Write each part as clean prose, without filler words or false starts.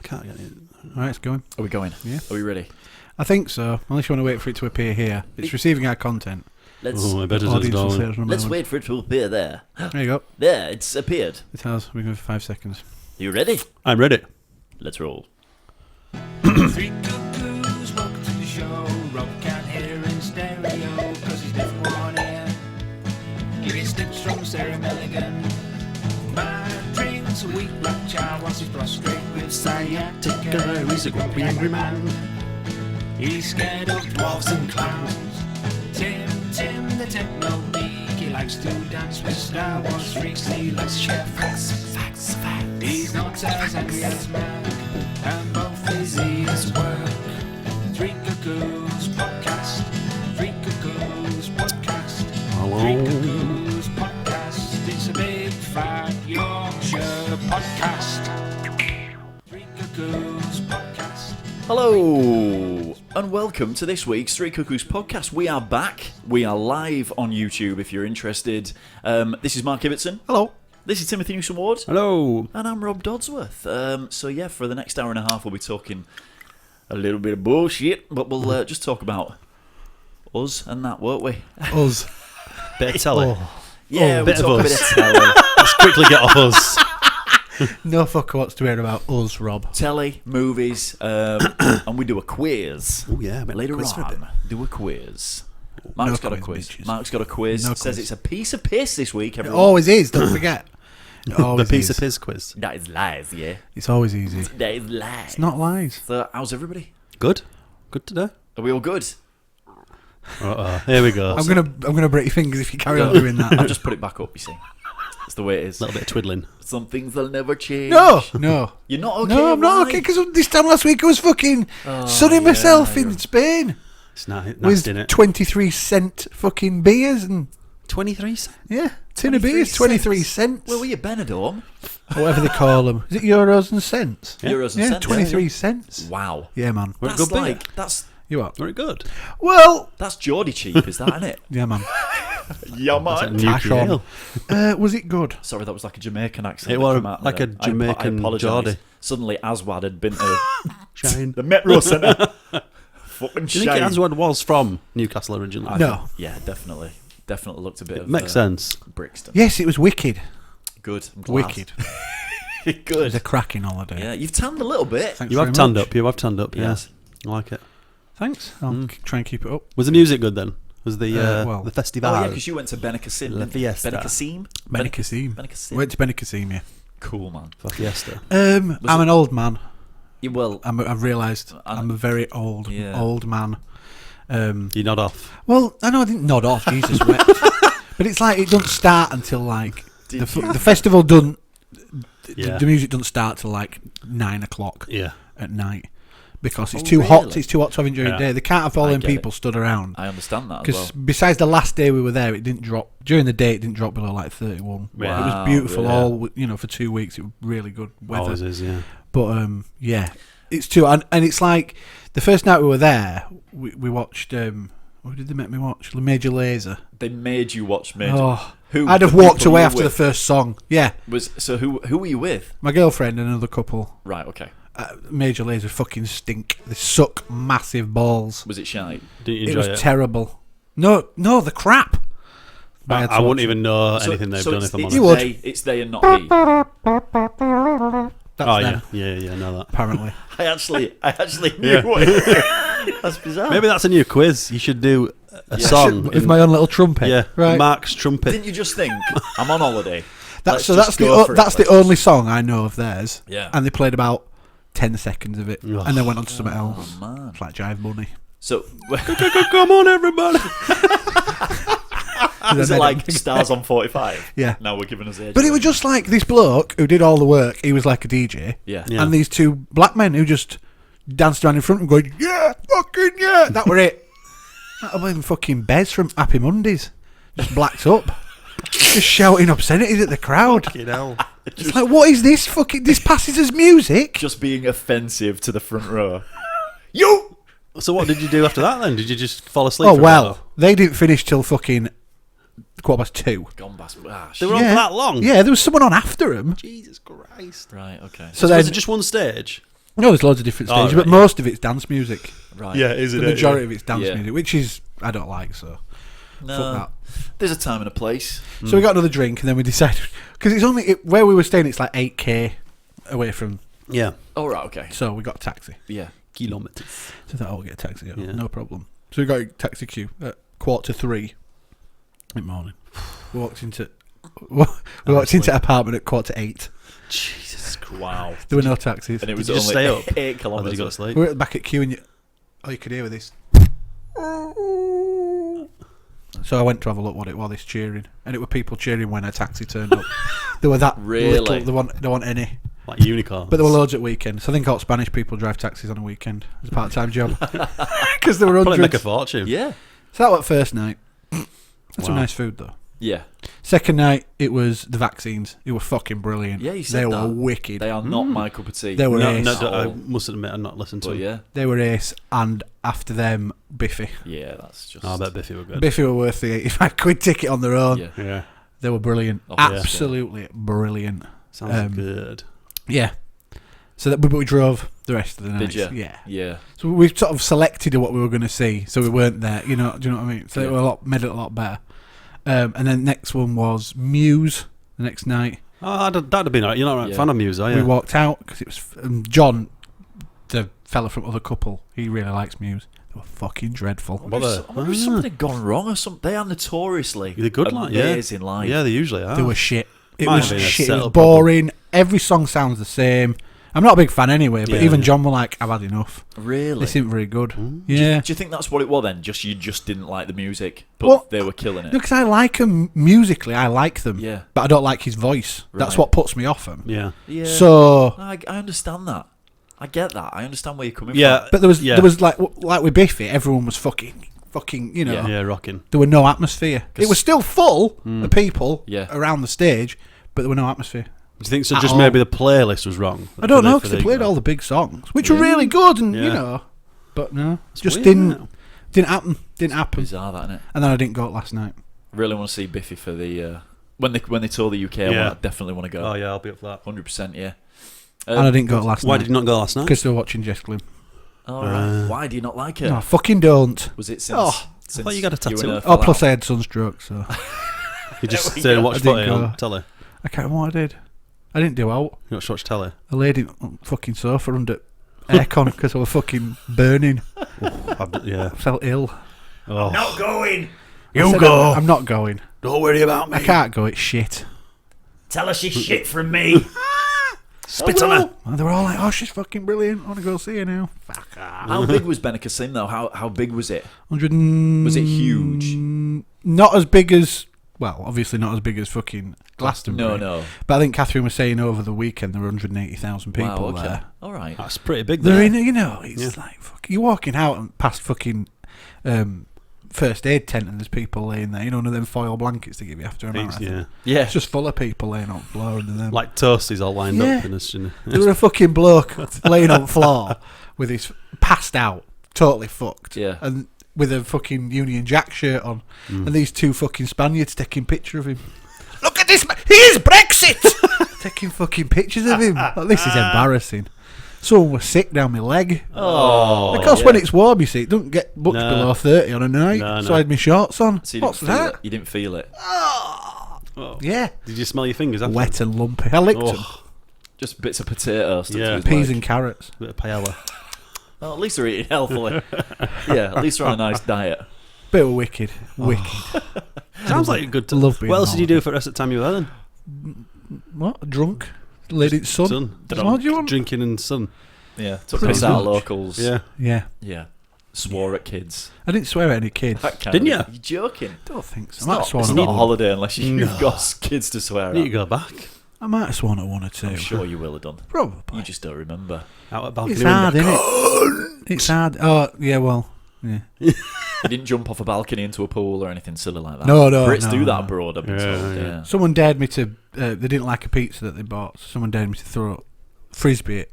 Can't get it. All right, it's going. Are we going? Yeah. Are we ready? I think so. Unless you want to wait for it to appear here. It's receiving our content. I bet it Audience will is say it's Let's wait for it to appear there. There you go. There, it's appeared. It has. We go for 5 seconds. You ready? I'm ready. Let's roll. Three cuckoos, welcome to the show. Rob can't hear in stereo, cause he's deaf in one ear. Giving snips from Sarah Milligan. Man drinks a weak black chow whilst he's prostrate with sciatica. He's a grumpy angry man. He's scared of dwarves and clowns. Tim the techno geek. He likes to dance with Star Wars freaks. He likes to share facts. He's not as angry as Mac, and both his ears work. Three Cuckoos podcast. Three Cuckoos podcast. Hello. Three Cuckoos podcast. It's a big fat Yorkshire podcast. Three Cuckoos podcast. Hello, and welcome to this week's Three Cuckoos podcast. We are back. We are live on YouTube if you're interested. This is Mark Ibbotson. Hello. This is Timothy Newsom-Ward. Hello. And I'm Rob Dodsworth. So yeah, for the next hour and a half we'll be talking a little bit of bullshit, but we'll just talk about us and that, won't we? Us. Bit of telly. Yeah, we'll bit of talk a bit us. of telly. Let's quickly get off us. No fucker wants to hear about us, Rob. Telly, movies, and we do a quiz. Oh yeah, Later quiz for a bit. on, do a quiz. Mark's got a quiz, quiz. bitches. Mark's got a quiz. No Says quiz. it's a piece of piss this week, It everyone. always is, don't forget. It The always piece is. of his quiz. That is lies, yeah. It's always easy. That is lies. It's not lies. So, how's everybody? Good. Good today. Are we all good? Here we go. I'm gonna break your fingers if you carry on doing that. I've just put it back up, you see. That's the way it is. A little bit of twiddling. Some things will never change. No. You're not okay, No, I'm not why? okay, because this time last week I was fucking sunning myself in Spain It's nasty, with isn't it? 23-cent fucking beers and 23 cents. yeah, tin of beers, 23 cents. Where were you, Benidorm? Whatever they call them. Is it euros and cents? Yeah. Euros and Yeah, cents. 23 cents. Wow. Yeah, man. We're That's good beer. like, that's You what? Very good. Well, Geordie cheap, is that, isn't it? yeah, man. Yeah, That's a man. new Cash on. ale. Was it good? Sorry, that was like a Jamaican accent. It that was came out like there. a Jamaican I apologise. Geordie. Suddenly, Aswad had been to Shine. the Metro Centre. Fucking Do you think shame. Aswad was from Newcastle originally? No. Yeah, definitely. Definitely looked a bit of Makes sense. Brixton. Yes, it was wicked. Good. I'm glad. Wicked. It was Good. a cracking holiday. Yeah, you've tanned a little bit. Thanks You very have tanned much. up. You have tanned up. Yes. Yeah. I like it. Thanks. I'll try and keep it up. Was the music good then? Was the well. the festival? Oh yeah, because you went to Benicassim. La didn't you? Fiesta. Benicassim. Benicassim. Benicassim. Went to Benicassim, yeah. Cool, man. For Fiesta. I'm an old man. Yeah, well, I've realised I'm a very old man. You nod off. Well, I know I didn't nod off. Jesus wept. But it's like it doesn't start until like the festival doesn't. Yeah. The music doesn't start till like 9 o'clock Yeah. at night because it's Oh, too hot. really? It's too hot to have during the day. They can't have all I them get people it. stood around. I understand that as Because well. besides the last day we were there, it didn't drop during the day. It didn't drop below like 31. Wow, It was beautiful. really? All for 2 weeks. It was really good weather. Always is, yeah. But yeah, it's too. And it's like the first night we were there, we watched. What did they make me watch? Major Lazer. They made you watch Major. Oh, Who? I'd have the walked people away you were after the with? first song. Yeah, So who were you with? my girlfriend and another couple. Right. Okay. Major Lazer fucking stink. They suck massive balls. Was it shite? Didn't you It enjoy was terrible. No, the crap. I wouldn't even know anything they've done it's, if I'm it's honest. You would. It's they and not he. That's Oh them, yeah, I know that. apparently. I actually knew Yeah. what it was. That's bizarre. Maybe that's a new quiz. You should do a song With my own little trumpet. yeah, right. Mark's trumpet. Didn't you just think I'm on holiday? That's Let's the go for it. that's the Let's only song I know of theirs. Yeah. And they played about 10 seconds of it, Oh. and then went on to something else. Oh man. It's like Jive Bunny. So Come on, everybody. is it like Stars on 45? Yeah. Now we're giving us age. But it was just like this bloke who did all the work. He was like a DJ, Yeah. Yeah. and these two black men who just danced around in front and going, yeah, fucking yeah. That were it. That was even fucking Bez from Happy Mondays, just blacked up, just shouting obscenities at the crowd. Fucking hell. It's like, what is this fucking? This passes as music. Just being offensive to the front row. You. So what did you do after that then? Did you just fall asleep? Oh for a well, bit? they didn't finish till fucking 2:15. Gone past. They were on for that long? Yeah, there was someone on after him. Jesus Christ. Right. Okay. So Was then, it just one stage? No, there's loads of different Oh, stages, right, but most of it's dance music. Right. is The majority of it's dance Yeah. music, which is I don't like. So No, fuck there's a time and a place. that. So we got another drink, and then we decided because it's only where we were staying. It's like 8k away from. Yeah. Oh, right, okay. So we got a taxi. Yeah. Kilometers. So I thought, I'll get a taxi. Yeah. No problem. So we got a taxi queue at 2:45 in the morning. We walked into an apartment at 7:45. Jesus Christ. Wow. There were no taxis. And it was Did you just only stay up? 8 Or kilometres. did you go to sleep? We were back at queue, and you could hear with this. So I went to have a look what it was. This cheering, and it were people cheering when a taxi turned up. There were that Really? little. There weren't any. Like unicorns. But there were loads at weekends. So I think all Spanish people drive taxis on a weekend as a part-time job because there were Probably make a hundreds. fortune. Yeah. So that was first night. That's some Wow. nice food though. Yeah. Second night, it was the vaccines. It were fucking brilliant. Yeah, you said they that. were wicked. They are not my cup of tea. They were No, ace. no, I must admit I've not listened to But them. yeah. They were ace, and after them, Biffy. Yeah, that's just... Oh, I bet Biffy were good. Biffy were worth the 85 quid ticket on their own. Yeah. Yeah. They were brilliant. Oh, yeah. Absolutely brilliant. Sounds good. Yeah. So that, but we drove the rest of the night. Did you? Yeah. Yeah. So we sort of selected what we were going to see, so we weren't there. You know? Do you know what I mean? So Yeah. it were made it a lot better. And then next one was Muse. The next night, Oh, that'd have been alright. You're not a Yeah. fan of Muse, are you? we walked out because it was John, the fella from Other Couple. He really likes Muse. They were fucking dreadful. What the- I wonder if something had gone wrong or something. They are notoriously They're good, like, yeah. amazing live. Yeah, they usually are. They were shit. It Might was have been a shit. It was setup boring. Every song sounds the same. I'm not a big fan anyway, but Yeah, even yeah. John were like, "I've had enough. Really? This isn't very good." Mm. Yeah. Do you think that's what it was then? You just didn't like the music, but Well, they were killing it. No, because I like them musically. I like them. Yeah. But I don't like his voice. That's Right. what puts me off him. Yeah. Yeah. So, I understand that. I get that. I understand where you're coming Yeah. from. but there was Yeah. there was like with Biffy, everyone was fucking. You know, Yeah. Yeah, rocking. there were no atmosphere. It was still full of people Yeah. around the stage, but there were no atmosphere. Do you think so? At Just all. maybe the playlist was wrong. I don't know For because the- they played all the big songs, which were really good, and you Yeah. know, but no, It's just weird, didn't isn't it? didn't happen. Bizarre, that, isn't it? And then I didn't go last night. Really want to see Biffy for the when they tour the UK. Yeah. I definitely want to go. Oh yeah, I'll be up for that. 100%. Yeah. And I didn't go last Why night did you not go last night? because they were watching Jess Glynn. All right. Why do you not like her? No, fucking don't. Was it since? Oh, since thought you got a tattoo. and her Oh, fell plus out? I had sunstroke, so You just There we stayed and go. watched I didn't footy on go. telly. I can't remember what I did. I didn't do out. You not watch telly. I laid in on fucking sofa under aircon because I was fucking burning. Yeah. I felt ill. Oh. Not going. I said, I'm not going. Don't worry about me. I can't go. It's shit. Tell her she's shit from me. Spit on her. And they were all like, "Oh, she's fucking brilliant. I want to go see her now." Fuck off. How big was Benicassim though? How big was it? 100. Was it huge? Not as big as. Well, obviously not as big as fucking Glastonbury. No. But I think Catherine was saying over the weekend there were 180,000 people Wow. Okay. there. All right. That's pretty big. They're There. in, you know, it's like you're walking out and past fucking first aid tent and there's people laying there. You know, one of them foil blankets they give you after a marathon. Yeah. Yeah. It's just full of people laying on the floor and then Like toasties all lined Yeah. up in this. there was a fucking bloke laying on the floor with his passed out, totally fucked. Yeah. And with a fucking Union Jack shirt on, and these two fucking Spaniards taking picture of him. Look at this man! He is Brexit! Taking fucking pictures of him. Like, this is embarrassing. Someone was sick down my leg. Oh. Of course, yeah. when it's warm, you see, it doesn't get much No. below 30 on a night. No, So no. I had my shorts on. So you What's didn't feel that? it. You didn't feel it. Oh. Yeah. Did you smell your fingers after? Wet and lumpy. I licked them. Oh, Just bits of potato stuff Yeah. to his Peas leg. and carrots. bit of paella. Well, at least they're eating healthily. Yeah, at least they're on a nice diet. Bit of wicked. Wicked. Sounds like a good time. Love being What else did you holiday. do for the rest of the time you were there then? What? Drunk? Laid in sun? Sun. What do you want? Drinking in sun. Yeah, took Pretty piss out of much. locals. Yeah. Yeah. Yeah. Swore at kids. I didn't swear at any kids. That kind Didn't of- you? You joking? Don't think so. It's I might not, have sworn it's at not a one. holiday unless you've No. got kids to swear Need to at. go back. I might have sworn at one or two. I'm sure you will have done. Probably. You just don't remember. Out at balcony It's hard, window. isn't it? It's hard. Oh, yeah, well. Yeah. You didn't jump off a balcony into a pool or anything silly like that. No, no, Brits no, do that no. abroad, I've been Yeah, told. yeah. Yeah. Someone dared me to. They didn't like a pizza that they bought. So someone dared me to throw frisbee it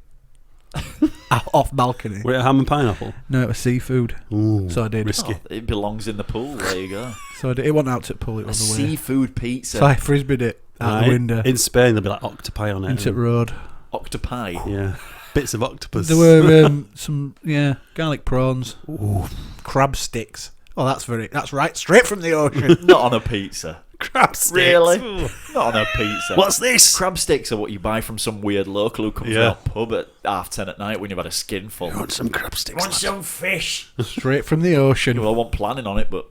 off balcony. Were it ham and pineapple? No, it was seafood. Ooh, So I did. risky. Oh, it belongs in the pool. There you go. So I did. It wasn't out to pull. It A was away. seafood pizza. So I frisbeed it out Right. the window In Spain, there'll be like octopi on it. into the road. Octopi. Yeah. Bits of octopus. There were some garlic prawns, crab sticks. Oh, that's right, straight from the ocean. Not on a pizza. crab sticks. Really? Not on a pizza. What's this? Crab sticks are what you buy from some weird local who comes out pub at 10:30 at night when you've had a skinful. You want some crab sticks? Want some fish? Straight from the ocean. Well, I wasn't planning on it, but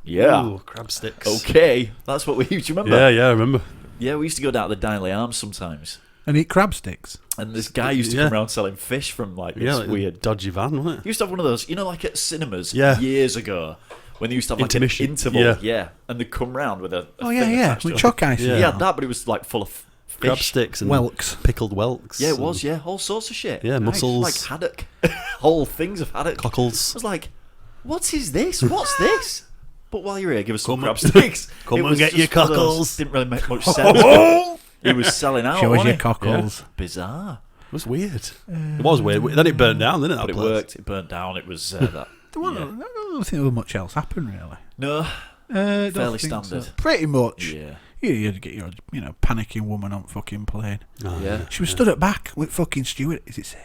yeah. Ooh, crab sticks. Okay, that's what we used. Do you remember? Yeah, I remember. Yeah, we used to go down to the Dinley Arms sometimes. And eat crab sticks. And this guy used to come around selling fish from like this like weird dodgy van, wasn't it? He used to have one of those, like at cinemas years ago, when they used to have like Intermission. an interval, Yeah. and they'd come round with a thing attached to with it. Chalk ice. He had that, but it was like full of fish. Crab sticks and whelks. Pickled whelks. Yeah, it was, all sorts of shit. Yeah, mussels. Like haddock. Whole things of haddock. Cockles. I was like, what is this? What's this? But while you're here, give us some crab sticks. Come It and was get just your one of those- cockles. Didn't really make much sense. But he was selling out, Show us wasn't your he? cockles. Bizarre. It was weird. It was weird. Then it burnt down, didn't it? But it worked. It burnt down. It was that. I don't think there was much else happened, really. No. Don't Fairly think standard. so. Pretty much. Yeah. You'd get your, panicking woman on fucking plane. Oh, Yeah. She was stood at back with fucking steward. Is it safe?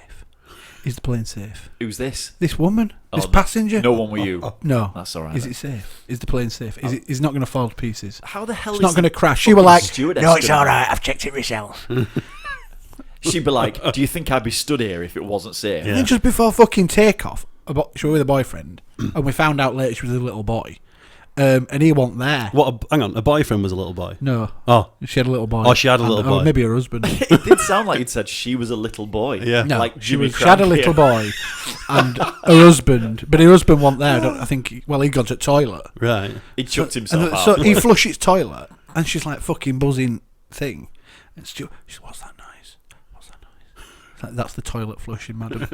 Is the plane safe? Who's this? This woman? This no. passenger? No one with you. No. That's all right. Is it safe? Is the plane safe? Is it? Is not going to fall to pieces? How the hell It's is not the going to crash. She fucking were like, stewardess no, it's gonna- all right. I've checked it myself. She'd be like, do you think I'd be stood here if it wasn't safe? Yeah. And then just before fucking takeoff, she was with a boyfriend, and we found out later she was a little boy, and he wasn't there. Hang on, a boyfriend was a little boy. No. Oh. She had a little boy. Oh, she had a little And- boy. Or maybe her husband. It did sound like you'd said she was a little boy. Yeah. No, Like she Jimmy had a Crank little here. boy, and her husband, but her husband wasn't there. I think. He'd gone to the toilet. Right. He chucked himself And out. so he flushes toilet, and she's like fucking buzzing thing. And she's what's that noise? What's that noise? It's like, that's the toilet flushing, madam.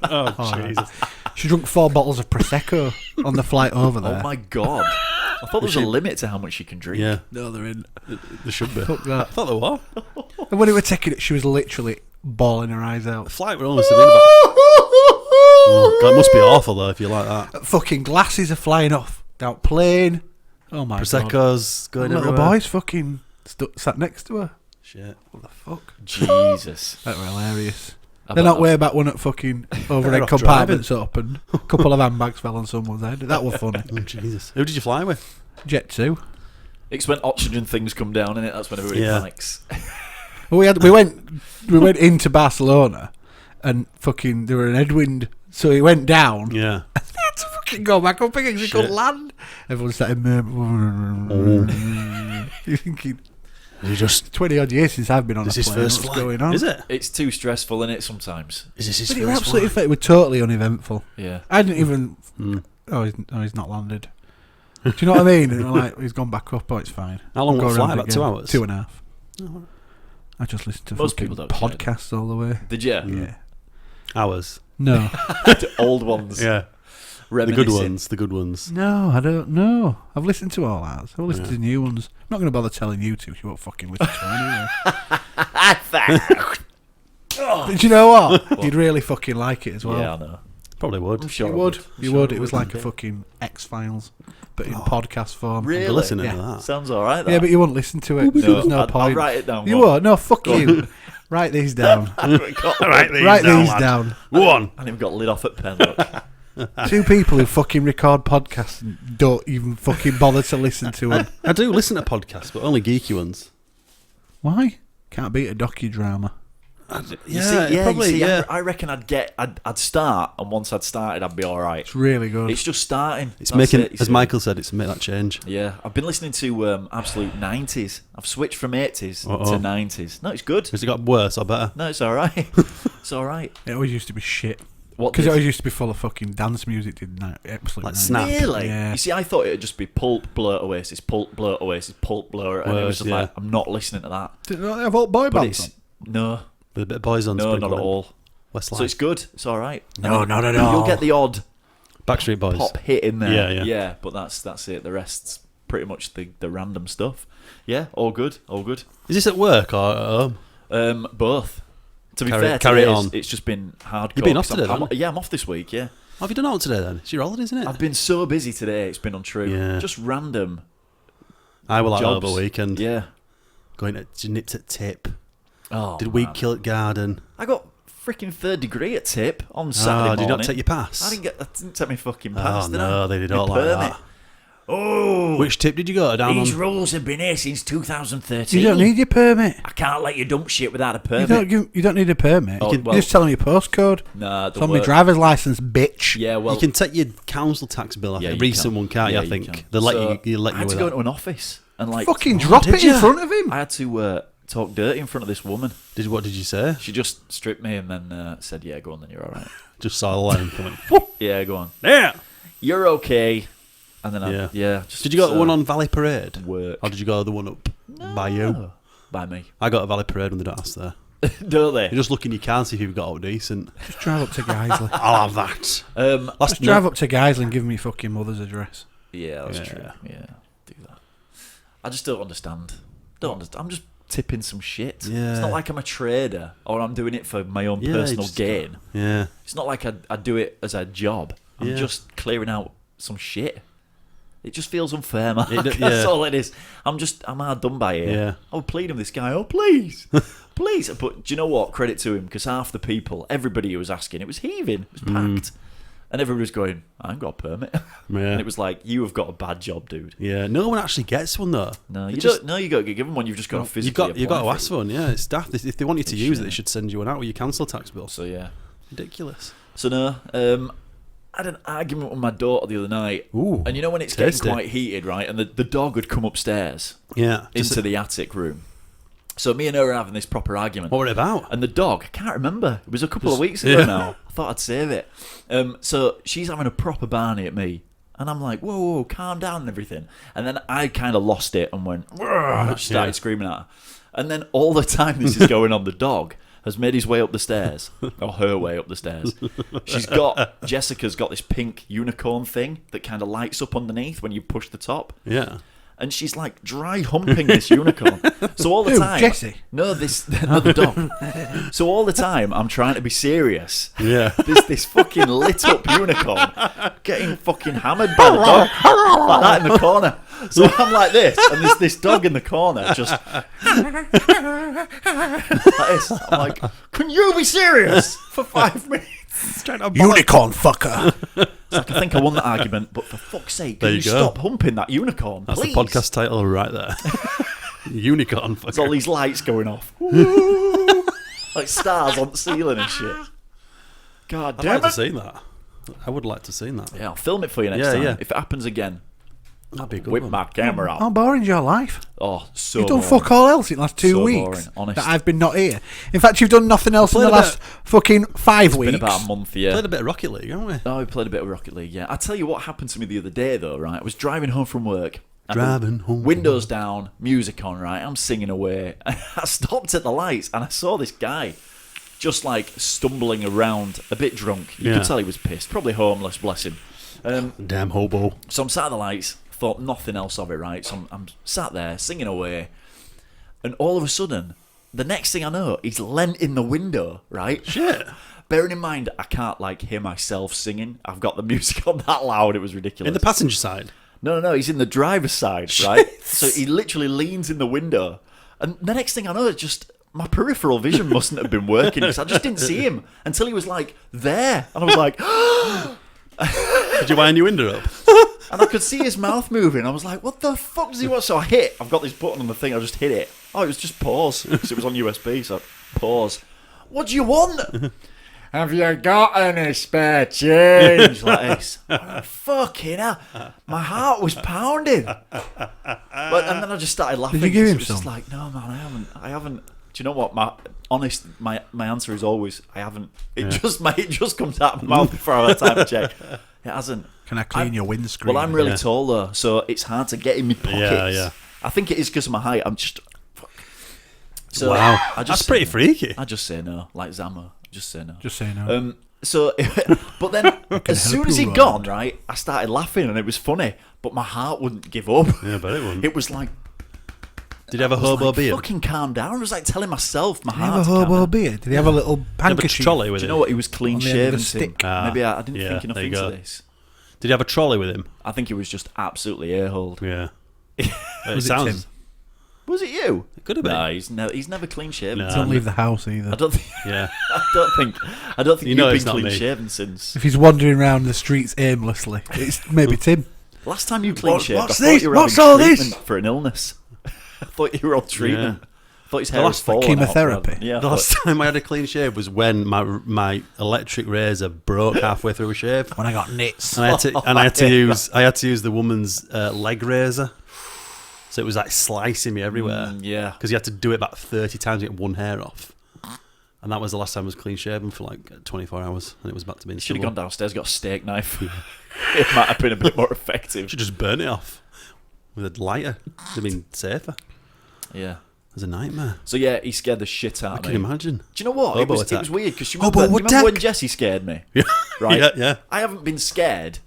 Oh, Jesus. She drank 4 bottles of prosecco on the flight over there. Oh my god. I thought there was a limit to how much you can drink. Yeah. No, they're in. There should be. Fuck that. I thought there were. And when we were taking it, she was literally bawling her eyes out. The flight were almost about. Oh, God, it must be awful though if you like that. Fucking glasses are flying off. Down plane. Oh my god. Prosecco's going Little everywhere. boy's fucking sat next to her. Shit. What the fuck? Jesus. That were hilarious. I They're bet not way back when at fucking overhead off compartments opened. A couple of handbags fell on someone's head. That was funny. Oh, Jesus. Who did you fly with? Jet 2. It's when oxygen things come down, innit? That's when everybody Yeah. panics. Well, we went into Barcelona, and fucking there were an headwind, so he went down. Yeah. Had to fucking go back up again because he couldn't Shit. land. Everyone started murmuring. You're thinking, You just. 20 odd years since I've been on Is a his plane. first What's flight? going on? Is it? It's too stressful, innit, sometimes? Is this his But first it was absolutely flight? it was totally uneventful. Yeah. I didn't even. Oh, he's not landed. Do you know what I mean? And I'm like, he's gone back up. Oh, it's fine. How long Go was the around flight? About again. 2 hours? 2.5. I just listened to Most fucking people don't care. podcasts all the way. Did you? Yeah. Hours. No. The old ones. Yeah. The Reminiscing. good ones. The good ones. No, I don't know. I've listened to all ours. I've listened to new ones. I'm not going to bother telling you two. You won't fucking listen to anyway. But you know what? You'd really fucking like it as well. Yeah, I know. Probably would. I'm sure You I would. I'm You sure would. I It was would. like a fucking X-Files, but in podcast form. Really? I'd be listening Yeah. to that. Sounds alright, that. Yeah, but you wouldn't listen to it. So there's no I'll point. write it down. You go on. won't. No, fuck you. Write these down. Right, Write these down. Go on. And it got lit off at pen. Look. 2 people who fucking record podcasts and don't even fucking bother to listen to them. I do listen to podcasts, but only geeky ones. Why? Can't beat a docudrama. I reckon I'd start, and once I'd started, I'd be all right. It's really good. It's just starting. It's That's making, it, you as see. Michael said, it's made that change. Yeah, I've been listening to absolute 90s. I've switched from 80s Uh-oh. to 90s. No, it's good. Has it got worse or better? No, it's all right. It's all right. It always used to be shit. What? Because it did- always used to be full of fucking dance music, didn't it? Absolutely. Like Snap. Really? Yeah. You see, I thought it'd just be Pulp, Blur, Oasis, Pulp, Blur, Oasis, Pulp, Blur, and it was Worse, just yeah. like, I'm not listening to that. Did they have all boy But bands it's no, With a bit of Boyzone no, sprinkled not at in. all. Westlife. So it's good. It's all right. No, And not at all. You'll get the odd Backstreet Boys. pop hit in there. Yeah. But that's it. The rest's pretty much the random stuff. Yeah, all good, all good. Is this at work or at home? Both. To be Carry- fair, carry it today on. It's just been hardcore. You've been off 'cause today, I'm, haven't you? yeah, I'm off this week. Yeah, Have you done out today then? It's your holiday, isn't it? I've been so busy today. It's been untrue. Yeah. Just random. I will have jobs. over weekend. Yeah. Going to nipped at Tip. Oh. Did Weed man. Kill at Garden. I got freaking third degree at tip on Saturday morning. Did you not take your pass? I didn't take my fucking pass, Oh, did no, I? they did My not like permit. that. Oh, Which tip did you go down these on? rules have been here since 2013. You don't need your permit. I can't let you dump shit without a permit. You don't need a permit. Oh, you can well- just tell them your postcode. Nah, It's on my driver's license, bitch. Yeah, well, You can take your council tax bill. Yeah, A you recent can. one, can't you? Yeah, I think can. they let So, you. Let I you had with to go that. into an office and like Fucking drop did it ya? in front of him. I had to talk dirty in front of this woman. What did you say? She just stripped me and then said, "Yeah, go on, then you're all right." Just saw the line coming. Whoop. Yeah, go on. Yeah. You're okay. And then just, Did you go to the one on Valley Parade? work? Or did you go to the one up by you? By me? I got a Valley Parade when they don't ask there. Don't they? You just look in your car and see if you've got out decent. Just drive up to Geisley. I'll have that. Just drive up to Geisley and give me your fucking mother's address. Yeah, that's Yeah. true. Yeah, do that. I just don't understand. I'm just tipping some shit. Yeah. It's not like I'm a trader or I'm doing it for my own Yeah, personal just- gain. Yeah. It's not like I do it as a job. I'm Yeah. just clearing out some shit. It just feels unfair, Mark. It- That's yeah. all it is. I'm hard done by it. Yeah. I would plead with this guy. Oh, please. Please. But do you know what? Credit to him, because half the people, everybody who was asking, it was heaving. It was packed. And everybody was going, I ain't got a permit. Yeah. And it was like, you have got a bad job, dude. Yeah. No one actually gets one though. No, They you just- don't. No, you got to get given one. You've just got to You physically got to apply ask for for one. Yeah, it's daft. If they want you to It's use it, shit. they should send you one out with your council tax bill. So yeah. Ridiculous. So no, I had an argument with my daughter the other night. Ooh, And you know when it's tasty. getting quite heated, right? And the dog would come upstairs Yeah. into the attic room. So me and her were having this proper argument. What were it about? And the dog, I can't remember. It was a couple of weeks ago now. I thought I'd save it. So she's having a proper barney at me. And I'm like, whoa, calm down and everything. And then I kind of lost it and went, and started screaming at her. And then all the time this is going on, the dog has made his way up the stairs, or her way up the stairs. Jessica's got this pink unicorn thing that kind of lights up underneath when you push the top. Yeah. And she's like dry humping this unicorn. So all the Who, time, Jessie? No, the dog. So all the time, I'm trying to be serious. Yeah. This fucking lit up unicorn getting fucking hammered by the dog like that in the corner. So I'm like this, and there's this dog in the corner just like this. I'm like, can you be serious for 5 minutes? Unicorn fucker. It's like, I think I won that argument, but for fuck's sake, There can you you go. stop humping that unicorn, That's please? the podcast title right there. Unicorn. There's all these lights going off. Woo! Like stars on the ceiling and shit. God I'd damn like to it. see that. I would like to see that. Yeah, I'll film it for you next Yeah, time. yeah. If it happens again, That'd be a good whip one. my camera How out. boring's your life? Oh, so You've done boring. fuck all else in the last 2 So weeks boring, honest. that I've been not here. In fact, you've done nothing else in Played the a last fucking 5 It's weeks. been about a month, yeah. Played a bit of Rocket League, haven't we? Oh, we played a bit of Rocket League, yeah. I tell you what happened to me the other day, though, right? I was driving home from work. and Driving home from Windows down, music on, right? I'm singing away. I stopped at the lights and I saw this guy just like stumbling around, a bit drunk. You Yeah. could tell he was pissed. Probably homeless, bless him. Damn hobo. So I'm sat at the lights, thought nothing else of it, right? So I'm sat there singing away, and all of a sudden, the next thing I know, he's leant in the window, right? Shit. Bearing in mind, I can't like hear myself singing. I've got the music on that loud. It was ridiculous. In the passenger side. No, he's in the driver's side, right? So he literally leans in the window, and the next thing I know, it's just my peripheral vision mustn't have been working because I just didn't see him until he was like there, and I was like. Did you wind your window up? And I could see his mouth moving. I was like, what the fuck does he want? So I hit. I've got this button on the thing. I just hit it. Oh, it was just pause. Because it was on USB. So pause. What do you want? Have you got any spare change? Like this. Oh, fucking hell. My heart was pounding. And then I just started laughing. Did you give him It was just some? like, no, man, I haven't. Do you know what? My answer is always, I haven't. It just comes out of my mouth before I have time to check. It hasn't. Can I clean your windscreen? Well, I'm really Yeah. tall though, so it's hard to get in my pockets. Yeah. I think it is because of my height. I'm just. Fuck. So Wow. I just That's say pretty no. freaky. I just say no, like Zamo. Just say no. Just say no. So, but then as soon help as you, he'd gone, Rod. right, I started laughing and it was funny, but my heart wouldn't give up. Yeah, but it wouldn't. It was like. Did you have a I was hobo like, beard? fucking calm down. I was like telling myself my Did he have heart. a to calm hobo down. beard? Did he have a little Did you have a handkerchief? trolley with Do you him? know what? He was clean On the end of shaven. the stick. Maybe I didn't yeah, think enough there you into go. this. Did you have a trolley with him? I think he was just absolutely a-holed. Yeah. It Was it sounds. Was it you? It could have been. No, he's never clean shaven. No. Don't leave the house either. I don't think. Yeah. I don't think You know you've it's been not clean me. shaven since. If he's wandering around the streets aimlessly, it's maybe Tim. Last time you clean shaved, I what's thought this? you were What's having all this? treatment for an illness. I thought you were on treatment. Yeah. I thought his hair was last falling chemotherapy. out. Yeah. The last time I had a clean shave was when my electric razor broke halfway through a shave, When I got nits. and I had to use the woman's leg razor. So it was like slicing me everywhere. Yeah. Because you had to do it about 30 times to get one hair off. And that was the last time I was clean shaven for like 24 hours, and it was back to being Should have civil. gone downstairs, got a steak knife. It might have been a bit more effective. Should just burn it off with a lighter. It'd have been safer. Yeah. It was a nightmare. So yeah, he scared the shit out I of can me. imagine. Do you know what? It Hobo was attack. weird because you Hobo remember attack. when Jesse scared me? Yeah. Right? Yeah. I haven't been scared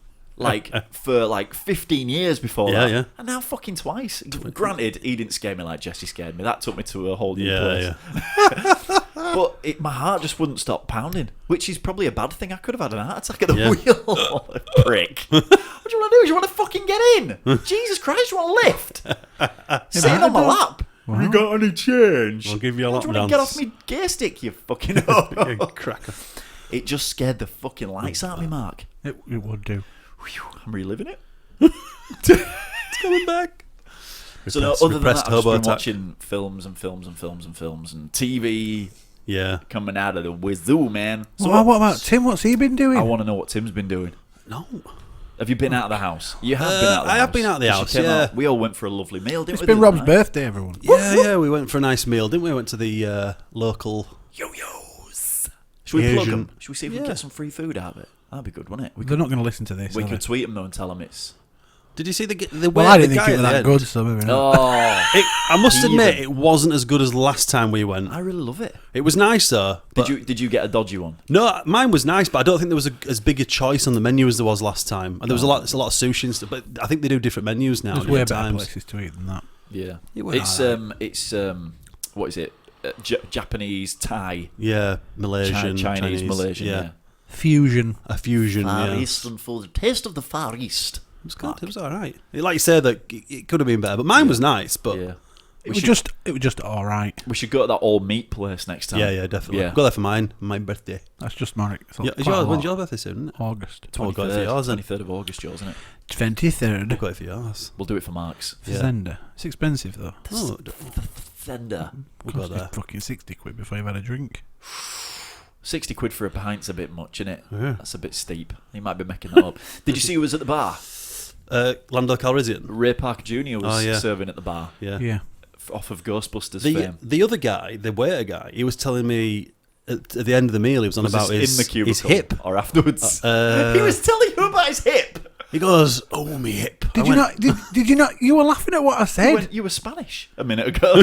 for like 15 years before Yeah, that. yeah. And now fucking twice. Granted, he didn't scare me like Jesse scared me. That took me to a whole new Yeah, place. But my heart just wouldn't stop pounding, which is probably a bad thing. I could have had an heart attack at the Yeah. wheel. Prick. What do you want to do? You want to fucking get in? Jesus Christ, you want to lift? Sitting on my lap. Wow. You got any change? I'll give you a Do lap you want to get off me gear stick, you fucking Cracker. It just scared the fucking lights out of me, Mark. It would do. Whew, I'm reliving it. It's coming back. So no, other than that, I've Repressed just hobo been attack. watching films and films and films and films and TV Yeah. coming out of the wazoo, man. So Well, what about Tim? What's he been doing? I want to know what Tim's been doing. No. Have you been out of the house? You have been out of the house. I have been out of the 'Cause you house, came yeah. out- we all went for a lovely meal, didn't It's we? been the Rob's other night? birthday, everyone. Yeah, we went for a nice meal, didn't we? We went to the local. Yo-yos. Should we plug Asian. them? Should we see if we can Yeah. get some free food out of it? That'd be good, wouldn't it? They're not going to listen to this. We are could they? tweet them though and tell them it's... Did you see the Well, I didn't the think guy it was at the that end? good, so maybe not. Oh, I must admit, Heathen. it wasn't as good as the last time we went. I really love it. It was nice though. But Did you get a dodgy one? No, mine was nice, but I don't think there was as big a choice on the menu as there was last time. And there was a lot of sushi and stuff, but I think they do different menus now. There's at way different better times. places to eat than that. Yeah, It went alright. it's what is it? Japanese, Thai, Yeah, Malaysian, Chinese, Malaysian. Yeah. Fusion. A fusion. Far Yeah, Eastern food, taste of the Far East. it was good. It was all right. Like you said, that it could have been better, but mine was nice. But Yeah, It was just all right. we should go to that all meat place next time. yeah, definitely. Yeah. Go there for my birthday. That's just Marek. It's Yeah, quite a lot. when's your birthday soon? Isn't it? August. We'll go for yours then. 23rd of August, yours, isn't it? 23rd. We'll go for yours. We'll do it for Mark's. Yeah. Zender. It's expensive though. Oh, Fender. we'll go Cost you there. fucking 60 quid before you've had a drink. 60 quid for a pint's a bit much, innit? Yeah. That's a bit steep. He might be making that up. Did you see who was at the bar? Lando Calrissian. Ray Parker Jr. was Oh, yeah. serving at the bar. Yeah. Yeah. Off of Ghostbusters The fame. the other guy, the waiter guy, he was telling me at the end of the meal, he was on Was about this his in the cubicle his hip. or afterwards? he Uh, was telling you about his hip. he goes, "Oh, me hip." I Did you went, not? Did you not? You were laughing at what I said. You were Spanish a minute ago.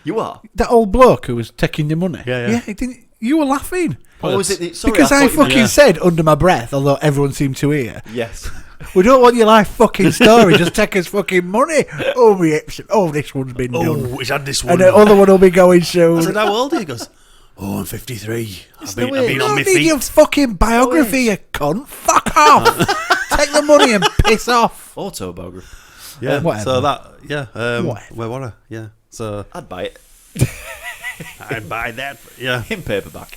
You are. That old bloke who was taking your money. Yeah, yeah. He didn't. You were laughing Oh, was it? Sorry, because I thought you meant- fucking said under my breath, although everyone seemed to hear. Yes. We don't want your life fucking story. Just take us fucking money. Oh, me hips. Oh, this one's been done. "Oh, he's had this one." And the other one will be going soon. I said, "How old are you?" He goes, "Oh, I'm 53. I've no been way. on I my don't need your feet." fucking biography, you cunt. Fuck off. Take the money and piss off. Autobiography. Yeah. Whatever. So that, yeah. Whatever. Where were I? Yeah. So I'd buy it I'd buy that. Yeah. in paperback.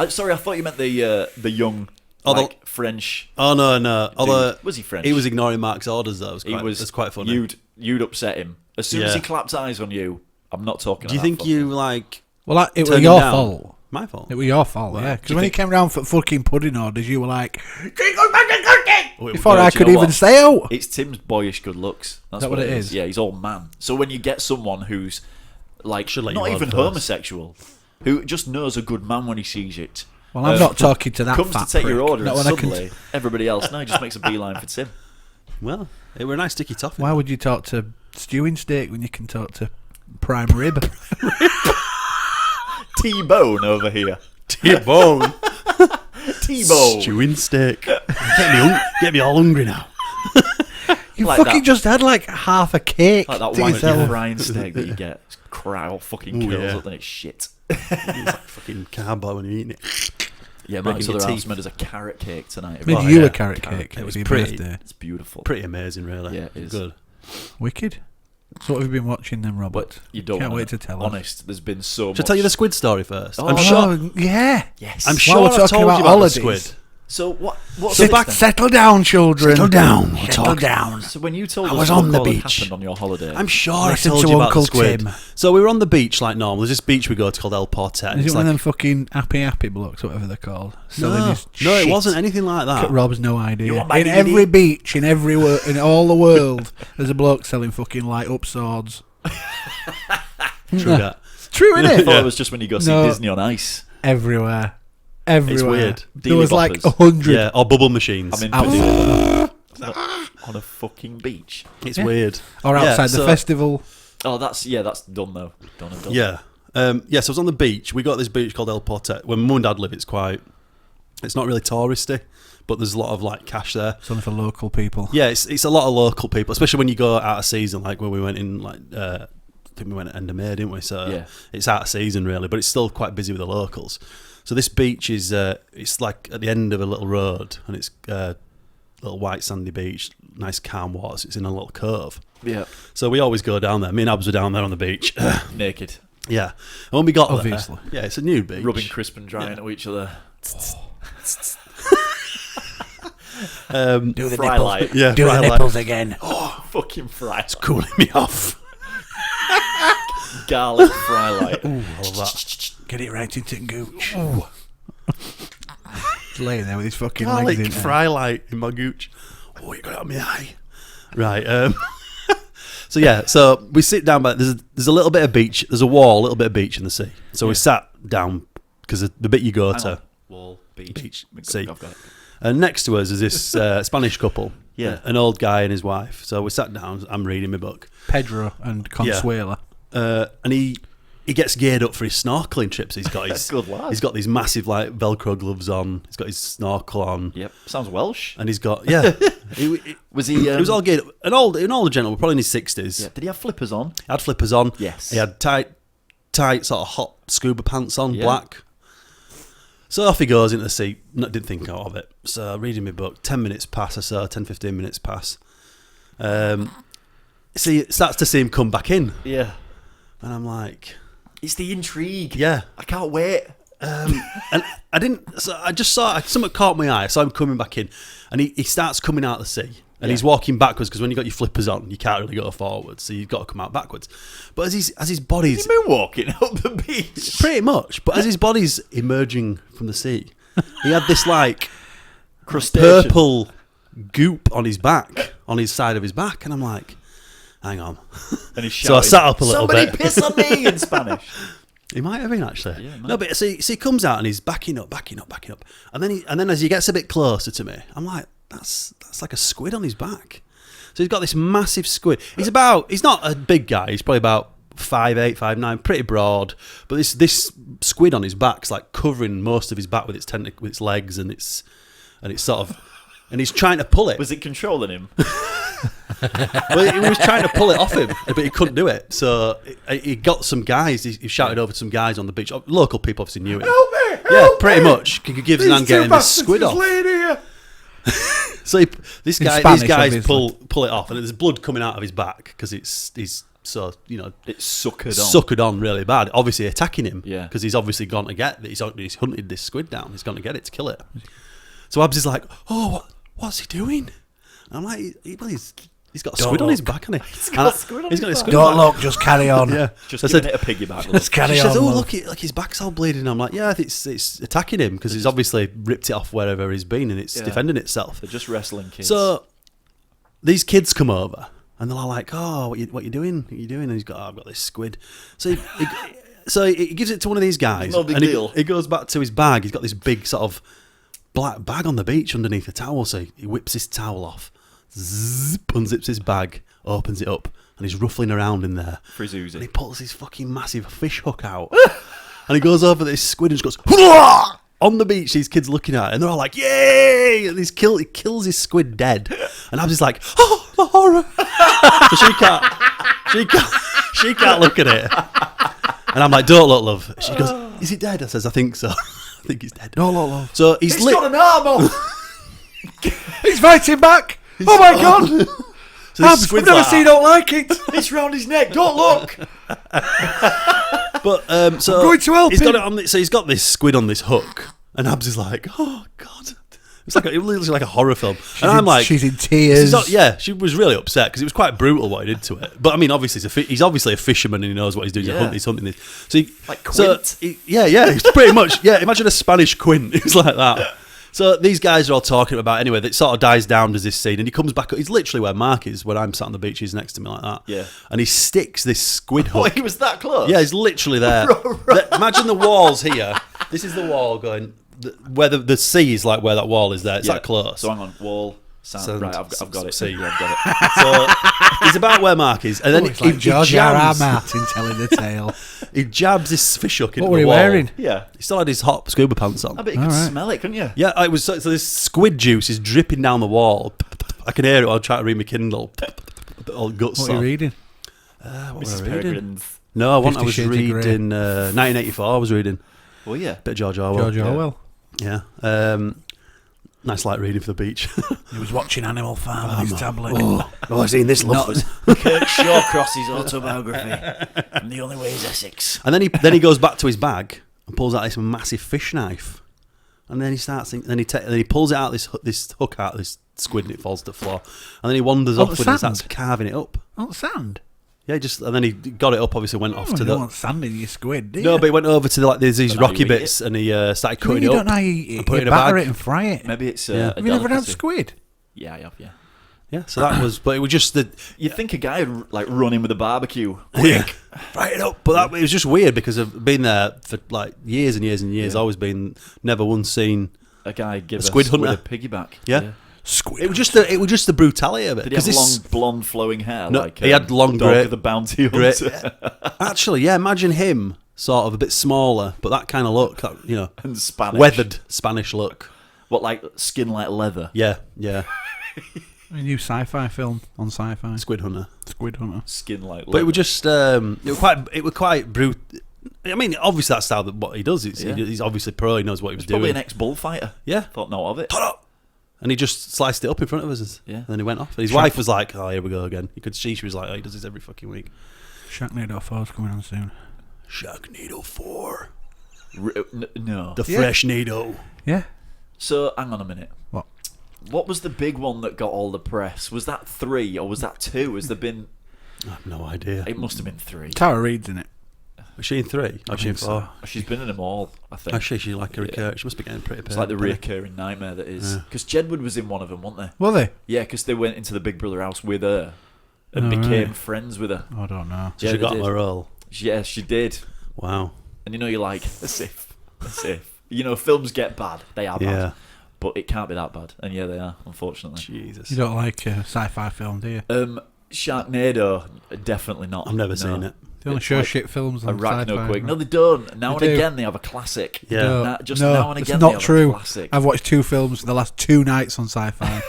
Sorry, I thought you meant the young, Oh, the- like French. Oh no. Although Was he French? he was ignoring Mark's orders though. He was. It's quite funny. You'd upset him as soon as Yeah. he clapped eyes on you. I'm not talking. Do you about think that you fucker. like? Well, it was turned him your down? fault. My fault. It was your fault, Well, yeah. do Because you when he think- came round for fucking pudding orders, you were like, Oh, before No, I do you could know even what? say out. It's Tim's boyish good looks. That's that what it is? Yeah, he's all man. So when you get someone who's like Should let not you on even first. homosexual, who just knows a good man when he sees it. Well, I'm not talking to that Comes fat to take your prick. order, Not and when I can- suddenly everybody else now just makes a beeline for Tim. Well, it were a nice sticky toffee. Why would you talk to stewing steak when you can talk to prime rib? T-bone over here. T-bone. T-bone. Stewing steak. Get me all hungry now. You Like fucking that. just had like half a cake Like that to wanky yourself. frying steak that you get. Cry all fucking Ooh, curls yeah. up, then it's shit. It's like fucking cardboard when you're eating it. Yeah, Mark's Breaking other your house teeth. made us a carrot cake tonight. Made Oh, you yeah. a carrot cake. It was for your pretty. birthday. It's beautiful. Pretty amazing, really. Yeah, it is. Good. Wicked. So what have you been watching then, Robert? But you don't Can't wanna- wait to tell us. Honest, there's been so much. Should I tell you the Squid story first? Oh, I'm sure. Oh, yeah. Yes. I'm While sure we're I've talking told about you about holidays. the Squid. So what's So next back- then? Settle down, children. Settle down. We'll Settle talk. down. So when you told I us was what on the all had beach. happened on your holiday, I'm sure I Listen told to you about Uncle the Squid. Tim. So we were on the beach like normal. There's this beach we go to called El Portet. Is It's it one like, of them fucking happy blokes, whatever they're called? Selling no, his no, it shit? wasn't anything like that. Rob's no idea. You want my In DVD? every beach, in all the world, there's a bloke selling fucking light up swords. True that. True, I innit? thought it was just when you go see No. Disney on Ice. Everywhere. It's weird. There was like Dealy boppers. 100. Yeah, or bubble machines. I'm in Out- on a fucking beach. It's Yeah. weird. Or Yeah, outside the so- festival. Oh, that's done though. Done and done. Yeah. So I was on the beach. We got this beach called El Portet. When Mum and Dad live, it's not really touristy, but there's a lot of like cash there. It's only for local people. Yeah, it's a lot of local people, especially when you go out of season, like when we went in, like I think we went at end of May, didn't we? So Yeah. it's out of season really, but it's still quite busy with the locals. So this beach is it's like at the end of a little road, and it's a little white sandy beach, nice calm waters. It's in a little cove. Yeah. So we always go down there. Me and Abs were down there on the beach. Naked, Yeah, and when we got Obviously. there, yeah, it's a nude beach. rubbing crisp and dry into each other. Do the Fry nipples. light. Yeah, Do the fry light. nipples again. Fucking fry. Cooling me off. Garlic fry light. Ooh, all of that. Get it right into gooch. He's laying there with his fucking Garlic legs in there. fry light in my gooch. Oh, you got it on my eye. Right. So yeah, so we sit down, but there's a little bit of beach. There's a wall, a little bit of beach in the sea. So we sat down because the bit you go Hang to, on. Wall, beach, sea. I've got it. and next to us is this Spanish couple. Yeah. An old guy and his wife. So we sat down. I'm reading my book. Pedro and Consuela. And he gets geared up for his snorkeling trips. He's got his Good lad. he's got these massive like Velcro gloves on. He's got his snorkel on. Yep. Sounds Welsh. And he's got he Was he? he was all geared up. An older gentleman, probably in his 60s. Yeah. Did he have flippers on? He had flippers on. Yes. He had tight sort of hot scuba pants on, Yeah. black. So off he goes into the sea. Didn't think out of it. So reading my book, 10 minutes pass or so, 10, 15 minutes pass. Starts to see him come back in. Yeah. And I'm like, It's the intrigue. yeah. I can't wait. And I didn't. So I just saw something caught my eye. I saw him coming back in, and he starts coming out of the sea, and he's walking backwards because when you got your flippers on, you can't really go forwards, so you've got to come out backwards. But as his body's He's moonwalking up the beach. pretty much, but as his body's emerging from the sea, he had this like Crustacean. purple goop on his back, on his side of his back, and I'm like, hang on. And he's So I shouting, sat up a little Somebody bit. piss on me in Spanish. He might have been actually. Yeah, no, but so he comes out and he's backing up, and then as he gets a bit closer to me, I'm like, that's like a squid on his back. So he's got this massive squid. He's not a big guy. He's probably about 5'8", 5'9", pretty broad. But this squid on his back's like covering most of his back with its with its legs, and it's sort of, and he's trying to pull it. Was it controlling him? Well, he was trying to pull it off him, but he couldn't do it. So he got some guys. He shouted over to some guys on the beach. Local people obviously knew it. Help me! Yeah, pretty much. Could give his hand getting this squid off. Here. So these Spanish, guys obviously. pull it off, and there's blood coming out of his back because he's so It's suckered on. suckered on really bad. Obviously attacking him. Yeah. Because he's obviously gone to get he's hunted this squid down. He's gone to get it to kill it. So Abs is like, oh, what's he doing? And I'm like, he's got a squid on his back, hasn't he? He's got a squid on his back. Don't look, just carry on. Yeah. Just So I giving said, it a piggyback. Just she carry says, on. oh, love. look, his back's all bleeding. I'm like, yeah, it's attacking him because he's obviously ripped it off wherever he's been and it's Yeah. defending itself. They're just wrestling kids. So these kids come over and they're all like, oh, what you doing? What you doing? And he's got, I've got this squid. So he gives it to one of these guys. No big and deal. He goes back to his bag. He's got this big sort of black bag on the beach underneath the towel. So he whips his towel off, zip, unzips his bag, opens it up, and he's ruffling around in there. For his Uzi. And he pulls his fucking massive fish hook out. And he goes over this squid and just goes, "Hurrah!" On the beach, these kids looking at it, and they're all like, yay! And he kills his squid dead. And I was just like, oh, the horror. So she can't look at it. And I'm like, don't look, love. She goes, is it dead? I says, I think so. I think he's dead. Don't look, love. So he's He's got an arm off. He's fighting back. Oh my god! So So I've Squid's never like seen that. Don't Like It. It's round his neck. Don't look. But so I'm going to help he's got him. it on. So he's got this squid on this hook, and Abs is like, "Oh God!" It looks like a horror film, and I'm like, she's in tears. She was really upset because it was quite brutal what he did to it. But I mean, obviously, he's obviously a fisherman and he knows what he's doing. Yeah. He's hunting this. So he, Like Quint. It's pretty much Imagine a Spanish Quint. It's like that. So these guys are all talking about anyway. That sort of dies down as this scene, and he comes back. He's literally where Mark is when I'm sat on the beach. He's next to me like that. Yeah. And he sticks this squid hook. Oh, he was that close. Yeah, he's literally there. Imagine the walls here. This is the wall going where the sea is, like where that wall is there. It's that close. So hang on, wall, sand. Right, I've got it. Sea. Yeah, I've got it. So he's about where Mark is, and then It's like he George R. R. jabs. Martin telling the tale. He jabs this fish hook into What were the he wall. wearing? Yeah. He still had his hot scuba pants on. I bet you could smell it, couldn't you? Yeah, it was so this squid juice is dripping down the wall. I can hear it while I'm trying to read my Kindle. All guts. What are you reading? What was Mrs. I reading? Peregrine's. No, I 50 was Shades of Grey. reading 1984. I was reading Well, yeah. bit of George Orwell. George Orwell. Yeah. Nice light reading for the beach. He was watching Animal Farm on his tablet. I've seen this Not- Kirk Shawcross's autobiography. And the only way is Essex. And then he goes back to his bag and pulls out this massive fish knife, and then he starts. Then he pulls it out this hook out of this squid, and it falls to the floor. And then he wanders On off the with it and sand? starts carving it up. On sand. Yeah, and then he got it up. Obviously, went off Oh, to you the. don't want sand in your squid, do you? No, but he went over to there's these Don't know how rocky you eat bits, and he started I mean, cutting you it don't up know how you and put it in a batter bag. it and fry it. Maybe it's Yeah. Have you never had delicacy. squid? Yeah, I have, yeah. Yeah, so that was, but it was just the. You'd think a guy would like run in with a barbecue. Yeah, fry it up. But it was just weird because I've been there for like years and years and years. Always been, never once seen. A guy give a squid squid hunter. a piggyback. Yeah. Squid. It was just the brutality of it. Did he have this- long blonde flowing hair? No, like he had long Dog grey- of the Bounty Great. Hunter Actually, yeah, imagine him sort of a bit smaller, but that kind of look, that, and Spanish. weathered Spanish look. What, like skin like leather? Yeah. A new sci-fi film on Sci-Fi. Squid Hunter. Squid Hunter. Skin like leather. But it was just, it was quite brute. I mean, obviously that's how what he does. He's obviously pro. He knows what he was probably doing. an ex-bullfighter. Yeah. Thought no of it. Tot up. And he just sliced it up in front of us. Yeah. And then he went off. And his wife was like, "Oh, here we go again." You could see she was like, "Oh, he does this every fucking week." Sharknado 4's coming on soon. Sharknado 4. No. The Yeah. fresh Nado. Yeah. So, hang on a minute. What? What was the big one that got all the press? Was that 3 or was that 2? Has there been... I have no idea. It must have been 3. Tara Reid's in it. Was she in 3? Or was she in 4? She's been in them all, I think. Actually, she like a recur. She must be getting pretty. It's like the reoccurring nightmare that is. Yeah. Because Jedward was in one of them, weren't they? Were they? Yeah, because they went into the Big Brother house with her and Oh, became right. friends with her. I don't know. So Yeah, she they got did. him a role. Yeah, she did. Wow. And you're like, as if. You know, films get bad. They are bad. Yeah. But it can't be that bad. And yeah, they are, unfortunately. Jesus. You don't like a sci-fi film, do you? Sharknado, definitely not. I've never No. seen it. They only It's show like shit films on Arachno sci-fi. Quick. No, they don't. Now They and do. again, they have a classic. Yeah. No, Just no, now and it's again, they not have true. a classic. I've watched 2 films in the last 2 nights on sci-fi.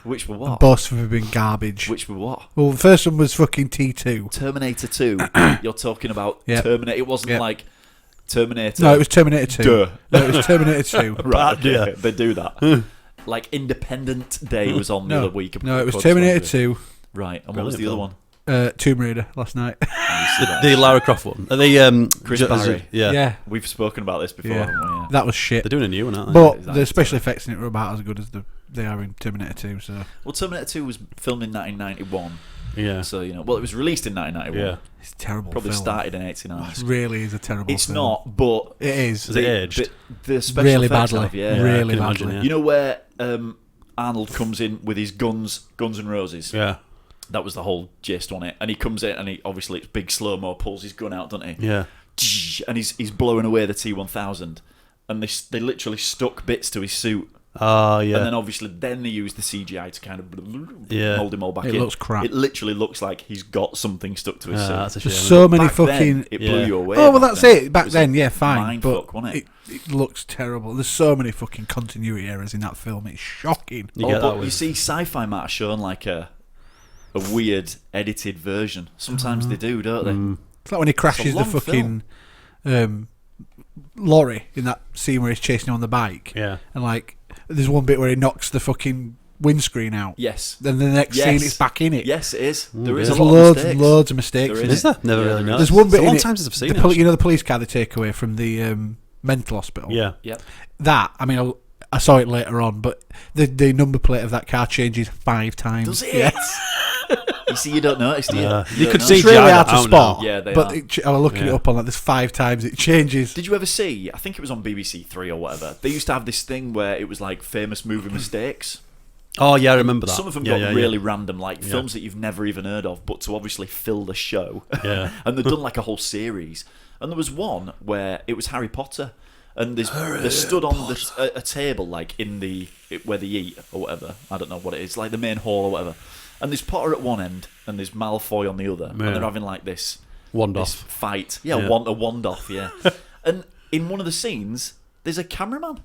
Which were what? Both of them have been garbage. Which were what? Well, the first one was fucking T2. Terminator 2. You're talking about Yep. Terminator. It wasn't Yep. like Terminator. No, it was Terminator 2. Duh. No, it was Terminator 2. Right, okay, Yeah. okay. They do that. Like Independent Day was on the No, other week. no, it was Close Terminator to 2, Right, and what was the Brilliant other film. one? Tomb Raider last night. The Lara Croft one. Are they Chris Barry. Yeah. Yeah, We've spoken about this before, Yeah. haven't we? Yeah. that was shit. They're doing a new one, aren't they? But exactly. the special effects in it were about as good as they are in Terminator 2. So Well, Terminator 2 was filmed in 1991. yeah. So, well, it was released in 1991. Yeah. it's a terrible. Probably film. started in 89. It really is a terrible. It's film. not, but It is. Is it aged? the special Really effects badly. have, yeah. Really I can imagine, badly. yeah. You know where Arnold comes in with his Guns N' Roses? Yeah. That was the whole gist on it. And he comes in and he obviously it's big slow-mo, pulls his gun out, doesn't he? Yeah. And he's blowing away the T-1000. And they literally stuck bits to his suit. Oh, yeah. And then obviously they used the CGI to kind of Yeah. mold him all back It in. looks crap. It literally looks like he's got something stuck to his suit. That's a shame. There's so many Back then, fucking. it blew Yeah. you away. Oh well, back that's then. it. Back was then, a yeah, fine. mind But fuck, wasn't it? it looks terrible. There's so many fucking continuity errors in that film. It's shocking. You get but that you with- see, sci-fi might have shown like a weird edited version. Sometimes they do, don't they? It's like when he crashes the long fucking lorry in that scene where he's chasing him on the bike. Yeah. And like, there's one bit where he knocks the fucking windscreen out. Yes. Then the next Yes. scene, it's back in it. Yes, it is. There is There's a lot loads of mistakes. and loads of mistakes. There in Is it. there? Never Yeah, really there noticed. There's one bit It's a in long it, time since I've seen the it. you know the police car they take away from the mental hospital. Yeah. Yep. That, I mean, I saw it later on, but the number plate of that car changes 5 times. Does it? Yeah. You see, you don't notice, do you? Yeah. You You don't could know. see It's really CGI hard to out spot. now. Yeah, they but are. I was looking it Yeah. up on like there's 5 times it changes. Did you ever see? I think it was on BBC Three or whatever. They used to have this thing where it was like famous movie mistakes. Oh yeah, I remember that. Some of them Yeah, got yeah, really yeah. random, like Yeah. films that you've never even heard of, but to obviously fill the show. Yeah. And they've done like a whole series. And there was one where it was Harry Potter, and they stood on a table like where they eat or whatever. I don't know what it is, like the main hall or whatever. And there's Potter at one end, and there's Malfoy on the other, and Yeah. they're having like this Wand this off. fight. Yeah, Yeah. a wand off. Yeah. And in one of the scenes, there's a cameraman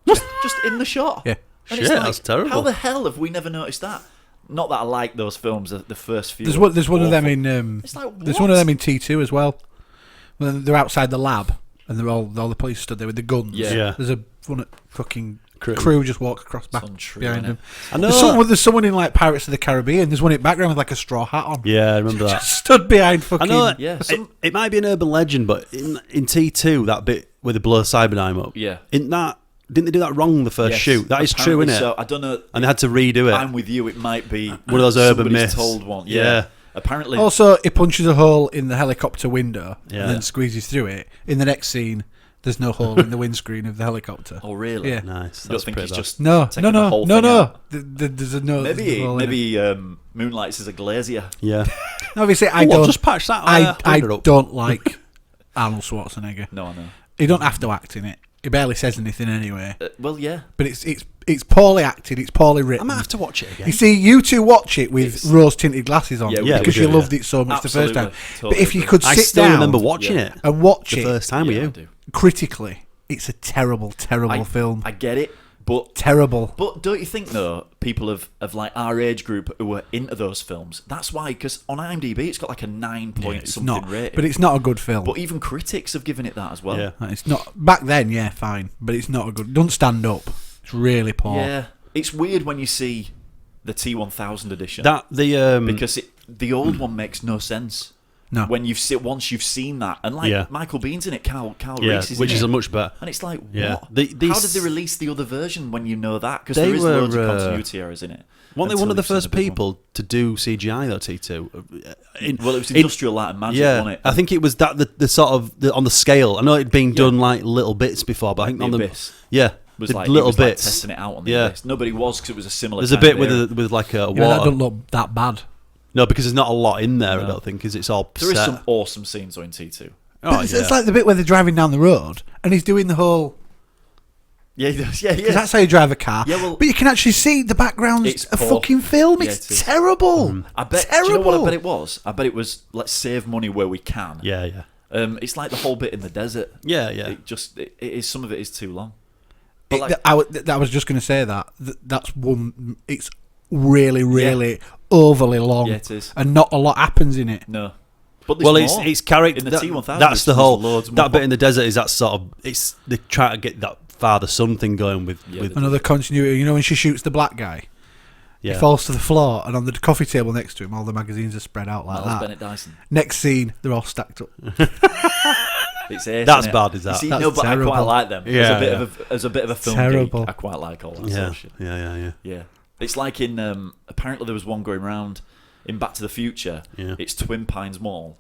just in the shot. Yeah. And Shit, that's terrible. How the hell have we never noticed that? Not that I like those films. The first few. There's one of them awful. in It's like, there's what? one of them in T2 as well. When they're outside the lab and they're all the police stood there with the guns. Yeah. Yeah. There's a one at fucking Crew. crew just walks across back untrue, behind innit? them. I know. There's someone in like Pirates of the Caribbean. There's one in the background with like a straw hat on. Yeah, I remember that. Just stood behind I fucking. know. Yeah, It might be an urban legend, but in T2, that bit where they blow Cyberdyne up. Yeah. In that, didn't they do that wrong the first Yes, shoot? That is true, apparently isn't it? So I don't know. And they had to redo it. I'm with you. It might be One of those urban somebody's myths. told one. Yeah. Yeah. Apparently. Also, he punches a hole in the helicopter window Yeah. and then squeezes through it. In the next scene, there's no hole in the windscreen of the helicopter. Oh really? Yeah. Nice. You don't That's think pretty he's bad. just No, taking the whole no. thing out? There's a no. there's Maybe a hole in it. Moonlights as a glazier. Yeah. Obviously, I What, don't. just patch that I window up. don't like Arnold Schwarzenegger. No, I know. He don't have to act in it. He barely says anything anyway. Well, yeah. But it's poorly acted. It's poorly I written. might have to watch it again. You see, you two watch it with It's- rose tinted glasses on Yeah, we Yeah, because we you do, loved yeah. it so much the first Absolutely. time. Totally But if you agree. could I sit still down remember watching Yeah. it and watch the it first time with Yeah, I you. do. critically, it's a terrible, terrible film. I get it, but Terrible. But don't you think though, people of like our age group who were into those films, that's why, because on IMDb it's got like a 9 point It's something not, rating. but it's not a good film. But even critics have given it that as well. Yeah. It's not back then. Yeah, fine, but it's not a good. Don't stand up. It's really poor. Yeah. It's weird when you see the T1000 edition That the because the old one makes no sense. No. When once you've seen that, and like Yeah. Michael Bean's in it, Carl yeah, Reese is which in is it. a much better. And it's like, Yeah. what? These- How did they release the other version when you know that? Because They there is loads were, of continuity errors in it. Weren't they until one of the you've seen first big one. people to do CGI though? T2. Well, it was Industrial Light and Magic, Yeah, wasn't it? I think it was that the sort of on the scale. I know it'd been done like little bits before, but I think The on the Abyss yeah was the like little it was like bits. testing it out on the Yeah. Abyss. Nobody was because it was a similar. There's a kind bit of era. with like a Yeah, that water. don't look that bad. No, because there's not a lot in there. I No. don't think because it's all There is set. some awesome scenes though in T2. Oh, But it's yeah. like the bit where they're driving down the road and he's doing the whole. Yeah, he does. Yeah, Because yeah. that's how you drive a car. Yeah, well- but you can actually see the background's It's a poor. fucking film. Yeah, It's it is. terrible. I bet. Terrible. Do you know what I bet it was? I bet it was. Let's save money where we can. yeah, yeah, It's like the whole bit in the desert. yeah, yeah. It is. Some of it is too long. It- But like, I was just going to say that's one. It's really, really overly long. Yeah, it is. And not a lot happens in it. no. But there's Well, more. it's character. in the that- T1000. That's the there's whole. loads That more. bit in the desert is that sort of. It's they try to get that father son thing going with. Yeah, with they Another continuity. You know when she shoots the black guy, yeah. he falls to the floor, and on the coffee table next to him, all the magazines are spread out like Miles that. Bennett Dyson. Next scene, they're all stacked up. It's ace, That's innit? bad, is that? You see, That's no, but I terrible. quite like them. Yeah, as a bit of a film Terrible. geek, I quite like all that sort yeah, of shit. yeah. Yeah, it's like in apparently there was one going round in Back to the Future. Yeah. It's Twin Pines Mall,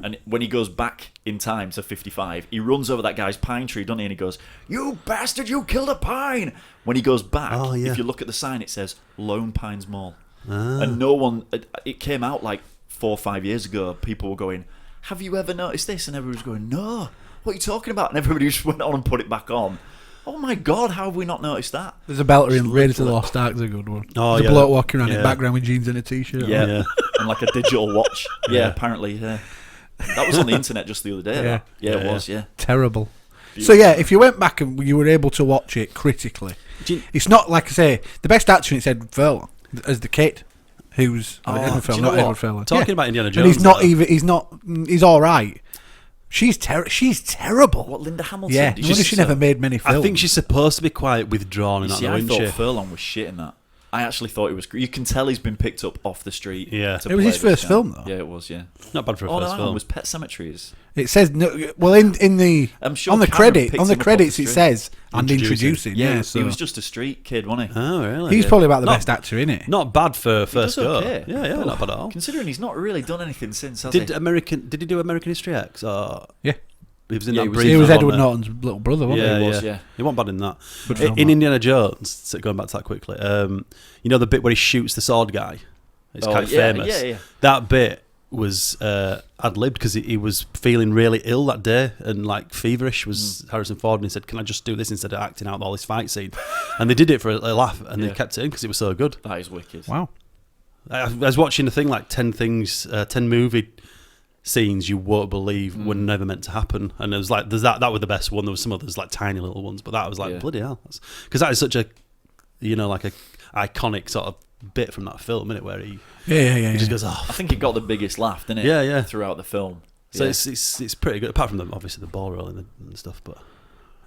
and when he goes back in time to 55, he runs over that guy's pine tree, doesn't he? And he goes, "You bastard! You killed a pine!" When he goes back, Oh, yeah. if you look at the sign, it says Lone Pines Mall, Ah. and no one. It came out like 4 or 5 years ago. People were going, "Have you ever noticed this?" And everybody was going, "No." What are you talking about? And everybody just went on and put it back on. Oh my god, how have we not noticed that? There's a belter in Just Raiders of the literally- Lost Ark's a good one. Oh, There's yeah. a bloke walking around in Yeah. the background with jeans and a t-shirt. on. Yeah, Yeah. and like a digital watch. Yeah, Yeah. apparently. Yeah, that was on the internet just the other day. Yeah. that. Yeah, it Yeah, was. Yeah, Terrible. So Beautiful. yeah, if you went back and you were able to watch it critically, Do you- it's not like I say the best actor in it's Edward Furlong as the kid, who's Oh, Edward do you Furlong, know not what? Edward Furlong. Talking Yeah. about Indiana and Jones, he's not though. even. He's all right. She's terrible. What, Linda Hamilton? Yeah, Did no you wonder see she so? never made many films. I think she's supposed to be quite withdrawn in You that, see, though, I isn't thought she? Furlong was shit in that. I actually thought it was. You can tell he's been picked up off the street. Yeah. to It was play his this first guy. film, though. Yeah, it was. Yeah. Not bad for a Oh first no, film. it was Pet Cemeteries. It says no. Well, in the I'm sure on the Cameron credit picked on the him up off credits the it street. says and Introducing. introducing. Yeah, So he was just a street kid, wasn't he? Oh, really? he's probably about the Not- best actor in it. Not bad for He first does go. okay. Yeah, not bad at all. Considering he's not really done anything since, has Did he? Did he do American History X? Or Yeah, he was in Yeah, that he was- brief. he was one Edward there. Norton's little brother, wasn't Yeah, He was, yeah. yeah. He wasn't bad in that. Good film, In that. Indiana Jones, so going back to that quickly, you know the bit where he shoots the sword guy? It's Oh, quite yeah, famous. yeah, yeah. That bit was ad-libbed because he was feeling really ill that day and like feverish was Harrison Ford, and he said, can I just do this instead of acting out all this fight scene? And they did it for a laugh, and Yeah. they kept it in because it was so good. That is wicked. Wow. I was watching a thing like 10 movie scenes you won't believe were never meant to happen, and it was like there's that was the best one. There was some others like tiny little ones, but that was like Yeah. bloody hell, because that is such a like a iconic sort of bit from that film, isn't it, where he Yeah. just goes, oh, I think it got the biggest laugh, didn't it? Yeah, yeah. Throughout the film. so Yeah. it's pretty good, apart from obviously the ball rolling and stuff. But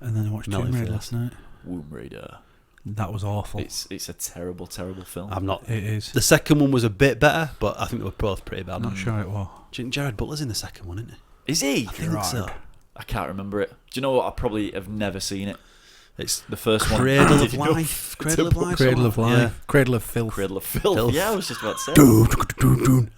And then I watched Melody Tomb Raider Face. last night. Womb Raider. That was awful. It's a terrible, terrible film. I'm not. It is. The second one was a bit better, but I think they were both pretty bad. I'm not sure it was. Do you think Jared Butler's in the second one, isn't he? Is he? I think so. I can't remember it. Do you know what? I probably have never seen it. It's The first one. Cradle Did of you know? Life. Cradle of Life. Cradle of something. Life. Cradle of Filth. Cradle of Filth. Filth. Yeah, I was just about to say.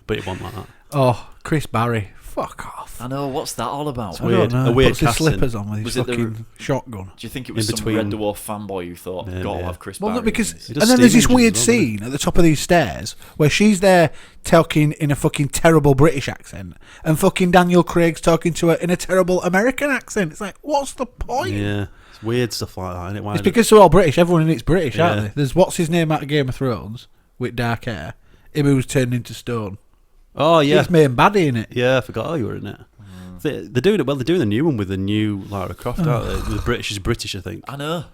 But it wasn't like that. Oh, Chris Barry. Fuck off. I know. What's that all about? It's I weird. don't know. A weird Puts his casting. slippers on with his Was it the- fucking shotgun. Do you think it was In some between- Red Dwarf fanboy who thought, Maybe, "God, I'll yeah. have Chris Well, Barry"? no, because in this? He does and then there's this steam weird engines as well, doesn't scene at the top of these stairs where she's there talking in a fucking terrible British accent, and fucking Daniel Craig's talking to her in a terrible American accent. It's like, what's the point? Yeah, it's weird stuff like that. Isn't it? Why It's because they're all British. Everyone in it's British, aren't Yeah. they? There's what's his name out of Game of Thrones with dark hair. Him who's turned into stone. Oh yeah, He's main baddie in it. yeah. I forgot. Oh, you were in it. They're doing it well. They're doing the new one with the new Lara Croft, aren't they? The British is British, I think. I know.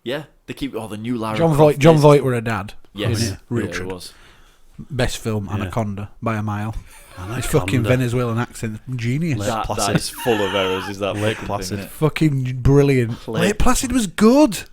Yeah, they keep the new Lara. John Croft Voight. John is- Voight were a dad. Yes, in it. yeah, Richard. it was. Best film, Yeah. Anaconda by a mile. His Anaconda. fucking Venezuelan accent, genius. Lake That Placid. is full of errors. Is that Lake fucking Placid. thing, innit? Fucking brilliant. Lake Lake Placid was good.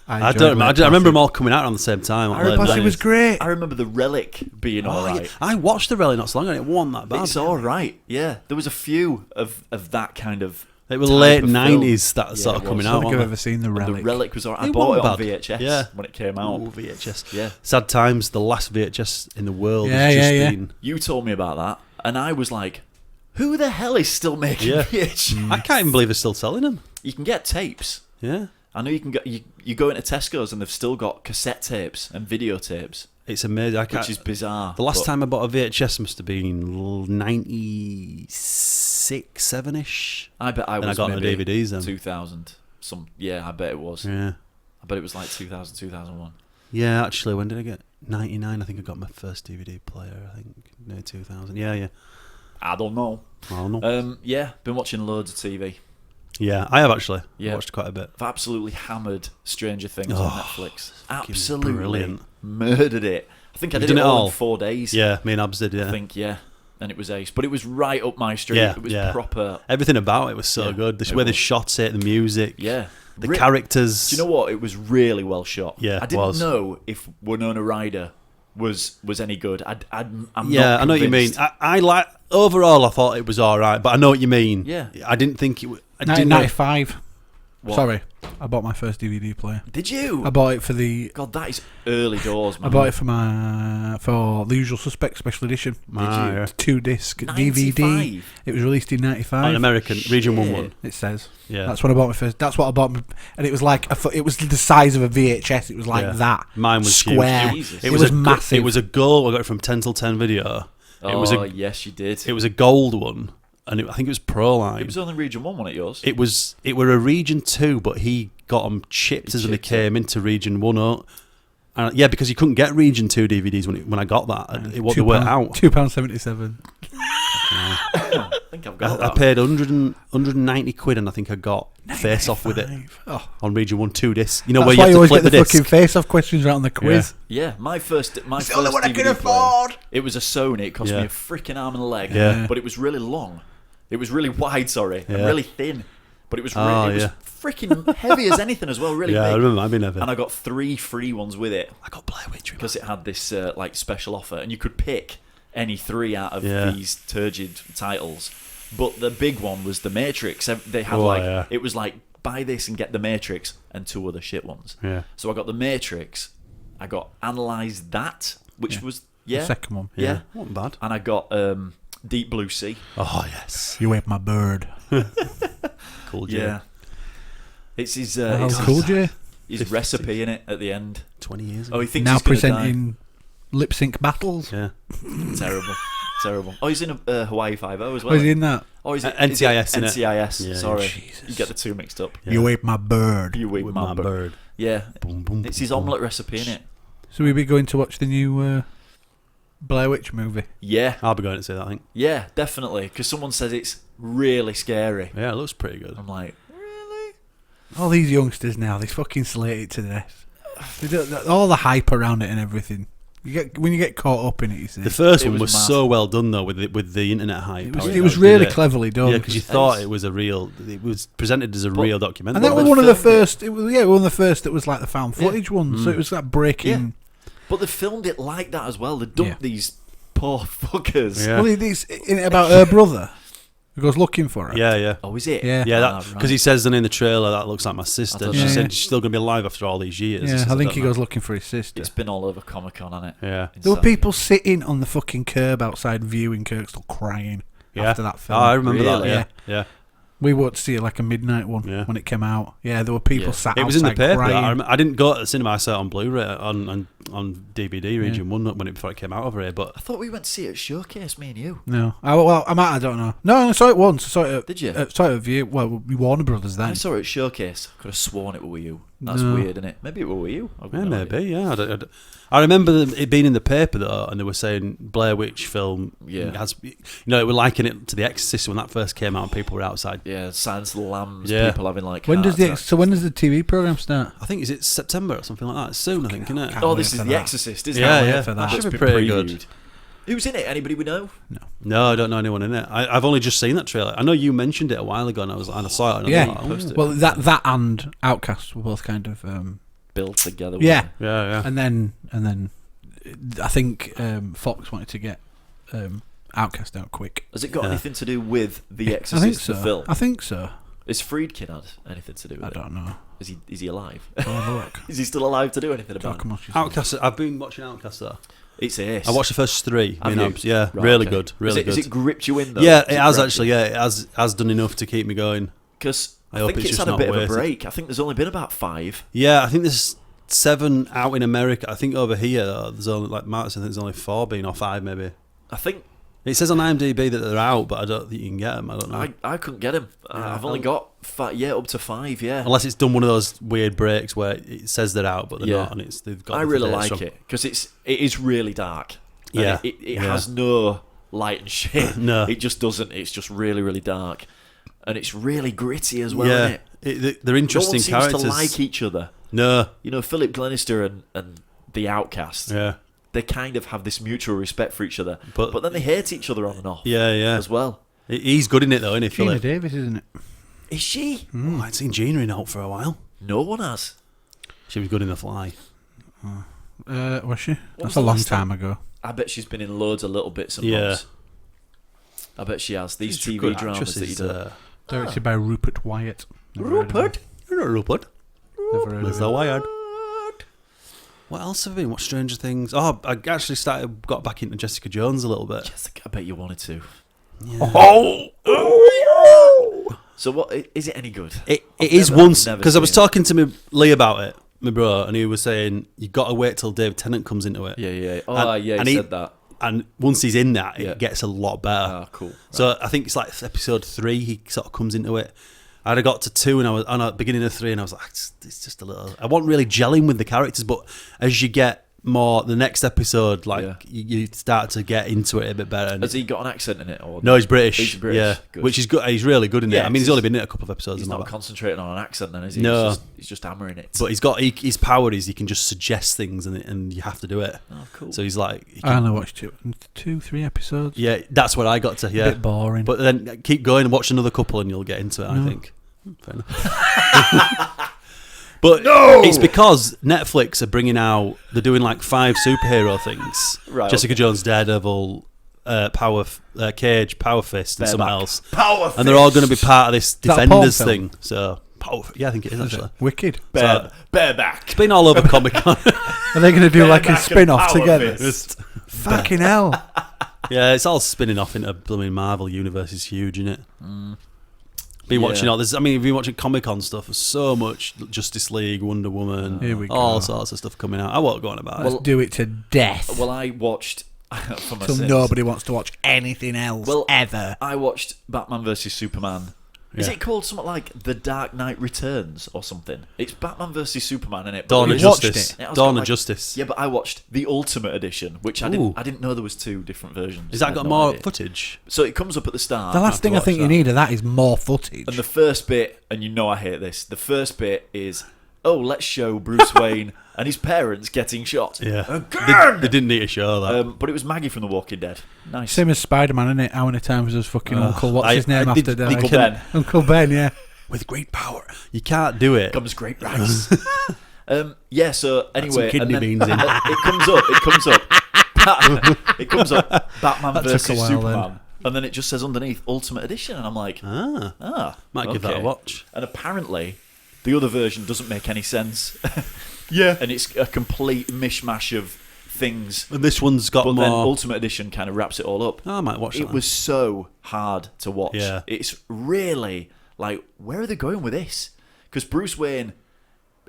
I don't remember. I remember them all coming out around the same time. I Lake remember Placid was great. I remember the Relic being Oh, alright. yeah. I watched the rally not so long ago. And it wasn't that bad. It's all right. Yeah, there was a few of that kind of. It was type late of film. '90s that Yeah, sort it of coming was. I out. don't think I've wasn't ever seen The And Relic. the Relic was alright. I It bought it wasn't on bad. VHS Yeah. when it came it? out. Ooh, VHS. Yeah, Sad times. The last VHS in the world Yeah, has just yeah. been. you told me about that, and I was like, "Who the hell is still making Yeah. VHS?" I can't even believe they're still selling them. You can get tapes. Yeah, I know you can get. You go into Tesco's and they've still got cassette tapes and videotapes, it's amazing. I can't. which is bizarre. The last but time I bought a VHS must have been 96, 7-ish. I bet I and was I got the maybe DVDs then. 2000. I bet it was. Yeah. I bet it was like 2000, 2001. Yeah, actually, when did I get 99? I think I got my first DVD player. I think near 2000. Yeah. I don't know. I don't know. Yeah, been watching loads of TV. Yeah, I have actually. Yeah. Watched quite a bit. I've absolutely hammered Stranger Things on Netflix. fucking Absolutely brilliant. murdered it. I think I You've did done it it all all? in 4 days. Yeah, me and Abs did. Yeah, I think, yeah. And it was ace. But it was right up my street. Yeah, It was yeah. proper. everything about it was so Yeah, good. The it way they was. shot it, the music, Yeah. the characters. Do you know what? It was really well shot. Yeah, I it didn't was. know if Winona Ryder was any good. I'm Yeah, not I know what you mean. convinced. I like overall. I thought it was all right, but I know what you mean. Yeah. I didn't think it. I didn't know. 1995. What? Sorry, I bought my first DVD player. Did you? I bought it for the. God, that is early doors, man. I bought it for The Usual Suspects Special Edition. Ah, you? yeah. 2-disc 95? DVD. It was released in '95. An American Region 1 Shit. one. It says. Yeah. That's when I bought my first. That's what I bought, and it was like it was the size of a VHS. It was like Yeah. that. Mine was square. huge. Jesus. It was a massive. It was a gold. I got it from 10 till 10 video. Oh, It was a yes, you did. it was a gold one, and I think it was Pro Line. It was only Region 1, wasn't it, yours? It were a Region 2, but he got them chipped He as they chipped came into Region 1. And yeah, because you couldn't get Region 2 DVDs when I got that. They weren't out. £2.77. I think I've got I that. paid 190 quid, and I think I got Face Off with it Oh, on Region 1 2 disc. You know that's where why you you have to always flip get the the disc. fucking face-off questions right on the quiz. Yeah, my first the only one I DVD can afford. player, it was a Sony. It cost Yeah. me a freaking arm and a leg. Yeah. But it was really long. It was really wide, sorry, and Yeah. really thin. But it was Oh, it was yeah. freaking heavy as anything as well, really Yeah, big. I remember. I've been never. And I got 3 free ones with it I got Blair Witch because it had this like special offer, and you could pick any 3 out of Yeah. these turgid titles. But the big one was The Matrix. They had Yeah. it was like buy this and get The Matrix and 2 other shit ones. Yeah. So I got The Matrix. I got Analyze That, which was The second one. yeah. Wasn't bad. And I got Deep Blue Sea. Oh yes. You ate my bird. Cool. Jay. Yeah. It's his Oh, cool, Jay. his recipe in it at the end. 20 years ago. Oh, he thinks Now he's gonna presenting lip sync battles. Yeah. die. Terrible. Oh, he's in a Hawaii 5-0 as well. Was he in that? Oh, he's NCIS, innit? NCIS. Yeah, Sorry, Jesus. you get the 2 mixed up. Yeah. You ate my bird. You eat With my my bird. bird. Yeah, Boom, boom, it's his boom, omelette recipe in it. So we be going to watch the new Blair Witch movie. Yeah, I'll be going to see that. I think. yeah, definitely. Because someone says it's really scary. Yeah, it looks pretty good. I'm like, really? All these youngsters now, they fucking slate it to death. They do, all the hype around it and everything. When you get caught up in it, you see. The first It one was was massive. so well done though, with the internet hype. It was really cleverly done. Yeah, because you thought it was a real. It was presented as a real documentary. And that Well, was they one of the filmed it. first. It was one of the first that was like the found footage one. So it was like breaking. But they filmed it like that as well. They dumped Yeah. these poor fuckers. Yeah. Well, it's in it about her brother who goes looking for her. Yeah. Oh, is it? Yeah. Yeah, Ah, because right. he says then in the trailer that looks like my sister. I She thought said that. she's still going to be alive after all these years. Yeah, says, I think don't he know. goes looking for his sister. It's been all over Comic-Con, hasn't it? Yeah. There were Insane. people sitting on the fucking curb outside viewing Kirkstall crying Yeah. after that Oh, film. I remember that. Really? Yeah. Yeah. We went to see it like a midnight one Yeah. when it came out. Yeah, there were people Yeah. sat It was in the outside paper. crying. I didn't go to the cinema. I saw it on Blu-ray on DVD Region 1 when before it came out over here. But I thought we went to see it at Showcase, me and you. No, I don't know. No, I saw it once. I saw it. At, Did you? saw it at View. Well, Warner Brothers then. I saw it at Showcase. Could have sworn it were you. That's No. weird, isn't it? Maybe it were you. I've got yeah, no idea. maybe. Yeah. I remember it being in the paper though, and they were saying Blair Witch film. Yeah. Has, they were likening it to the Exorcist when that first came out, and people were outside. Yeah, Silence of the Lambs. Yeah. People having like. When heart does attacks. when does the TV program start? I think is it September or something like that. It's soon, I think, isn't it? Can't Oh, wait this is for the that. Exorcist, isn't Yeah, it? yeah. for that. That should That's be been pretty previewed. good. Who's in it? Anybody we know? No, I don't know anyone in it. I've only just seen that trailer. I know you mentioned it a while ago, and I saw it. And I Yeah. was like, Post it. Well, that and Outcast were both kind of. Built together. Yeah. yeah. And then I think Fox wanted to get Outcast out quick. Has it got Yeah. anything to do with The I think Exorcist, so. the film? I think so. Is Friedkin had anything to do with I it? don't know. Is he alive? I'll have a look. Is he still alive to do anything about Talk it? amongst yourselves. Outcast. I've been watching Outcast though. It's ace. I watched the first 3. Have me and you? Abs. Yeah, Right, really okay. good. Really good. Has it gripped you in though? Yeah, it has actually. Yeah, it has done enough to keep me going. Because I I hope think it's it's just had a not bit of a worth it. break. I think there's only been about 5. Yeah, I think there's 7 out in America. I think over here there's only like Mark said, I think there's only 4 being or 5 maybe. I think It says on IMDb that they're out, but I don't think you can get them. I don't know. I couldn't get him. I've only got up to 5. Yeah, Unless it's done one of those weird breaks where it says they're out, but they're Yeah. not, and they've got. I really like it because it is really dark. And Yeah. it Yeah. has no light and shit. No. It just doesn't. It's just really, really dark, and it's really gritty as well. Yeah, Isn't it? they're No interesting one seems characters. to like each other. No, You know, Philip Glenister and the Outcast. yeah, They kind of have this mutual respect for each other, But- but then they hate each other on and off. yeah. as well. He's good in it though, isn't he, Gina Philip? Davis, isn't it? Is she? Oh, I hadn't seen Gina in Out for a while. No one has. She was good in The Fly. Was she? was That's the a long last time ago. I bet she's been in loads of little bits and Yeah. bobs. I bet she has. These She's a TV good dramas actress, that you is, do. Directed by Rupert Wyatt. Never heard of him. Rupert? You're not Rupert. Never heard of There's him. no wired. What else have I been? What Stranger Things? Oh, I actually got back into Jessica Jones a little bit. Jessica, I bet you wanted to. Yeah. So what? Is it any good? It I've is never- once I've never because I was seen it. talking to Lee about it, my bro, and he was saying you got to wait till Dave Tennant comes into it. Yeah. Oh, And- yeah, and he he- said that. And once he's in that, Yeah. it gets a lot better. Ah, cool. So I think it's like episode 3. He sort of comes into it. I'd have got to 2, and I was on the beginning of 3, and I was like, it's just a little. I wasn't really gelling with the characters, but as you get more, the next episode, like Yeah. you start to get into it a bit better. And Has he got an accent in it? Or no, he's British. He's British. Yeah, Good. which is good. He's really good in it. Yeah, I mean, he's he's- only been in it a couple of episodes. He's and all not that. concentrating on an accent then, is he? No. He's just hammering it. But he's got his power is he can just suggest things and you have to do it. Oh, cool. So he's like, he I can- only watched 2-3 episodes. yeah, that's what I got to. A Yeah, bit boring. but then keep going and watch another couple and you'll get into it. I No. think. Fair enough. But it's because Netflix are bringing out, they're doing like 5 superhero things. Right, Jessica Jones, Daredevil, Cage, Power Fist, and something else. Power And they're all going to be part of this that a porn Defenders film? thing. So, yeah, I think it is actually. Wicked. Bareback. It's been all over Comic Con. Are they going to do like a Bareback spin off and Power together? Fist. Fucking hell. Yeah, it's all spinning off into blooming Marvel universe. Is huge, isn't it? Been watching all this. I mean, you've been watching Comic Con stuff. There's so much Justice League, Wonder Woman, Here we all go. sorts of stuff coming out. I won't go on about Let's it. do it to death. Well, I watched for my So sins. nobody wants to watch anything else ever. I watched Batman vs Superman. Is Yeah. it called something like The Dark Knight Returns or something? It's Batman vs Superman, isn't it? Dawn of watched Justice. it. Yeah, I was Dawn got of like- Justice. Yeah, but I watched the Ultimate Edition, which I Ooh. didn't know there was 2 different versions. Has I that had got no more idea. footage? So it comes up at the start. The I last have to thing I watch think you that. need of that is more footage. And the first bit, and you know I hate this, the first bit is, oh, let's show Bruce Wayne and his parents getting shot. Yeah. Again! They didn't need to show that. But it was Maggie from The Walking Dead. Nice. Same as Spider-Man, isn't it? How many times has fucking Uncle, what's his name I after did- died? Uncle Ben. Uncle Ben, yeah. With great power. You can't do it. Comes great rice. Yeah, so anyway, some kidney and then, beans in. it comes up, Batman That took versus a while Superman. And then it just says underneath Ultimate Edition, and I'm like, Might give that okay. a watch. And apparently, the other version doesn't make any sense. Yeah. And it's a complete mishmash of things. And this one's got But more. then Ultimate Edition kind of wraps it all up. I might watch that. It was so hard to watch. Yeah. It's really like, where are they going with this? Because Bruce Wayne,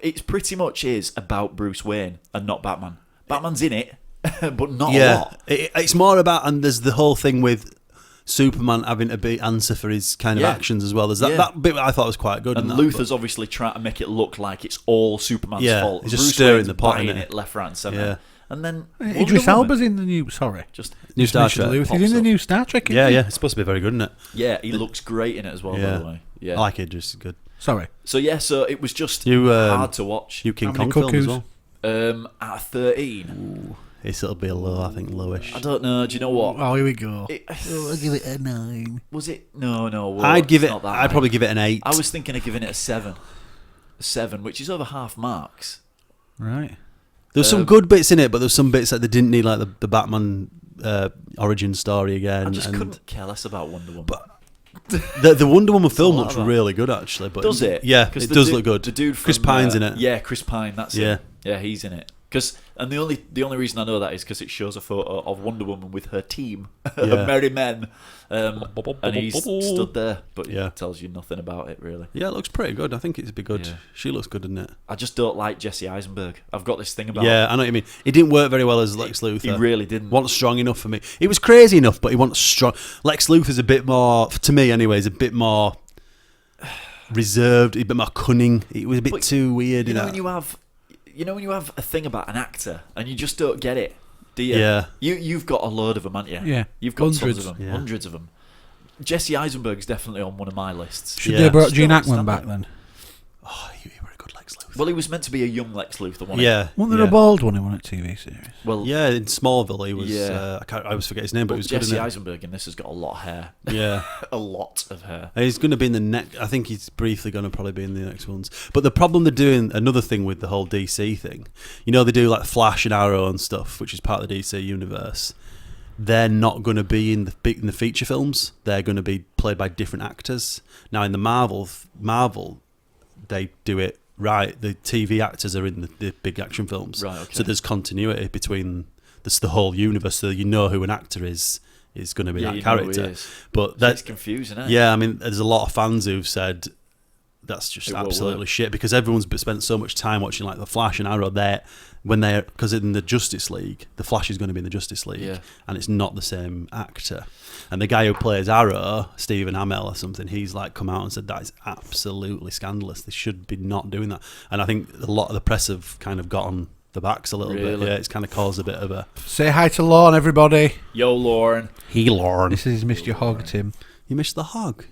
it pretty much is about Bruce Wayne and not Batman. Batman's in it, but not a lot. It's more about, and there's the whole thing with Superman having to be answer for his kind of Yeah. actions as well. There's that, Yeah. that bit I thought was quite good. And in that, Luther's obviously trying to make it look like it's all Superman's Yeah, fault. he's just Bruce stirring Wayne's the pot, buying innit? it left, right, and centre. Yeah. And then Idris Wonder Elba's Woman in the new... Sorry. just New Star Mentioned Trek. Lewis. He's pops in the up. new Star Trek, Yeah, isn't he? yeah. It's supposed to be very good, isn't it? Yeah, he looks great in it as well, by Yeah. the way. Yeah. I like it, just good. Sorry. So yeah, so it was just You, hard to watch. You King How many Kong film as cuckoos? well. Out of 13, It'll be a low, I think, lowish. I don't know. Do you know what? Oh, here we go. I'll give it a 9. Was it? No. Well, I'd give it's it. not that I'd high. probably give it an 8. I was thinking of giving it a 7. A 7, which is over half marks. Right. There's some good bits in it, but there's some bits that they didn't need, like the Batman origin story again. I just and couldn't care less about Wonder Woman. the Wonder Woman film lot looks of that. really good, actually. But Does it? Yeah, 'Cause it the does dude- look good. The dude from, Chris Pine's in it. Yeah, Chris Pine. That's Yeah. it. Yeah, he's in it. And the only reason I know that is because it shows a photo of Wonder Woman with her team Yeah. of merry men, and he's stood there, but Yeah. it tells you nothing about it really. Yeah, it looks pretty good. I think it'd be good. Yeah. She looks good, doesn't it? I just don't like Jesse Eisenberg. I've got this thing about Yeah, I know what you mean. He didn't work very well as Lex Luthor. He really didn't. Wasn't strong enough for me. He was crazy enough, but he wasn't strong. Lex Luthor's a bit more, to me anyways, a bit more reserved, a bit more cunning. It was a bit But too weird. You know when you have a thing about an actor and you just don't get it, do you? Yeah. You've got a load of them, haven't you? Yeah. You've got Hundreds. tons of them. Yeah. Hundreds of them. Jesse Eisenberg's definitely on one of my lists. Should Yeah. they have brought Just Gene don't Hackman understand back it. then? Oh, he were a good Lex Luthor. Well, he was meant to be a young Lex Luthor, wasn't he? Yeah. Wasn't there yeah. a bald one in one of the TV series? Well, Yeah, in Smallville he was. Yeah. I always forget his name, but he was good Jesse in it. Eisenberg in this has got a lot of hair. Yeah. A lot of hair. And he's going to be in the next. I think he's briefly going to probably be in the next ones. But the problem they're doing, another thing with the whole DC thing, you know, they do like Flash and Arrow and stuff, which is part of the DC universe. They're not going to be in the feature films. They're going to be played by different actors. Now in the Marvel, they do it right. The TV actors are in the big action films, Right, okay. so there's continuity between the whole universe. So you know who an actor is going to be Yeah, that you know who he character. is. But It's that's confusing, isn't it? yeah. I mean, there's a lot of fans who've said that's just It won't absolutely work. shit because everyone's spent so much time watching like the Flash and Arrow there because in the Justice League, the Flash is going to be in the Justice League, Yeah. and it's not the same actor. And the guy who plays Arrow, Stephen Amell or something, he's like come out and said that is absolutely scandalous. They should be not doing that. And I think a lot of the press have kind of got on the backs a little bit. Really? Yeah, it's kind of caused a bit of a Say hi to Lorne, everybody. Yo, Lauren. Lorne. This is Mr. Hog, Tim. You missed the hog.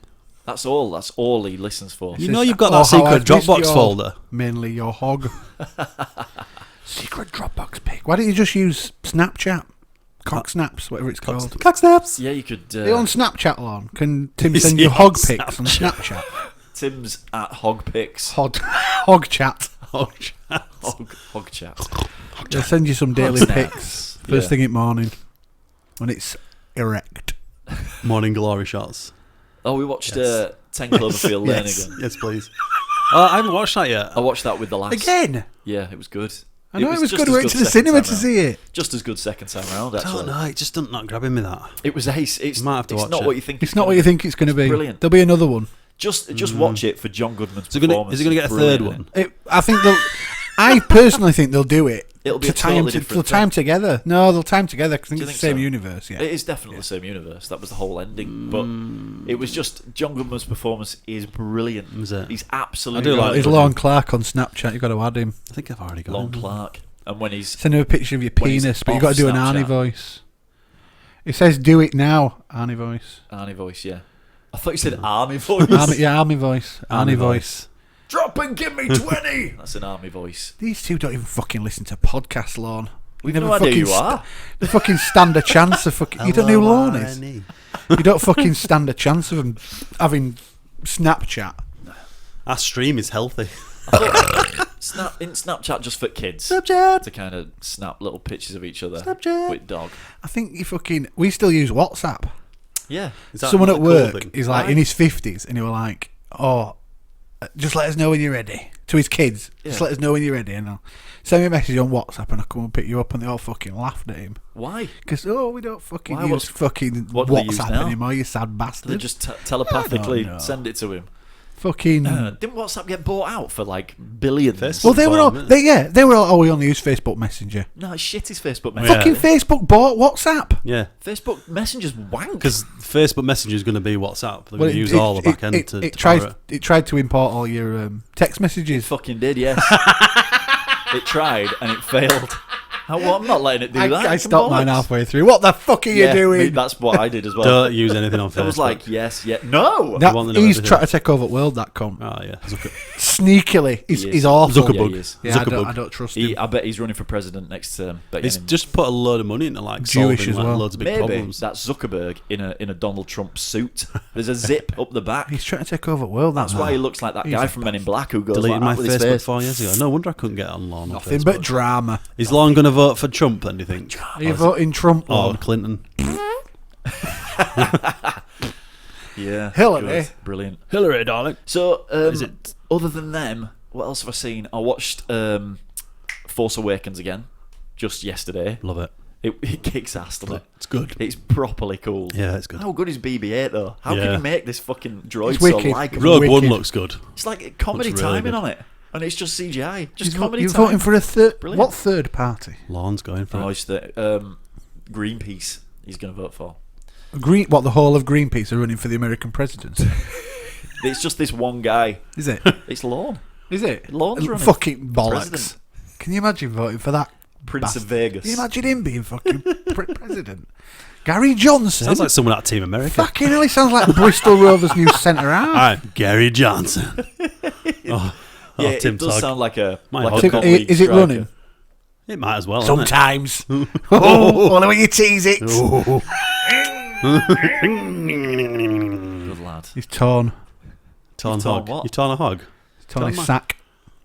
That's all. That's all he listens for. You know you've got Oh, that how I've secret missed Dropbox your- folder. Mainly your hog. Secret Dropbox pic. Why don't you just use Snapchat? Cock snaps, whatever it's called. Cock snaps. Yeah, you could. Are you on Snapchat, Lorne? Can Tim Is send he you on hog pics on Snapchat? Tim's at Hogpix. Hog chat. Hog chat. They'll send you some daily Hog pics snaps. first thing in the morning when it's erect. Morning glory shots. Oh, we watched 10 Cloverfield Lane again. Yes, please. I haven't watched that yet. I watched that with the lads. Again? Yeah, it was good. I know it was just good. as We went to the second cinema time to see it. Just as good second time round, I actually. don't know. It just not grabbing me that. It was ace. It's Might have to watch not it. what you think. It's not what you think it's going to be. Brilliant. There'll be another one. Just watch it for John Goodman's Is it performance. going to get a third one? I think they'll. I personally think they'll do it. It'll be to a totally time. different They'll time together. No, they'll time together because I think Do you it's the think same so? universe. Yeah. It is definitely the same universe. That was the whole ending. But it was just John Goodman's performance is brilliant. Is it? He's absolutely I do like brilliant. There's Lon Clark on Snapchat. You've got to add him. I think I've already got Lon him. Clark. And when he's Send him a picture of your When he's penis, but you've off got to do an Snapchat. Arnie voice. It says "Do it now," Arnie voice. Arnie voice, yeah. I thought you said army voice. Army voice. Arnie voice. Drop and give me 20. That's an army voice. These two don't even fucking listen to podcasts, Lorne. We've You never no idea fucking you are. They fucking stand a chance of fucking. You don't know who Lorne is. Arnie. You don't fucking stand a chance of them having Snapchat. Our stream is healthy. In Snapchat just for kids. Snapchat. To kind of snap little pictures of each other Snapchat. with dog. I think you fucking. We still use WhatsApp. Yeah. Is that Someone not at a cool work thing? is like in his 50s, and he were like, "Oh, just let us know when you're ready." To his kids, just Yeah. let us know when you're ready, and I'll send me a message on WhatsApp, and I'll come and pick you up, and they all fucking laughed at him Why? because we don't fucking Why? use What's- fucking what do they use WhatsApp now? anymore. You sad They bastard. just telepathically know. send it to him. Fucking. Didn't WhatsApp get bought out for like billions? Facebook. Well, they were all. Form, They were all. Oh, we only use Facebook Messenger. No, it's shit. His Facebook Yeah. Messenger. Fucking Facebook bought WhatsApp. Yeah. Facebook Messenger's wank. Because Facebook Messenger is going to be WhatsApp. They're Well, going to use all the back end to it power tried. It tried to import all your text messages. fucking did, yes. It tried and it failed. I'm not letting it do that. I Come stopped on, mine it's- halfway through. What the fuck are you Yeah, doing? that's what I did as well. Don't use anything on Facebook. I was like, yes, yeah, no. That- want to know he's everything. trying to take over world.com. Oh, yeah. Sneakily. He He's is. awful. Zuckerberg. Yeah, he is. Yeah, Zuckerberg. I don't trust him. I bet he's running for president next term. Bet He's him. just put a load of money into like Jewish solving as like, well. loads of big Maybe problems. that's Zuckerberg in a Donald Trump suit. There's a zip up the back. He's trying to take over world. That's why he looks like that He's guy a from Men in Black who goes Deleted like my that with his Facebook face. 4 years ago. No wonder I couldn't get on Lorne. Nothing but drama. Is Lorne going to vote for Trump then, do you think? Are you voting Trump Or or Clinton? Yeah, Hillary? good. Brilliant. Hillary, darling. So, Is it? other than them, what else have I seen? I watched Force Awakens again just yesterday. Love it. It kicks ass, doesn't it? It's good. It's properly cool. Yeah, it's good. How good is BB-8 though? How can Yeah. you make this fucking droid It's so wicked. likable? Rogue Wicked. One looks good. It's like comedy Looks really timing good. on it, and it's just CGI, just You're comedy voting time. for a third. Brilliant. What third party? Lorne's going for Oh, it. it's the Greenpeace. He's going to vote for. Green. What the whole of Greenpeace are running for the American presidency? It's just this one guy. Is it? It's Lorne, Is it? Lorne's running Fucking bollocks. president. Can you imagine voting for that? Prince bastard? of Vegas. Can you imagine him being fucking president? Gary Johnson. Sounds like someone out of Team America. Fucking hell, he sounds like Bristol Rovers' new centre half. I'm Gary Johnson. Oh, Yeah, it Tim does Tog. sound like a My like hog a Tim, got non-league is it striker. running? It might as well. hasn't it? Sometimes. Oh, only when you tease it. Good lad. He's torn. Torn You've torn hog. what? You torn a hog. Torn Torn his my- sack.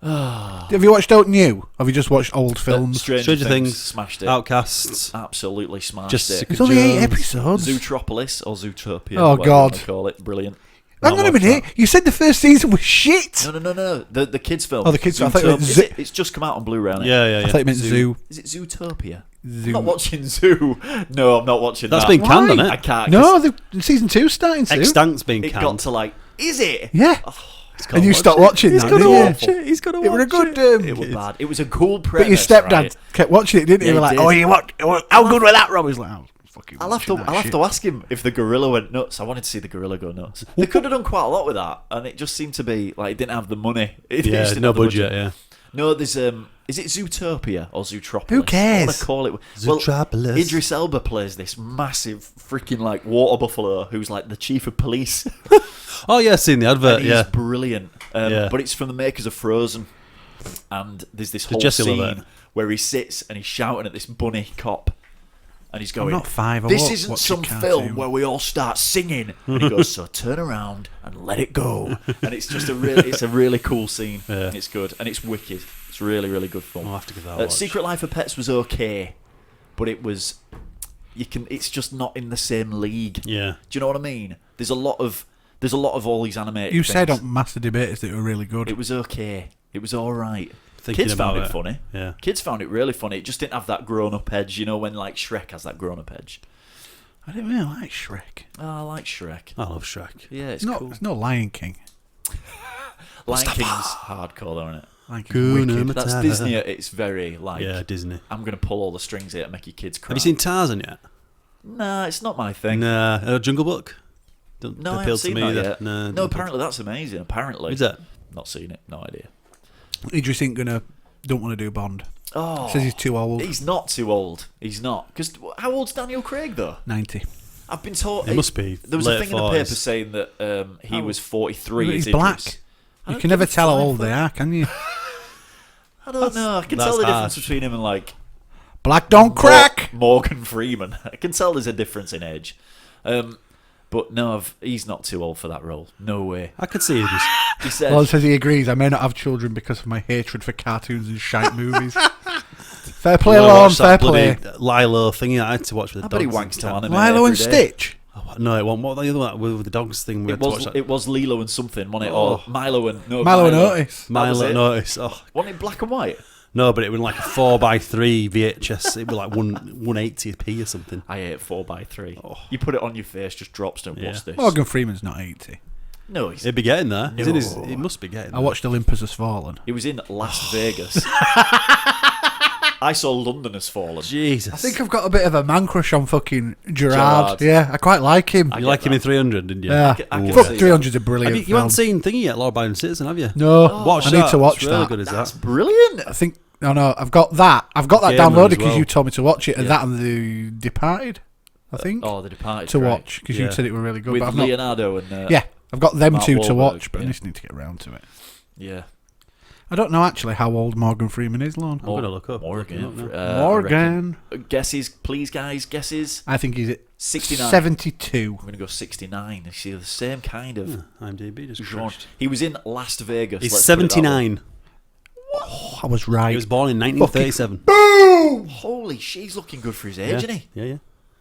Have you watched out new? Have you just watched old films? Stranger Things Things, smashed it. Outcasts. Absolutely smashed Just it. It's only 8 Jones. episodes. Zootropolis or Zootopia. Oh, whatever you God. wanna call it. Brilliant. Hang on a minute. You said the first season was shit. No. The kids film. Oh, the kids- I thought you meant Zootopia. It's just come out on Blu-ray. Hasn't it? Yeah. I thought you meant Zoo. Is it Zootopia? Zoo. I'm not watching Zoo. No, I'm not watching That's that. been canned, Why? hasn't I it? can't. No, the season 2's starting soon. Extanct's been It got canned. to like. Is it? Yeah. It's And you stopped watching He's that, gonna didn't watch you? it. He's gonna watch It was a good. It was bad. It was a cool premise. But your stepdad right? kept watching it, didn't he? Yeah, You were he like, did. oh, you what? How good was that, Rob? He's like, oh, fucking. I'll have to ask him if the gorilla went nuts. I wanted to see the gorilla go nuts. They could have done quite a lot with that, and it just seemed to be like it didn't have the money. It Yeah, just didn't no have the budget. Yeah. No, there's is it Zootopia or Zootropolis? Who cares? I want to call it. Zootropolis. Well, Idris Elba plays this massive freaking like water buffalo who's like the chief of police. Oh yeah, I've seen the advert. And he's Yeah. brilliant. Yeah. But it's from the makers of Frozen, and there's this whole Jesse love scene it? where he sits and he's shouting at this bunny cop. And he's I'm going, not 5. I this won't isn't watch a some cartoon." film where we all start singing. And he goes, so turn around and let it go. And it's just a really cool scene. Yeah. It's good and it's wicked. It's really, really good fun. I'll have to give that a watch. Secret Life of Pets was okay, but it's just not in the same league. Yeah. Do you know what I mean? There's a lot of all these animated You things. said on Master Debaters that it were really good. It was okay. It was all right. Thinking Kids found about it funny. Yeah. Kids found it really funny. It just didn't have that grown-up edge, you know, when like Shrek has that grown-up edge. I didn't really like Shrek. Oh, I like Shrek. I love Shrek. Yeah, it's It's cool. no Lion King. Lion King's hardcore, though, isn't it? Lion King's wicked. That's Disney. It's very like. Yeah, Disney. I'm gonna pull all the strings here to make your kids cry. Have you seen Tarzan yet? Nah, it's not my thing. Nah. Jungle Book? Don't No, I appeal haven't to seen me that either. yet. No, No, apparently that's amazing. Apparently. Is that? Not seen it. No idea. Idris ain't don't want to do Bond. Oh, Says he's too old. He's not too old. He's not. Because how old's Daniel Craig though? 90. I've been told It must be There was a late thing in the 40s. paper saying that he was 43. He's as black. Idris. You I don't can never give a tell how flying old fuck. they are, can you? I don't know. I can that's tell the difference harsh. between him and like Black don't crack! Morgan Freeman. I can tell there's a difference in age. But no, he's not too old for that role. No way. I could see it. He said, Lon says he agrees. I may not have children because of my hatred for cartoons and shite movies. Fair play, Lon. Fair play. Lilo thingy I had to watch with the I bet he dogs. wanks to anime Lilo and every day. Stitch. Oh, no, it wasn't. What was the other one with the dogs thing? We had to watch that. It was Lilo and something, wasn't it? Oh. Or Milo and Otis. That was Milo it. Notice. Oh, Wasn't it black and white? no, but it was like a 4x3 VHS. It was like 180p or something. I ate 4x3. Oh. You put it on your face, just drops. Don't Yeah. watch this. Morgan Freeman's not 80. No, he's It'd be getting there. He's in his, No. it must be getting I there. watched Olympus Has Fallen. He was in Las Vegas. I saw London Has Fallen. Jesus. I think I've got a bit of a man crush on fucking Gerard. Gerard. Yeah, I quite like him. You like him in 300, didn't you? Yeah. I can Fuck, see 300's a Have brilliant you film. haven't seen Thingy yet, Law Abiding Citizen, have you? No, Watch I that. need to watch It's really that. good, is That's that? brilliant. I think... No, I've got that. I've got that Game one downloaded as because well. you told me to watch it, and Yeah. that and The Departed, I think, Oh, The Departed. to great. watch, because Yeah. you said it were really good. With but I've not, Leonardo and yeah, I've got them Mark two to Wahlberg, watch, but yeah. I just need to get around to it. yeah. I don't know actually how old Morgan Freeman is, Lon. I'm going to look up. Morgan. Look up now. I Morgan. reckon. Guesses, please, guys. Guesses. I think he's at 69. 72. I'm going to go 69. You see, the same kind of IMDb just genre. crashed. He was in Las Vegas. He's let's put it that way. 79. Oh, I was right. He was born in 1937. Boom! Holy shit, he's looking good for his age, Yeah. isn't he? Yeah.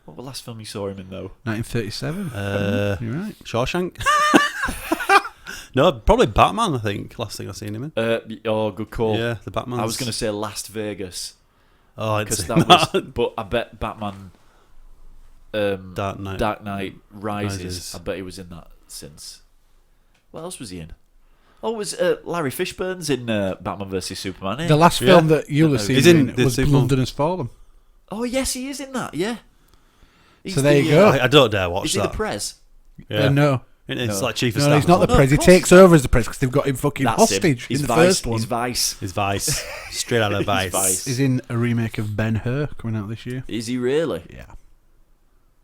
What was the last film you saw him in, though? 1937. You're right. Shawshank. No, probably Batman, I think. Last thing I've seen him in. Oh, good call. Yeah, the Batman. I was going to say Las Vegas. Oh, I'd Because say that was... But I bet Batman... Dark Knight. Dark Knight Rises. Rises. I bet he was in that since. What else was he in? Oh, it was Larry Fishburne's in Batman vs Superman. The last Yeah. film that you'll have seen He's in the was Super- London Has Fallen. Oh yes, he is in that. Yeah. He's So there the, you go. I don't dare watch Is he that. the Prez? Yeah. No. It's No. like chief of No, staff. he's not the no, prez. He of course takes over as the prez because they've got him fucking That's hostage him. He's in the Vice. first one. He's Vice. He's Vice. Straight out of He's Vice. Vice. He's in a remake of Ben-Hur coming out this year. Is he really? Yeah.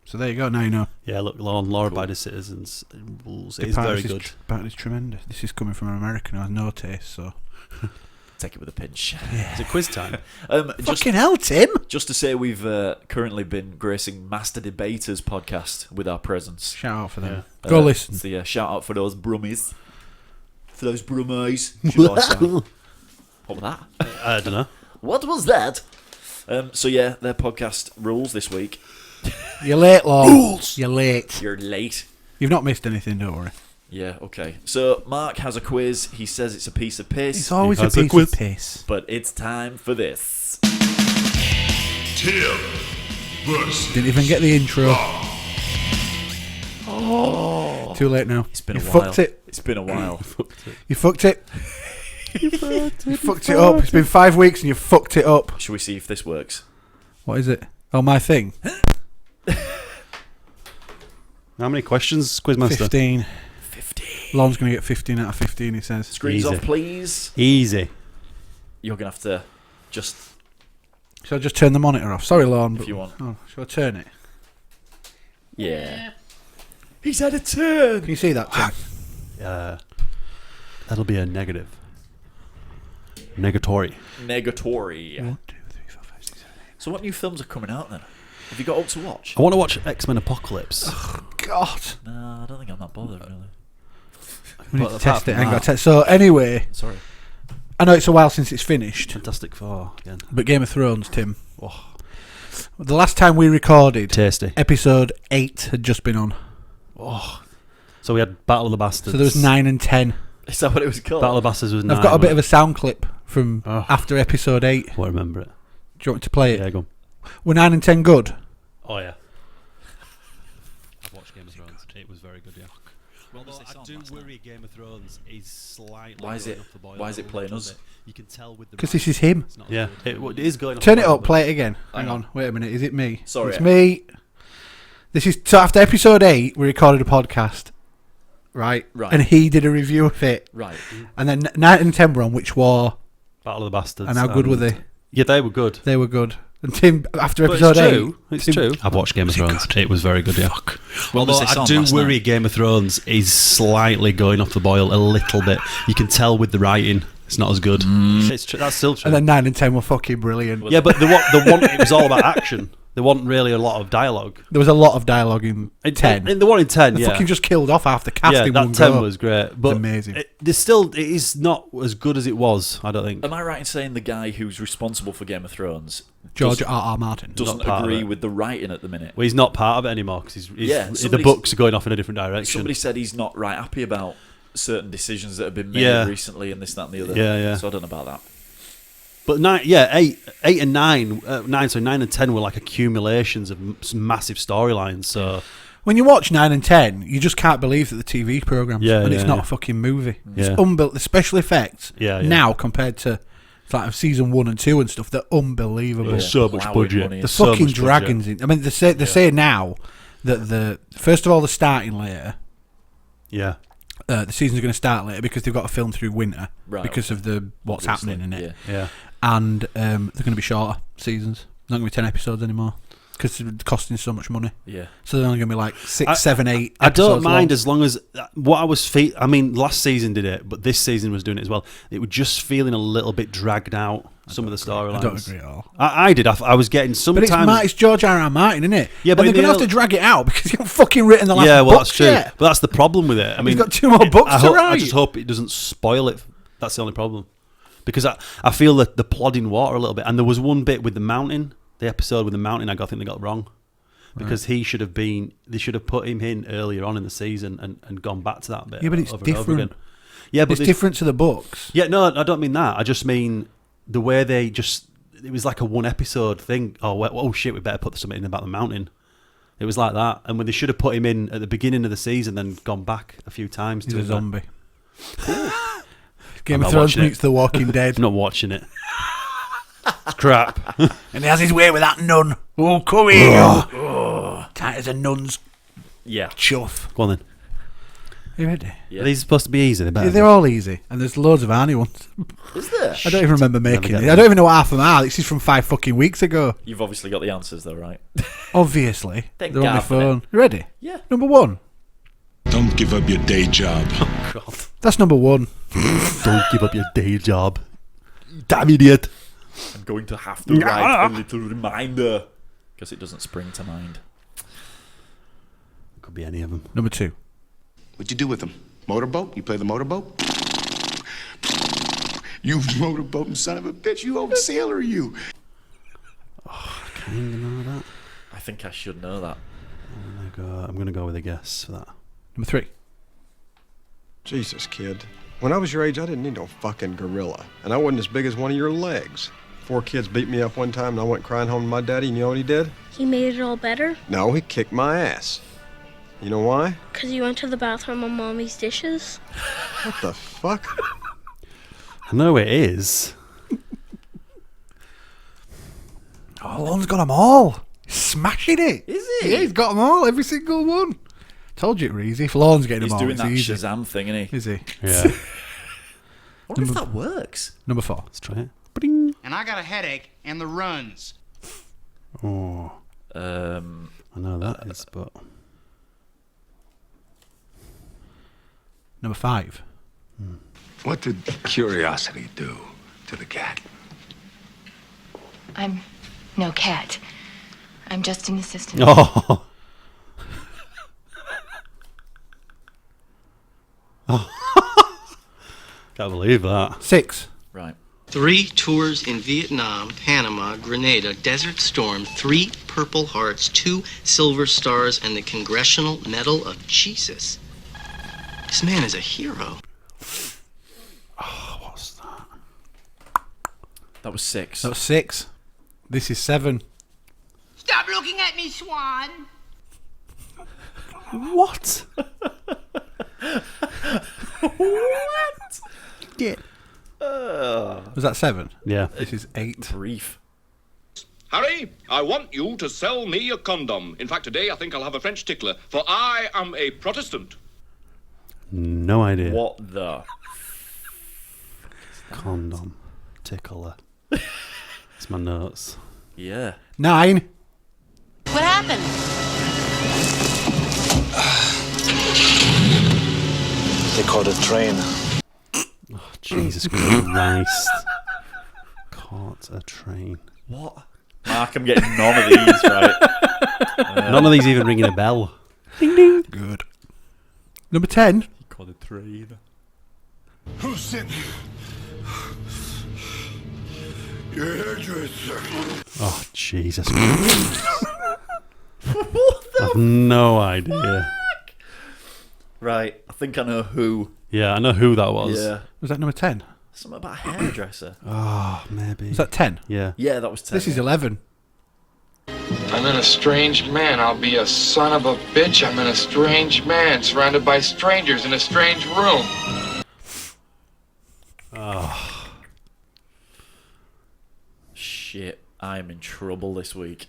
So there you go. Now you know. Yeah, look, Law Abiding Citizens rules. It's very good. Departed is tremendous. This is coming from an American who has no taste, so... Take it with a pinch. Is it quiz time? Just, Fucking hell, Tim! just to say, we've currently been gracing Master Debaters podcast with our presence. Shout out for them. Go listen. So yeah, shout out for those brummies. For those brummies. should I say. What was that? I don't know. What was that? So yeah, their podcast rules this week. You're late, Lon. You're late. You're late. You've not missed anything, don't worry. Yeah, okay. So Mark has a quiz. He says it's a piece of piss, It's always a has a piece quiz. of piss. but it's time for this. Tim versus Didn't even get the intro. Oh, Too late now. it's been You a while. fucked it. It's been a while. You fucked it. You fucked it up. It's been 5 weeks and you fucked it up. Should we see if this works? What is it? Oh, my thing. How many questions, Quizmaster? 15. 15. Lon's going to get 15 out of 15, he says. Screens Easy. off, please. Easy. You're gonna have to just Shall I just turn the monitor off? Sorry, Lon. if But, you want. oh, shall I turn it? Yeah. He's had a turn. Can you see that, Tim? That'll be a negative. Negatory. Negatory. 1, 2, 3, 4, 5, 6, 7, 8. So what new films are coming out then? Have you got up to watch? I want to watch X-Men Apocalypse. God. No, I don't think I'm that bothered, really. We need But to apart test it. from I ain't got that- to test. So anyway, Sorry. I know it's a while since it's finished, Fantastic Four again. but Game of Thrones, Tim. Oh, The last time we recorded, tasty. episode 8 had just been on. Oh. So we had Battle of the Bastards. So there was 9 and 10. Is that what it was called? Battle of the Bastards was 9. I've got a bit of a sound clip from Oh. after episode 8. I won't remember it. Do you want me to play it? Yeah, go on. Were 9 and 10 good? Oh, yeah. I've watched Game of Thrones. It was very good, yeah. Although was this I on do last worry Game of Thrones is slightly Why is going it- off the boil why is a it playing little us? bit. You can tell with the Because this is him. It's not yeah, it is going off Turn the it boil, up, but- play it again. Hang Hang on, on. wait a minute. Is it me? Sorry. It's me. This is so after episode 8, we recorded a podcast, right? Right. And he did a review of it. Right. And then 9 and 10 were on, which were, Battle of the Bastards. and how good were they? Yeah, they were good. They were good. And Tim, after But episode it's 8, true. It's Tim- true. I've watched Game of Thrones. It was very good, yeah. What was Although this I on do last worry night? Game of Thrones is slightly going off the boil a little bit. You can tell with the writing. It's not as good. It's true. That's still true. And then 9 and 10 were fucking brilliant. Yeah, but the one it was all about action. There wasn't really a lot of dialogue. There was a lot of dialogue in 10. In the one in 10, They yeah. fucking just killed off half the cast Yeah, in one that 10 go. was great. But amazing. It is not as good as it was, I don't think. Am I right in saying the guy who's responsible for Game of Thrones George R.R. Martin. doesn't part of agree it. with the writing at the minute? Well, he's not part of it anymore because Yeah, the somebody's- books are going off in a different direction. Somebody said he's not right happy about certain decisions that have been made Yeah. recently and this, that, and the other. Yeah, yeah. So I don't know about that. But 8 and 9, 9 and 10 were like accumulations of some massive storylines. So When you watch 9 and 10, you just can't believe that the TV programmes, Yeah, and it's yeah, not yeah. a fucking movie. Yeah. It's the special effects Yeah, yeah. now compared to like season 1 and 2 and stuff, they're unbelievable. there's so much Plowing budget. money. The So fucking much budget. dragons in. I mean, they say now that the first of all, they're starting later. Yeah, The season's going to start later because they've got to film through winter Right, because of the what's Obviously, happening in it. yeah. yeah. And they're going to be shorter seasons. Not going to be 10 episodes anymore because it's costing so much money. Yeah. So they're only going to be like 6, 7, 8. I don't episodes mind long. as long as what I was I mean, last season did it, but this season was doing it as well. It was just feeling a little bit dragged out. Some of the storylines. I don't agree at all. I did. I was getting But sometimes. it's George R.R. Martin, isn't it? Yeah, but and in they're going the to have to early- drag it out because he haven't fucking written the last yeah, well, books that's true. yet. But that's the problem with it. I mean, got 2 more books to I write. just hope it doesn't spoil it. That's the only problem. Because I feel that the plod in water a little bit. And there was one bit with the mountain, the episode with the mountain, I think they got wrong. Because they should have put him in earlier on in the season and gone back to that bit. Yeah, but it's over and over different. again. Yeah, but It's different to the books. Yeah, no, I don't mean that. I just mean the way they just. It was like a one episode thing. Oh shit, we better put something in about the mountain. It was like that. And when they should have put him in at the beginning of the season, then gone back a few times He's to a it. zombie. Game I'm of not Thrones watching it. meets The Walking Dead. I'm not watching it. It's crap. And he has his way with that nun. Oh, come here. Tight as a nun's Yeah. chuff. Go on then. You ready? Yeah. Are these supposed to be easy? They better Yeah, they're all easy. And there's loads of Arnie ones. Is there? I don't even remember making get it. them. I don't even know what half of them are. This is from 5 fucking weeks ago. You've obviously got the answers though, right? Obviously. Thank They're on my God for phone. You ready? Yeah. Number 1. Don't give up your day job. God. That's number 1. Don't give up your day job. Damn idiot. I'm going to have to write a little reminder because it doesn't spring to mind. Could be any of them. Number 2. What'd you do with them? Motorboat? You play the motorboat? You motorboating son of a bitch. You old sailor, you. Kind of know that. I think I should know that. I'm going to go with a guess for that. Number 3. Jesus, kid. When I was your age, I didn't need no fucking gorilla. And I wasn't as big as one of your legs. 4 kids beat me up one time and I went crying home to my daddy, and you know what he did? He made it all better No, he kicked my ass. You know why? because you went to the bathroom on mommy's dishes. What the fuck? I know it is. Oh, Lon's got them all. He's smashing it. Is he? Yeah, he's got them all. Every single one. Told you it was easy. If Lon's getting He's them all, doing it's that easy. Shazam thing, isn't he? Is he? Yeah. I wonder if that works. Number 4. Let's try it. Bring. And I got a headache and the runs. Oh, Um, I know that is, but Number 5. What did curiosity do to the cat? I'm no cat. I'm just an assistant. Oh. Can't believe that. 6. Right. 3 tours in Vietnam, Panama, Grenada, Desert Storm, 3 Purple Hearts, 2 Silver Stars, and the Congressional Medal of Jesus. This man is a hero. Oh, what's that? That was 6. That was 6. This is 7. Stop looking at me, Swan. What? What? Yeah. Was that 7? Yeah. This is 8. Brief. Harry, I want you to sell me a condom. In fact, today I think I'll have a French tickler, for I am a Protestant. No idea. What the? Condom. Tickler. It's my notes. Yeah. 9. What happened? They caught a train. Oh, Jesus Christ. Caught a train. What? Mark, I'm getting none of these right. None of these even ringing a bell. Ding ding. Good. Number 10. He caught a train. Who sent you? Your hairdresser. Oh, Jesus Christ. I've no idea. Right, I think I know who. Yeah, I know who that was. Yeah. Was that number 10? Something about a hairdresser. Oh, maybe. Was that 10? Yeah. Yeah, that was 10. This is 11. I'm an estranged man. I'll be a son of a bitch. I'm an estranged man, surrounded by strangers in a strange room. Oh. Shit, I am in trouble this week.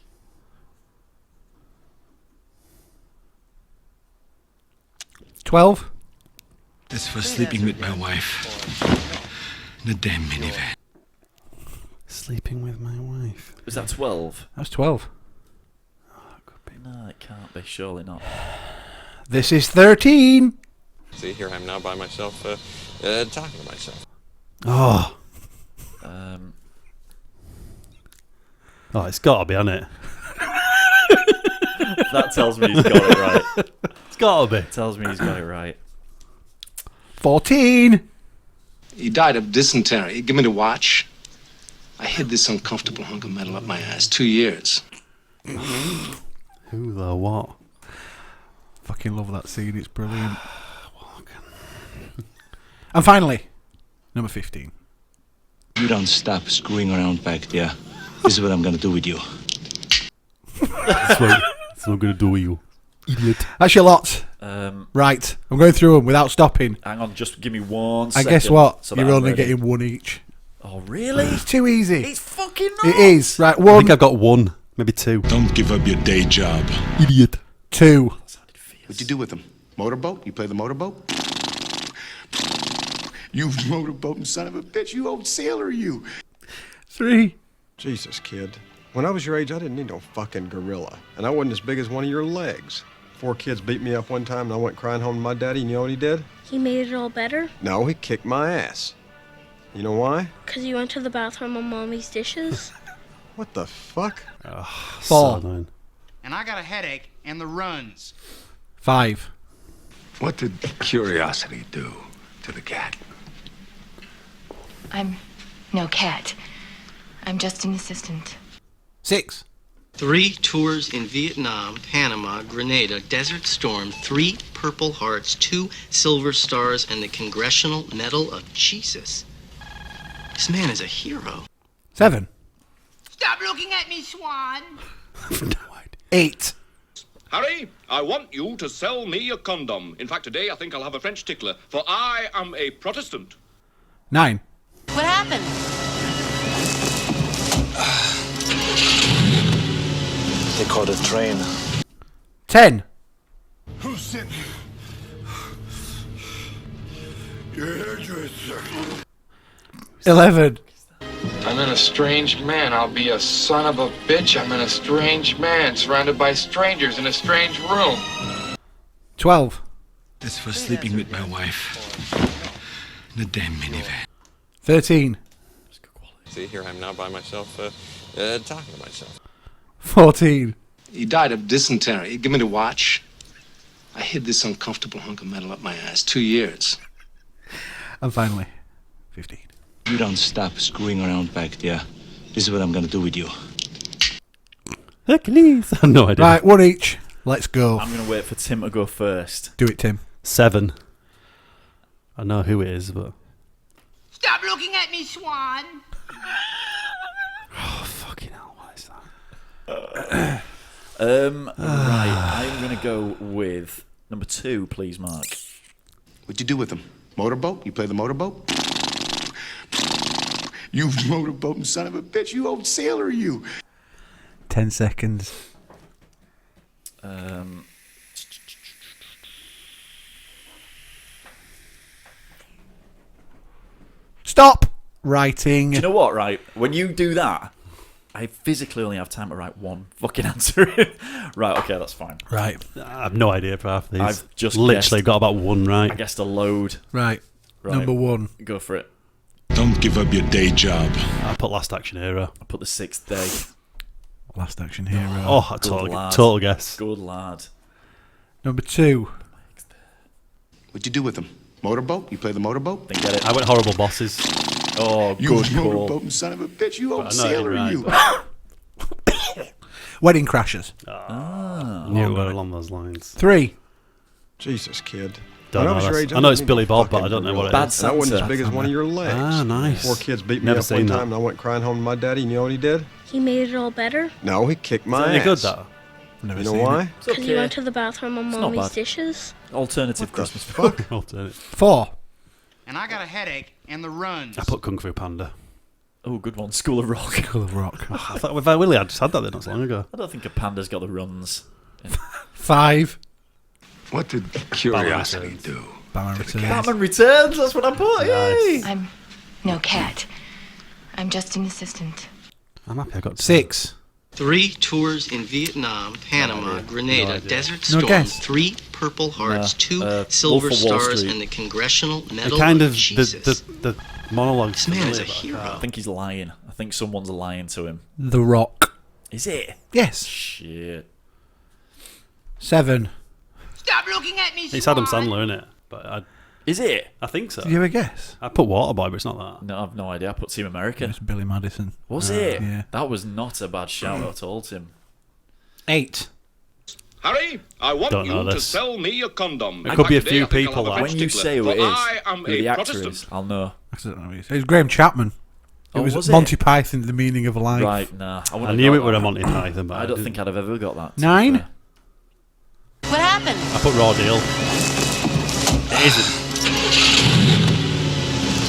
$12. That's for sleeping with my wife. In a damn minivan. Sleeping with my wife. Was that 12? That's 12. No, it can't be. Surely not. This is 13. See, here I am now by myself, talking to myself. Oh. Um, it's got to be, hasn't it? That tells me he's got it right. It's got to be. Tells me he's got it right. 14. He died of dysentery. Give me the watch. I hid this uncomfortable hunk of metal up my ass 2 years. Who the what? Fucking love that scene. It's brilliant. And finally, number 15. You don't stop screwing around back there. This is what I'm gonna do with you. That's what I'm going to do with you. Idiot. That's your lot. Right. I'm going through them without stopping. Hang on, just give me 1 And second. guess what? so that You're I'm only ready. getting 1 each. Oh, really? It's too easy. It's fucking not. It is. Right, I 1. think I've got 1, maybe 2. Don't give up your day job. Idiot. 2. What'd you do with him? Motorboat? You play the motorboat? You motorboating son of a bitch. You old sailor, you. 3. Jesus, kid. When I was your age, I didn't need no fucking gorilla. And I wasn't as big as one of your legs. 4 kids beat me up one time and I went crying home to my daddy, and you know what he did? He made it all better? No, he kicked my ass. You know why? Because you went to the bathroom on Mommy's dishes? What the fuck? 4. And I got a headache and the runs. 5. What did curiosity do to the cat? I'm no cat. I'm just an assistant. 6. 3 tours in Vietnam, Panama, Grenada, Desert Storm, 3 Purple Hearts, 2 Silver Stars, and the Congressional Medal of Jesus. This man is a hero. 7. Stop looking at me, Swan. 8. Harry, I want you to sell me a condom. In fact, today I think I'll have a French tickler, for I am a Protestant. 9. What happened? They caught a train. 10. Who sent you? Your hairdresser. 11. I'm an estranged man. I'll be a son of a bitch. I'm an estranged man, surrounded by strangers in a strange room. 12. That's for sleeping with my wife. In a damn minivan. 13. See, here I am now by myself, talking to myself. 14. He died of dysentery. Give me the watch. I hid this uncomfortable hunk of metal up my ass 2 years. And finally, 15. You don't stop screwing around back there. This is what I'm gonna do with you. Hercules. I have no idea. Right, one each. Let's go. I'm going to wait for Tim to go first. Do it, Tim. 7. I know who it is, but... Stop looking at me, Swan. Oh, fucking hell, what is that? Right, I'm going to go with number 2, please, Mark. What'd you do with him? Motorboat? You play the motorboat? You motorboating son of a bitch. You old sailor, you. 10 seconds. Stop writing. Do you know what, right? When you do that, I physically only have time to write one fucking answer. Right, okay, that's fine. Right. I have no idea for half of these. I've just literally got about one right. I guessed a load. Right. Number 1. Go for it. Don't give up your day job. I put Last Action Hero. I put The Sixth Day. Last Action Hero. Oh, a total guess. Good lad. Number 2. What'd you do with him? Motorboat? You play the motorboat? Didn't get it. I went Horrible Bosses. Oh, you good call. motorboating son of a bitch. You old But I know it sailor, ain't you. Wedding Crashers. I knew it went along those lines. 3. Jesus, kid. Don't When know I was your that's- age, I know didn't it's need Billy no Bob, but fucking I don't know what it gorilla. is. And I wasn't Santa. as big as one of your legs. Ah, nice. 4 kids beat me Never up seen one that. time, and I went crying home to my daddy. You know what he did? He made it all better No, he kicked my Is it any good, ass. that? Never You know seen why? it. It's because he okay. went to the bathroom on not mommy's bad. dishes. Alternative Christmas Fuck. Alternate. 4. And I got a headache and the runs. I put Kung Fu Panda. Oh, good one. School of Rock. School of Rock. I thought if I really had just had that not so long ago. I don't think a panda's got the runs. 5. What did curiosity do? Batman Returns. Batman Returns, that's what I put. Yay! I'm no cat. I'm just an assistant. I'm happy I got 6. 3 tours in Vietnam, Panama, Grenada, Desert No Storm, guess. 3 Purple Hearts, 2 Wolf Silver of Wall Stars, Street. and the Congressional the Medal kind of of Jesus. the monologue. This man is a hero. I think he's lying. I think someone's lying to him. The Rock. Is it? Yes. Shit. 7. Stop looking at me, Swan. It's Adam Sandler, isn't it? But Is it? I think so. Did you ever guess? I put Waterboy, but it's not that. No, I've no idea. I put Team America. It's Billy Madison. Was it? Yeah. That was not a bad shout at all, Tim. 8. Harry, I want Don't know you to this. sell me a condom. There In could fact, be a today few I think I'll people have a that- French When you tickler, say who for it is, I am who a the actor Protestant. is, I'll know. I don't know who it is. It was Graham Chapman. It Oh, was it? Monty Python, The Meaning of Life. Right, nah. I wouldn't knew have it got would that. have Monty Python, but I don't didn't. think I'd have ever got that. to be 9. fair. What happened? I put Raw Deal. It isn't.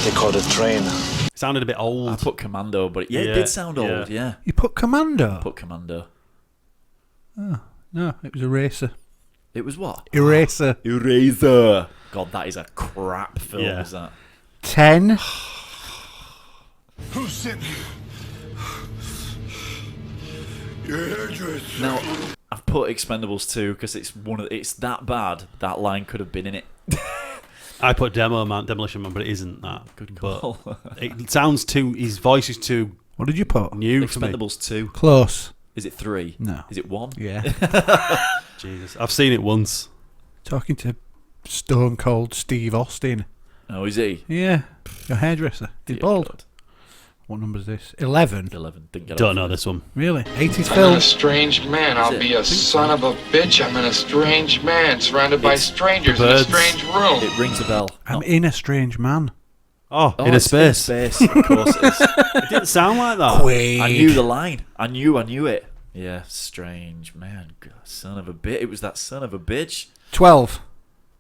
They called a train. It sounded a bit old. I put Commando, but yeah, it Yeah, did sound yeah. old, yeah. You put Commando? Put Commando. Oh, no, it was Eraser. It was what? Eraser. Eraser. God, that is a crap film, Yeah. is that? 10. Who sent you? Your hairdresser. Now, I've put Expendables 2 because it's that bad. That line could have been in it. I put Demolition Man, but it isn't that. Good But call. it sounds too. His voice is too What did you put? new for me. Expendables 2. Close. Is it 3? No. Is it 1? Yeah. Jesus, I've seen it once. Talking to Stone Cold Steve Austin. Oh, is he? Yeah. Your hairdresser. He's Dear bald. God. What number is this? 11. 11. Didn't get Don't off know it. this one. Really? 80s I'm film. an estranged man. I'll it? be a son of a bitch. I'm an estranged man surrounded by It's strangers in a Birds. strange room. It rings a bell. I'm in a strange man. Oh, Oh, in a it's space. space. Of course it is. It didn't sound like that. Quaid. I knew the line. I knew it. Yeah, strange man. God, son of a bitch. It was that son of a bitch. 12.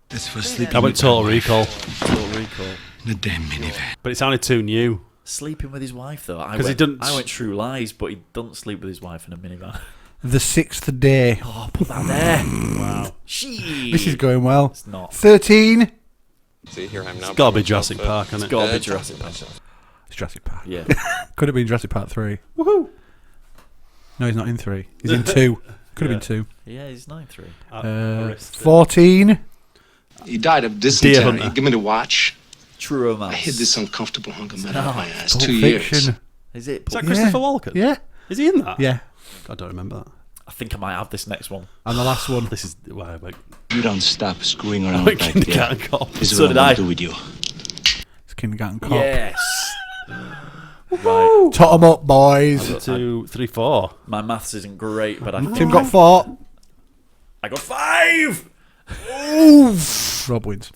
That's for sleeping I went with my Total wife Recall, Total Recall. in the damn minivan. but it sounded too new. Sleeping with his wife, though. 'Cause he doesn't- I went True Lies, but he doesn't sleep with his wife in a minivan. The Sixth Day. Oh, put that there. Wow. She. This is going well. It's not. 13. See, here I am now. It's got to by be Jurassic myself, Park, hasn't It's it? got to be talking Jurassic to Park. myself. It's Jurassic Park. Yeah. Could have been Jurassic Park 3. Woohoo! No, he's not in 3. He's in 2. Could have been 2. Yeah, he's 9-3. 14. He died of Deer dysentery. Hunter. Give me the watch. True Romance. I hid this uncomfortable hunk of metal up my ass Pulp 2 years. Fiction. Is it? Is that Yeah. Christopher Walken? Yeah. Is he in that? Yeah. I don't remember that. I think I might have this next one. And the last one. This is why I You don't stop screwing around Like back Kindergarten there. Cop. This is So what did I'm I. gonna do with you. It's Kindergarten Cop. Yes. Right. Tot 'em up, boys. 1, 2, 3, 4. My maths isn't great, but I Tim got 4. I got 5. Oof. Rob wins.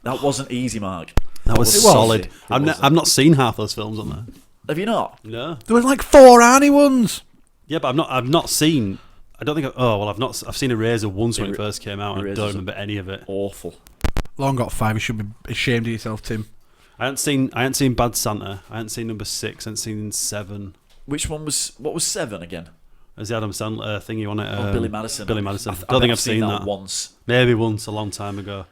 That wasn't easy, Mark. That was It was. solid. It I've wasn't. not seen half those films on there. Have you not? No. There was like 4 Arnie ones. Yeah, but I've not seen. I don't think. I've seen Eraser once when it first came out. And I don't Eraser's remember any of it. Awful. Long got 5. You should be ashamed of yourself, Tim. I hadn't seen Bad Santa. I hadn't seen number 6. I hadn't seen 7. Which one was? What was 7 again? As the Adam Sandler thingy on it. Oh, Billy Madison. Billy Madison. I Don't bet think I've seen that once. Maybe once a long time ago.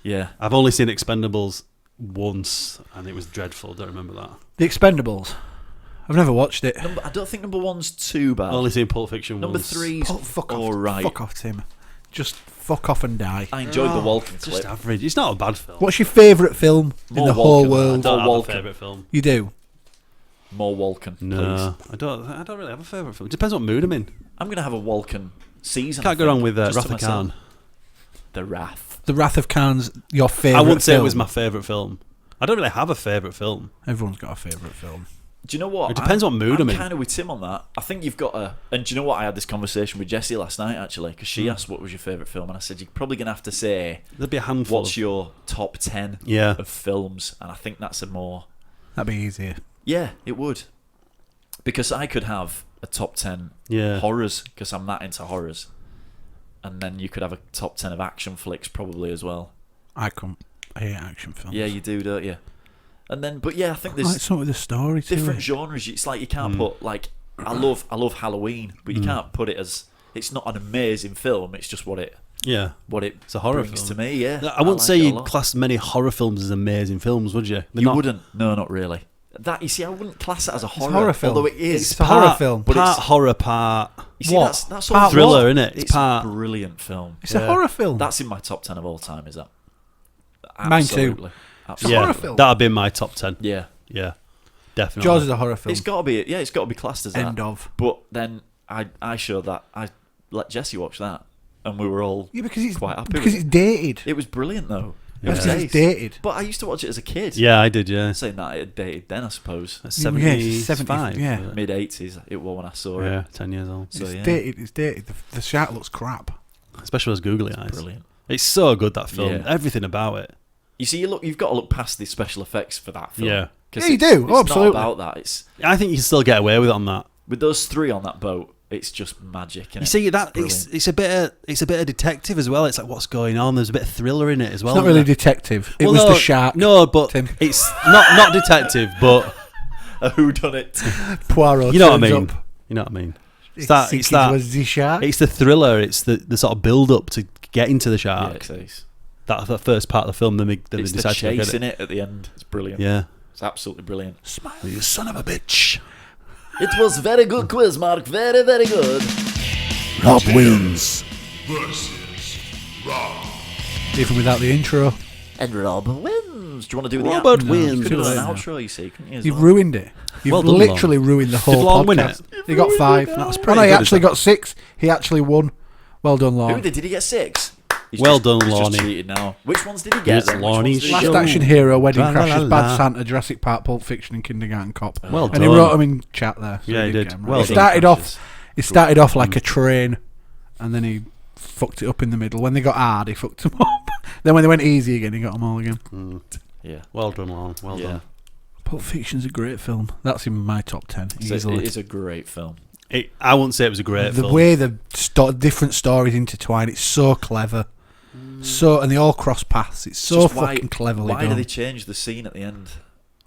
Yeah. I've only seen Expendables once, and it was dreadful. Don't remember that. The Expendables. I've never watched it. I don't think number 1's too bad. Only seen Pulp Fiction Number once. 3's Fuck off. all right. Fuck off, Tim. Just fuck off and die. I enjoyed the Walken clip. Just average. It's not a bad film. What's your favourite film in More the whole Walken. world? I don't More have a Walken. favourite film. You do? More Walken, No, please. I don't really have a favourite film. It depends what mood I'm in. I'm going to have a Walken season. Can't I go think, wrong with just Wrath to of myself. Khan. The Wrath. The Wrath of Khan's your favourite I wouldn't say it film? was my favourite film. I don't really have a favourite film. Everyone's got a favourite film. Do you know what? It depends what mood I'm in. kind of with Tim on that. I think you've got a... And do you know what? I had this conversation with Jessie last night, actually, because she asked what was your favourite film, and I said, you're probably going to have to say... There'd be a handful. What's your top 10 Yeah. of films? And I think that's a more... That'd be easier. Yeah, it would. Because I could have a top 10 Yeah. horrors, because I'm that into horrors. And then you could have a top 10 of action flicks, probably, as well. I hate action films. Yeah, you do, don't you? And then, but yeah, I think I there's like something with a story to different it. genres. It's like you can't put like I love Halloween, but you can't put it as it's not an amazing film. It's just what it It's a horror brings film to me. Yeah, I wouldn't like say it a you'd lot. class many horror films as amazing films, would you? They're You not- wouldn't. No, not really. That you see, I wouldn't class it as a horror, horror film. although it is. It's a horror film. but Part it's, horror, part you see, What? that's Part all thriller, what? innit? It's part a brilliant film. It's a horror film. That's in my top 10 of all time. Is that? Mine too. Absolutely. It's a yeah, horror film. that'd be in my top 10. Yeah. Yeah, definitely. Jaws is a horror film. It's got to be. Yeah, it's got to be classed as that. End of. But then I showed that. I let Jessie watch that, and we were all because it's quite happy. because with it's dated. It was brilliant though. Yeah. Because it's dated. But I used to watch it as a kid. Yeah, I did. Yeah, Saying that it dated then, I suppose. 75. yeah. Mid 80s, it was when I saw Yeah, it. 10 years old. So It's yeah, dated. It's dated. The shark looks crap. Especially those googly eyes. brilliant. It's so good, that film. Yeah. Everything about it. You see, you've got to look past the special effects for that film. Yeah. 'Cause Yeah, you it's- do. It's Oh, absolutely. not about that. It's I think you can still get away with it on that. with those three on that boat. It's just magic. You see that it's a bit of detective as well. It's like what's going on. There's a bit of thriller in it as well. It's not really isn't there? detective. It Well, was no, the shark. No, but Tim. it's not detective, but a whodunit. Poirot. you know what I turns mean. up. You know what I mean. It's I that. think It's it that. was the shark. It's the thriller. It's the sort of build up to getting to the shark. Yeah, it's That first part of the film. Then they it's the decide to chase get in it at the end. It's brilliant. Yeah. It's absolutely brilliant. Smile, you son of a bitch. It was very good quiz, Mark. Very, very good. Rob wins. Versus Rob. Even without the intro. And Rob wins. Do you want to do the Robert outro? wins. You could have done an No. outro, you see, couldn't you? as You've well? ruined it. You've Well done, literally Lon. ruined the Did whole Lon win podcast. it? He got 5. That's Oh, pretty no, he good, actually isn't it? got 6. He actually won. Well done, Lon. Who did he get 6? He's Well just, done, he's just Lonnie. cheated now. Which ones did he get? Yes, then? Which ones Lonnie. did he Last get? Action Hero, Wedding Tra-la-la-la. Crashers, Bad Santa, Jurassic Park, Pulp Fiction, and Kindergarten Cop. Well and he done. wrote them in chat there. Yeah, he did. get 'em Well He done. started Crashers. off. He started off like a train, and then he fucked it up in the middle. When they got hard, he fucked them up. Then when they went easy again, he got them all again. Yeah. Well done, Lon. Well Yeah. done. Pulp Fiction's a great film. That's in my top 10 So easily. it is a great film. I wouldn't say it was a great The film. way the different stories intertwine, it's so clever. And they all cross paths. It's so Just fucking cleverly Why done. do they change the scene at the end?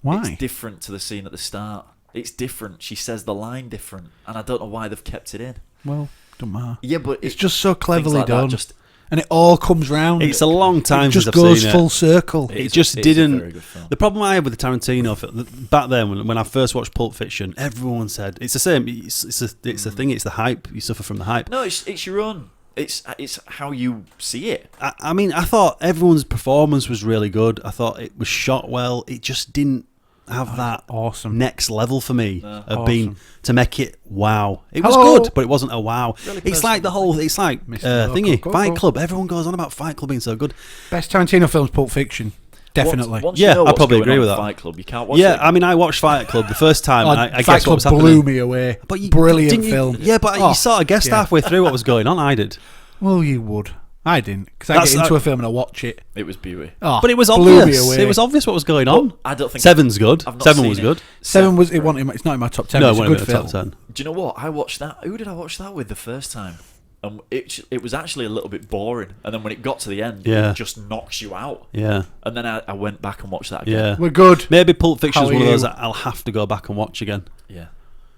Why? It's different to the scene at the start. It's different. She says the line different, and I don't know why they've kept it in. Well, don't matter. Yeah, but It's just so cleverly like that done. just- And it all comes round. It's a long time It just since I've goes seen full it. circle. It just didn't. film. The problem I had with the Tarantino film back then, when I first watched Pulp Fiction, everyone said it's the same. It's a thing. It's the hype. You suffer from the hype. No, it's your own. It's how you see it. I mean, I thought everyone's performance was really good. I thought it was shot well. It just didn't. have that awesome next level for me of Awesome. being to make it wow. It was Hello. good, but it wasn't a wow. Really It's like the whole. It's like Mr. thingy Coco. Fight Club. Everyone goes on about Fight Club being so good. Best Tarantino films, Pulp Fiction. Definitely. Once you Yeah, know I what's probably going agree on with in that. Fight Club, you can't watch Yeah, it. I mean, I watched Fight Club the first time. and I Fight guess what Club was happening. blew me away. But you, Brilliant didn't you- film. Yeah, but Oh, you sort of guessed yeah. halfway through what was going on. I did. Well, you would. I didn't, because I That's- get into a film and I watch it. It was beauty. Oh, But it was blew obvious. me away. It was obvious what was going on. But I don't think Seven's good. I've not Seven seen was it. good. Seven was. It wasn't. It's not in my top 10. No, it it's a wasn't good in the film. top 10. Do you know what? I watched that. Who did I watch that with the first time? And it was actually a little bit boring. And then when it got to the end, Yeah. it just knocks you out. Yeah. And then I went back and watched that again. Yeah. We're good. Maybe Pulp Fiction's How are one of those you? that I'll have to go back and watch again. Yeah.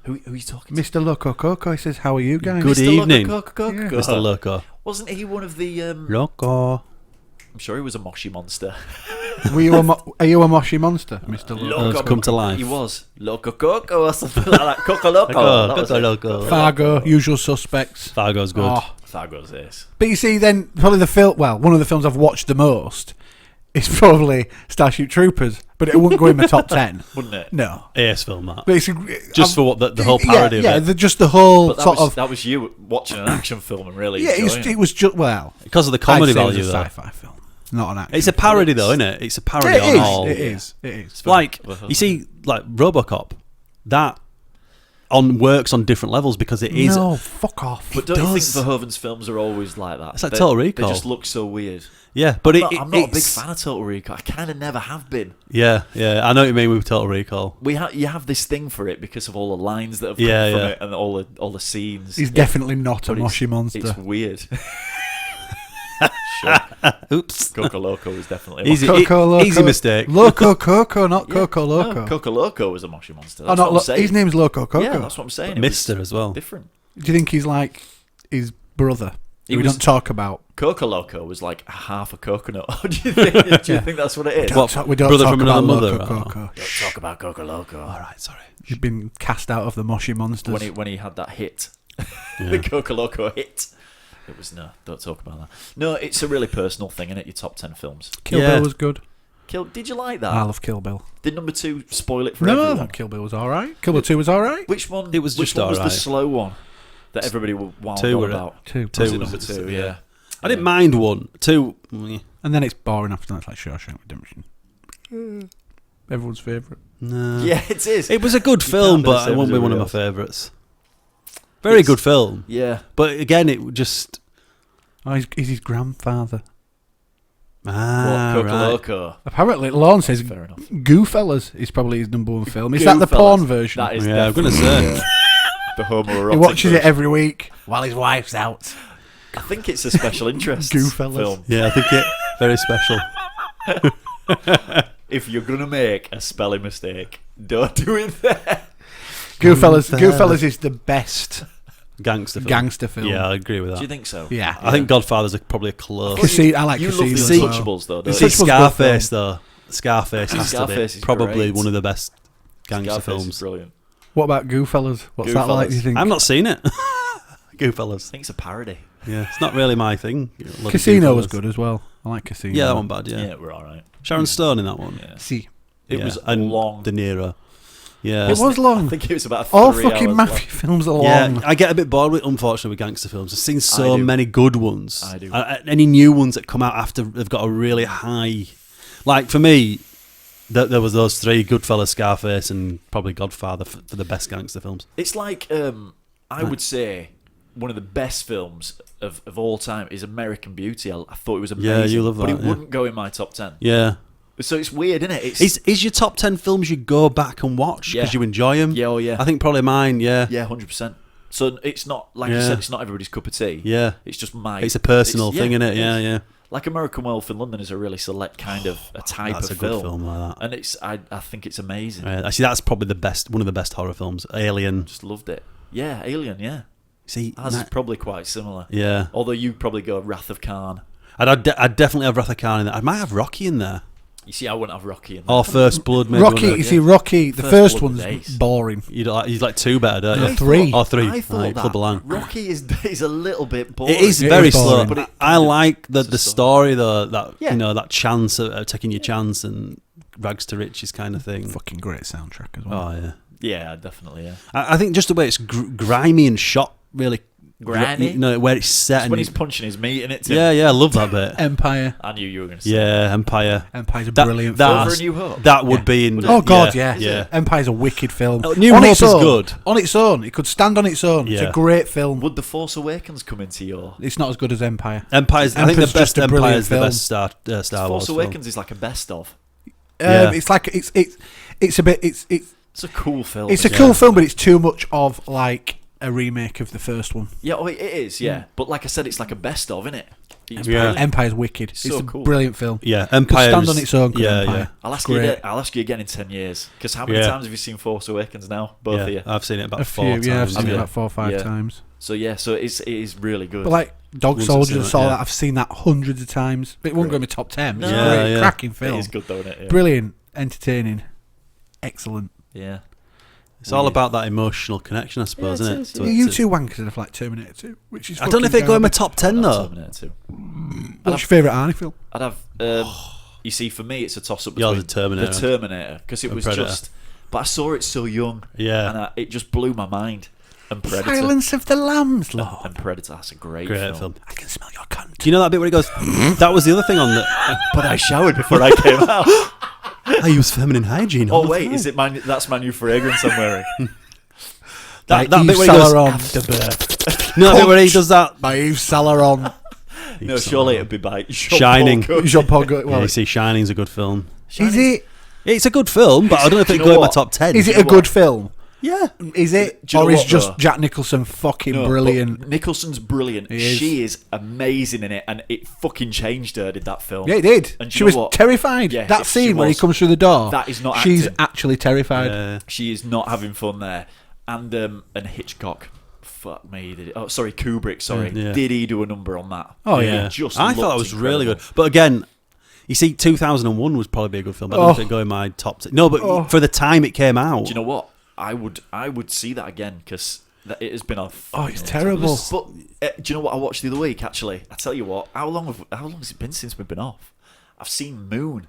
Who are you talking to? Mr. Loco Coco. He says, "How are you guys?" Good Mr. evening, Loco. Mr. Loco. Wasn't he one of the... Loco. I'm sure he was a Moshi monster. Are you a Moshi monster, Mr. Loco? Loco. Come to life. He was. Loco Coco or something like that. Coco Loco. That was it. Loco. Fargo, Usual Suspects. Fargo's good. Oh. Fargo's ace. But you see, then probably one of the films I've watched the most is probably Starship Troopers, but it wouldn't go in my top 10. Wouldn't it? No. AS film that. But it's, Just for what the whole parody yeah, of it. just the whole But sort of. that was you watching an action film and really Yeah, enjoying it was just Because of the comedy I'd say value it was a though. sci-fi film, not an action. It's a parody though, isn't it? It's a parody on all. It is. It is. Like you see, like RoboCop, that works on different levels because it is. No, fuck off. But don't you think Verhoeven's films are always like that? It's like Total Recall. They just look so weird. Yeah, but I'm not a big it's- fan of Total Recall. I kind of never have been. Yeah, I know what you mean with Total Recall. You have this thing for it because of all the lines that have Yeah, come from yeah. it and all the scenes. He's definitely not a But Moshi monster. It's weird. Sure. Oops. Coco Loco was definitely a Easy, Moshi. Coco Loco. easy mistake. Loco Coco, not Coco Loco. No, Coco Loco was a Moshi monster. Oh, That's not what I'm saying. his name's Loco Coco. Yeah, that's what I'm saying. It was Mister as well. Different. Do you think he's like his brother? He we was- don't talk about. Coco Loco was like half a coconut. Do you think? Do you think that's what it is? We don't brother talk from another about mother? Loco Oh. Coco. Don't talk about Coco Loco. All right, sorry. You've been cast out of the Moshi monsters. When he had that hit, the Coco Loco hit. It was no. Don't talk about that. No, it's a really personal thing, isn't it? Your top 10 films. Kill Yeah. Bill was good. Did you like that? I love Kill Bill. Did number 2 spoil it for No, everyone? Kill Bill was all right. Kill Bill 2 was all right. Which one? It was which just one was the alright. slow one that everybody were wound Two on were it? about? Two. Was it Two number was 2? it, Yeah. I didn't mind one. Two. And then it's boring after that. It's like Shawshank Redemption. Everyone's favourite. No. Yeah, it is. It was a good You film, can't really but say it won't it be was one of my real. favourites. Very good film. Yeah. But again, it just. Oh, he's his grandfather. Ah, Coco right. Loco. Apparently, Lorne says Fair enough. Goodfellas is probably his number one film. Is that the Goodfellas. porn version? That is Yeah, I'm gonna definitely, say. the homoerotic He watches it version. every week while his wife's out. I think it's a special interest Goodfellas. film. Yeah, I think it very special. If you're gonna make a spelling mistake, don't do it there. Goodfellas is the best Gangster film. gangster film. Yeah, I agree with that. Do you think so? Yeah. I think Godfather's probably a close. I like You love the Casino. Untouchables, though, You don't see you? Scarface though. Scarface has to Scarface be is probably great. one of the best gangster Scarface films. is brilliant. What about Goodfellas? What's that like, do you think? I've not seen it. I Goodfellas. think it's a parody. Yeah, it's not really my thing. Love Casino was Goodfellas. good as well. I like Casino. Yeah, that one bad. Yeah, Yeah, we're all right. Sharon Stone in that one. Yeah. See, It Yeah, was and long. De Niro. Yeah, it was long. I think it was about All 3 fucking hours mafia films are long. Yeah, I get a bit bored with, unfortunately, with gangster films. I've seen so I do. many good ones. I do. Any new ones that come out after they've got a really high, like for me, there was those three: Goodfellas, Scarface, and probably Godfather for the best gangster films. It's like I would say one of the best films of all time is American Beauty. I thought it was amazing. Yeah, you love but that, it yeah. wouldn't go in my top 10. Yeah, So it's weird, isn't it? is your top 10 films you go back and watch because Yeah. you enjoy them? Yeah, oh yeah. I think probably mine. Yeah, Yeah, 100%. So it's not like you Yeah. said. It's not everybody's cup of tea. yeah. It's just my. It's a personal thing, yeah, isn't it? Yeah, is. yeah. Like American Werewolf in London is a really select kind of a type That's of a good film like that. and it's I think it's amazing. Actually, that's probably one of the best horror films. Alien. Just loved it. Yeah, Alien. Yeah, See, ours is probably quite similar. yeah. Although you probably go Wrath of Khan. I'd definitely have Wrath of Khan in there. I might have Rocky in there. You see, I wouldn't have Rocky in there. Or First Blood, maybe. Rocky, wouldn't you I? see, Rocky, the First first Blood one's was ace. boring. You'd like two better, don't you? No, three. Or three. I thought Aye, that Club of Lang. Rocky is a little bit boring. It is It very is slow, boring. but I like the story though. That Yeah. that chance of taking your chance and rags to riches kind of thing. Fucking great soundtrack as well. Oh yeah. Yeah, definitely. Yeah. I think just the way it's grimy and shot really. Grimy? Where it's set. It's when he's punching his meat in it. Too. Yeah, I love that bit. Empire. I knew you were going to say. Yeah, Empire. Empire's a brilliant film. Over a New Hope. That would be in. Oh God, yeah. yeah. Empire's a wicked film. New Hope is good. On its own, it could stand on its own. Yeah. It's a great film. Would The Force Awakens come into your? It's not as good as Empire. I think the best Empire is the film. best Star Wars. Force Awakens is like a best of. It's like it's a bit it's a cool film. It's a cool film, but it's too much of like a remake of the first one. Yeah, it is. Yeah, but like I said, it's like a best of, isn't it? Empire's wicked. It's so a cool. brilliant film. Yeah, Empire stand on its own. Empire. I'll ask you again in 10 years. Because how many times have you seen Force Awakens now? Both of you. I've seen it about a 4 few, times. Yeah, I've seen it about 4 or 5 times. So it is really good. But like Dog Soldiers, all that, I've seen that hundreds of times. But it won't go in my top 10. It's a great, cracking film. It is good, though, isn't it? Yeah. Brilliant, entertaining, excellent. Yeah. It's all about that emotional connection, I suppose, isn't it? You two wankers have like Terminator 2, which is. I don't know if it go in my top 10 though. Terminator 2. What's your favourite Arnie film? I'd have. You see, for me, it's a toss up Yours between the Terminator, because it was Predator. just. But I saw it so young, yeah, and it just blew my mind. And Predator. Silence of the Lambs, Lord. And Predator, that's a great film. I can smell your cunt. Do you know that bit where he goes? That was the other thing on the. But I showered before I came out. I use feminine hygiene. Oh wait, is it that's my new fragrance I'm wearing? that bit where he goes after birth. No, that bit where he does that. By Yves Saint Laurent. No, surely it'd be by Shining. Jean-Paul Gaultier. Yeah, you see, Shining's a good film. Is it? It's a good film, but I don't know if it'd go in my top 10. Is it a good film? Yeah. Is it? Or is just Jack Nicholson fucking brilliant? Nicholson's brilliant. She is amazing in it, and it fucking changed her, did that film. Yeah, it did. And she was terrified. Yeah, that scene where he comes through the door. That is not She's acting. actually terrified. Yeah. She is not having fun there. And Hitchcock. Fuck me. Kubrick, sorry. Yeah. Did he do a number on that? Oh, yeah. I thought that was really good. But again, you see, 2001 was probably a good film. I don't think it'd go in my top 10. No, but for the time it came out. Do you know what? I would see that again, because it has been off. Oh, it's terrible. But do you know what I watched the other week? Actually, I tell you what. How long has it been since we've been off? I've seen Moon.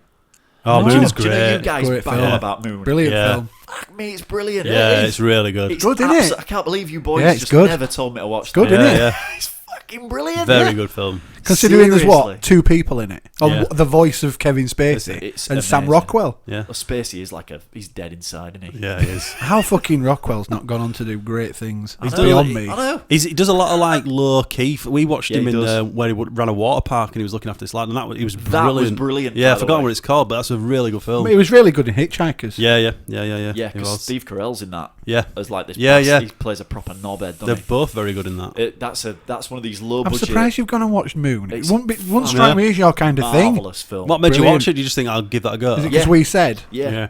Oh, Moon's great. Do you know you guys bang on about Moon? Brilliant film. Fuck me, it's brilliant. Yeah, it's really good. It's good, isn't it? I can't believe you boys it's just good. never told me to watch Good, that. isn't it? Yeah. It's fucking brilliant. Very good film. Considering there's Seriously. 2 people in it. Yeah. The voice of Kevin Spacey It's and Sam amazing. Rockwell. Yeah. Well, Spacey is he's dead inside, isn't he? Yeah, he is. How fucking Rockwell's not gone on to do great things? It's know. beyond me. I know. He does a lot of like low key. We watched him he in does. where he ran a water park and he was looking after this lad, and he was brilliant. That was brilliant, Yeah, by I the forgot way. what it's called, but that's a really good film. But he was really good in Hitchhikers. Yeah. Yeah, He because was. Steve Carell's in that. Yeah. As like this. Yeah, yeah. He plays a proper knobhead, They're doesn't he? both very good in that. That's one of these low I'm budget. surprised you've gone and watched Moon. It It's wouldn't strike me as your kind of thing. Marvellous film. What made you Brilliant. watch it? You just think I'll give that a go? Is it because we said? Yeah.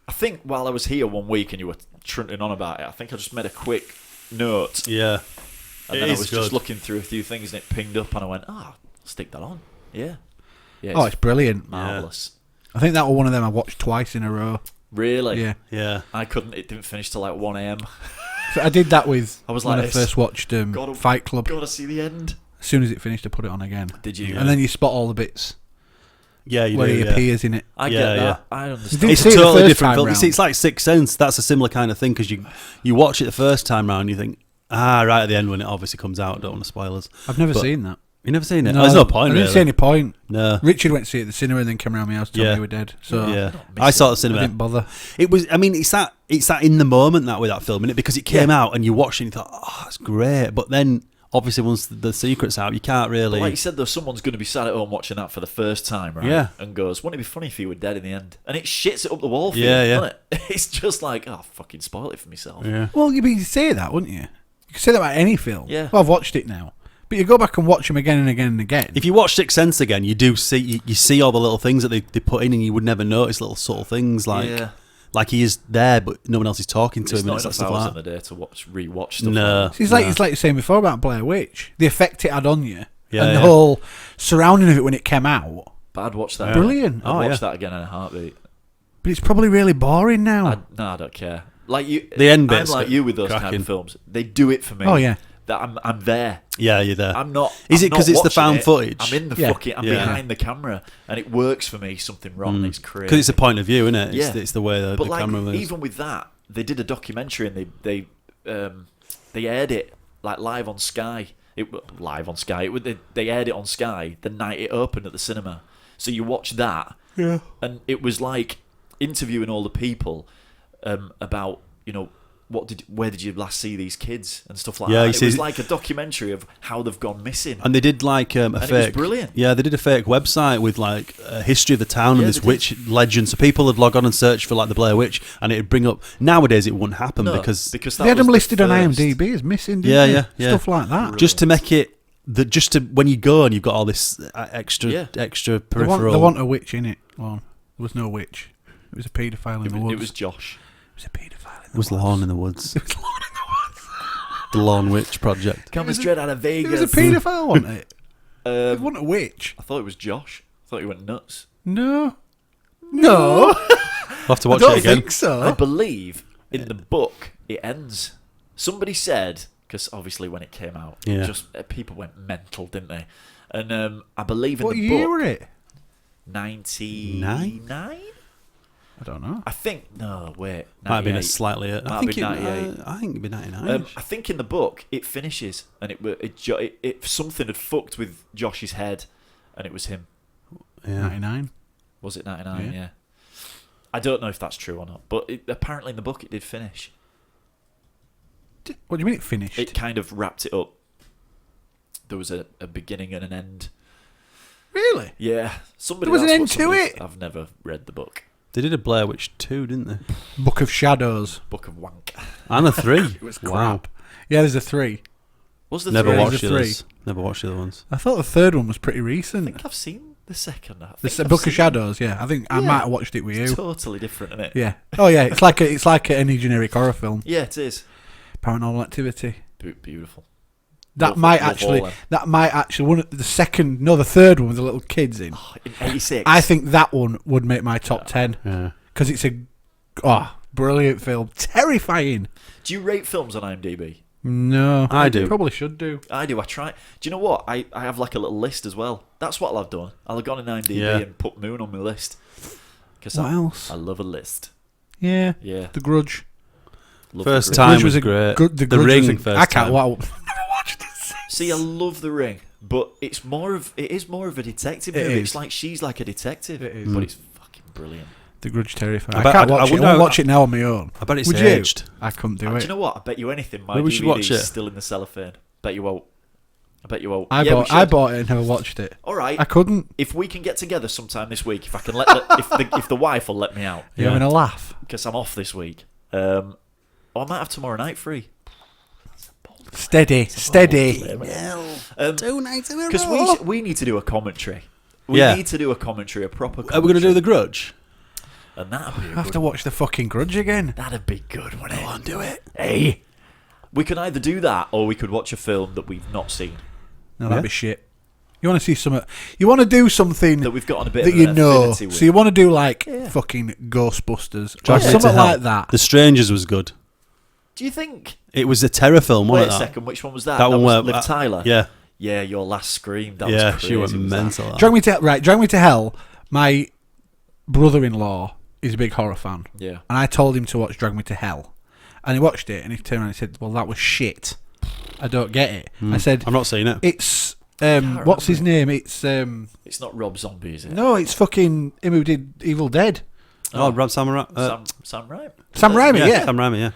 I think while I was here one week and you were trunting on about it, I think I just made a quick note. Yeah. And It then I is was good. just looking through a few things and it pinged up and I went, I'll stick that on. Yeah. Oh, it's brilliant. Marvellous. I think that was one of them I watched twice in a row. Really? Yeah. Yeah. I couldn't. It didn't finish till like 1 a.m. So I did that with I was when like I this. first watched Fight Club. Gotta see the end. As soon as it finished, I put it on again. Did you? And then you spot all the bits Yeah, you where do. he Yeah. appears in it. I get that. I understand. didn't It's see a it the totally first different time film. You round. see, it's like Sixth Sense. That's a similar kind of thing because you watch it the first time round, and you think, right at the end when it obviously comes out. Don't want to spoilers. I've never But- seen that. You never seen it? There's no point. I didn't really. see any point. No. Richard went to see it at the cinema and then came around my house to tell me Yeah. we were dead. So Yeah, I saw it at the cinema. I didn't bother. It was. I mean, it's that in the moment that with that film, innit? Because it came out and you watched it and you thought, oh, that's great. But then obviously once the secret's out, you can't really. But like you said, though, someone's going to be sat at home watching that for the first time, right? Yeah. And goes, wouldn't it be funny if you were dead in the end? And it shits it up the wall for Yeah, you, yeah. doesn't it? It's just like, oh, fucking spoil it for myself. Yeah. Well, you'd say that, wouldn't you? You could say that about any film. Yeah. Well, I've watched it now. But you go back and watch them again and again and again. If you watch Sixth Sense again, you do see you see all the little things that they put in, and you would never notice little subtle things like he is there, but no one else is talking to It's him. not And enough it's like hours stuff in like the day to rewatch stuff. No. Like that. It's like you were saying before about Blair Witch. The effect it had on you. Yeah, and yeah. the whole surrounding of it when it came out. But I'd watch that. Brilliant. I'd watch yeah. that again in a heartbeat. But it's probably really boring now. No, I don't care. Like you, The end I'm bit's like you with those kind cracking. of films. They do it for me. Oh, yeah. that I'm there. Yeah, you're there. I'm not. Is it because it's the found it. footage? I'm in the fucking. I'm behind the camera, and it works for me. Something wrong. It's crazy. Because it's a point of view, isn't it? Yeah. It's the way the like, camera moves. Even with that, they did a documentary and they aired it like live on Sky. Live on Sky. They aired it on Sky the night it opened at the cinema. So you watch that, and it was like interviewing all the people about, you know, where did you last see these kids and stuff like that. It was like a documentary of how they've gone missing. And they did like a fake. It was brilliant. Yeah, they did a fake website with like a history of the town and this witch legend. So people would log on and search for like the Blair Witch, and it'd bring up. Nowadays, it wouldn't happen because they had them listed on IMDb as missing. Didn't they? Stuff like that. Just to make it. When you go and you've got all this extra peripheral. They want a witch in it. Well, there was no witch. It was a paedophile in the woods. It was Josh. It was a paedophile. It was Lawn in the Woods. It was Lawn in the Woods. The Lawn Witch Project. Coming straight out of Vegas. It was a paedophile, wasn't it? It wasn't a witch. I thought it was Josh. I thought he went nuts. No. We'll have to watch I it again. Think so. I believe in the book it ends. Somebody said, because obviously when it came out, people went mental, didn't they? And I believe in what the book. What year were it? 99? I don't know. I think no. Wait, 98. Might have been a slightly. I think 98. I think it'd be 99. I think in the book it finishes, and it something had fucked with Josh's head, and it was him. Yeah. 99. Was it 99? Yeah. I don't know if that's true or not, but apparently in the book it did finish. What do you mean it finished? It kind of wrapped it up. There was a beginning and an end. Really? Yeah. Somebody. There was an end to it. I've never read the book. They did a Blair Witch 2, didn't they? Book of Shadows. Book of Wank. And a 3. It was crap. Yeah, there's a 3. Was the Never 3? watched the others. Never watched the other ones. I thought the third one was pretty recent. I think I've seen the second. The Book of Shadows, yeah. I think I might have watched it with you. It's totally different, isn't it? Yeah. Oh yeah, it's like any generic horror film. Yeah, it is. Paranormal Activity. Beautiful. That might actually the third one with the little kids in. In 86. I think that one would make my top 10. Yeah. Because it's a brilliant film. Terrifying. Do you rate films on IMDb? No. I do. Probably should do. I do. I try. Do you know what? I have like a little list as well. That's what I'll have done. I'll have gone in IMDb and put Moon on my list. What else? I love a list. Yeah. Yeah. The Grudge. First time was great. The Ring first I can't. time. Wow. Never watched this. See, I love The Ring, but it is more of a detective movie. It's like she's like a detective, but it's fucking brilliant. The Grudge terrifying. I can't watch it. I won't watch it now on my own. I bet it's Would aged. You? I couldn't do it. Do you know what? I bet you anything. My Maybe we should watch DVD's it. still in the cellophane. Bet you won't. I bet you won't. I bought it and never watched it. All right. I couldn't. If we can get together sometime this week, if I can let if the wife will let me out. You're having a laugh because I'm off this week. I might have tomorrow night free. Steady. 2 nights in a row. Because we need to do a commentary. We need to do a commentary, a proper commentary. Are we going to do The Grudge? And that'd be I have to watch the fucking Grudge again. That'd be good, wouldn't it? Go on, do it. Hey. We could either do that or we could watch a film that we've not seen. No, that'd be shit. You want to see something? You want to do something that we've got on a bit that of you an know. affinity with. So you want to do like fucking Ghostbusters or Drag Me to something Hell. like that. The Strangers was good. Do you think? It was a terror film, Wait wasn't a it? second, which one was that? That one was where Liv Tyler. Yeah. Yeah, Your Last Scream. That Yeah, was crazy. she went was mental. that? Drag Me to Hell. My brother-in-law is a big horror fan. Yeah. And I told him to watch Drag Me to Hell. And he watched it and he turned around and said, well, that was shit. I don't get it. I said, I'm not seeing it. It's what's his name? It's not Rob Zombie, is it? No, it's fucking him who did Evil Dead. Oh, Rob Sam Sam Raimi. Sam Raimi, yeah. Sam Raimi, yeah.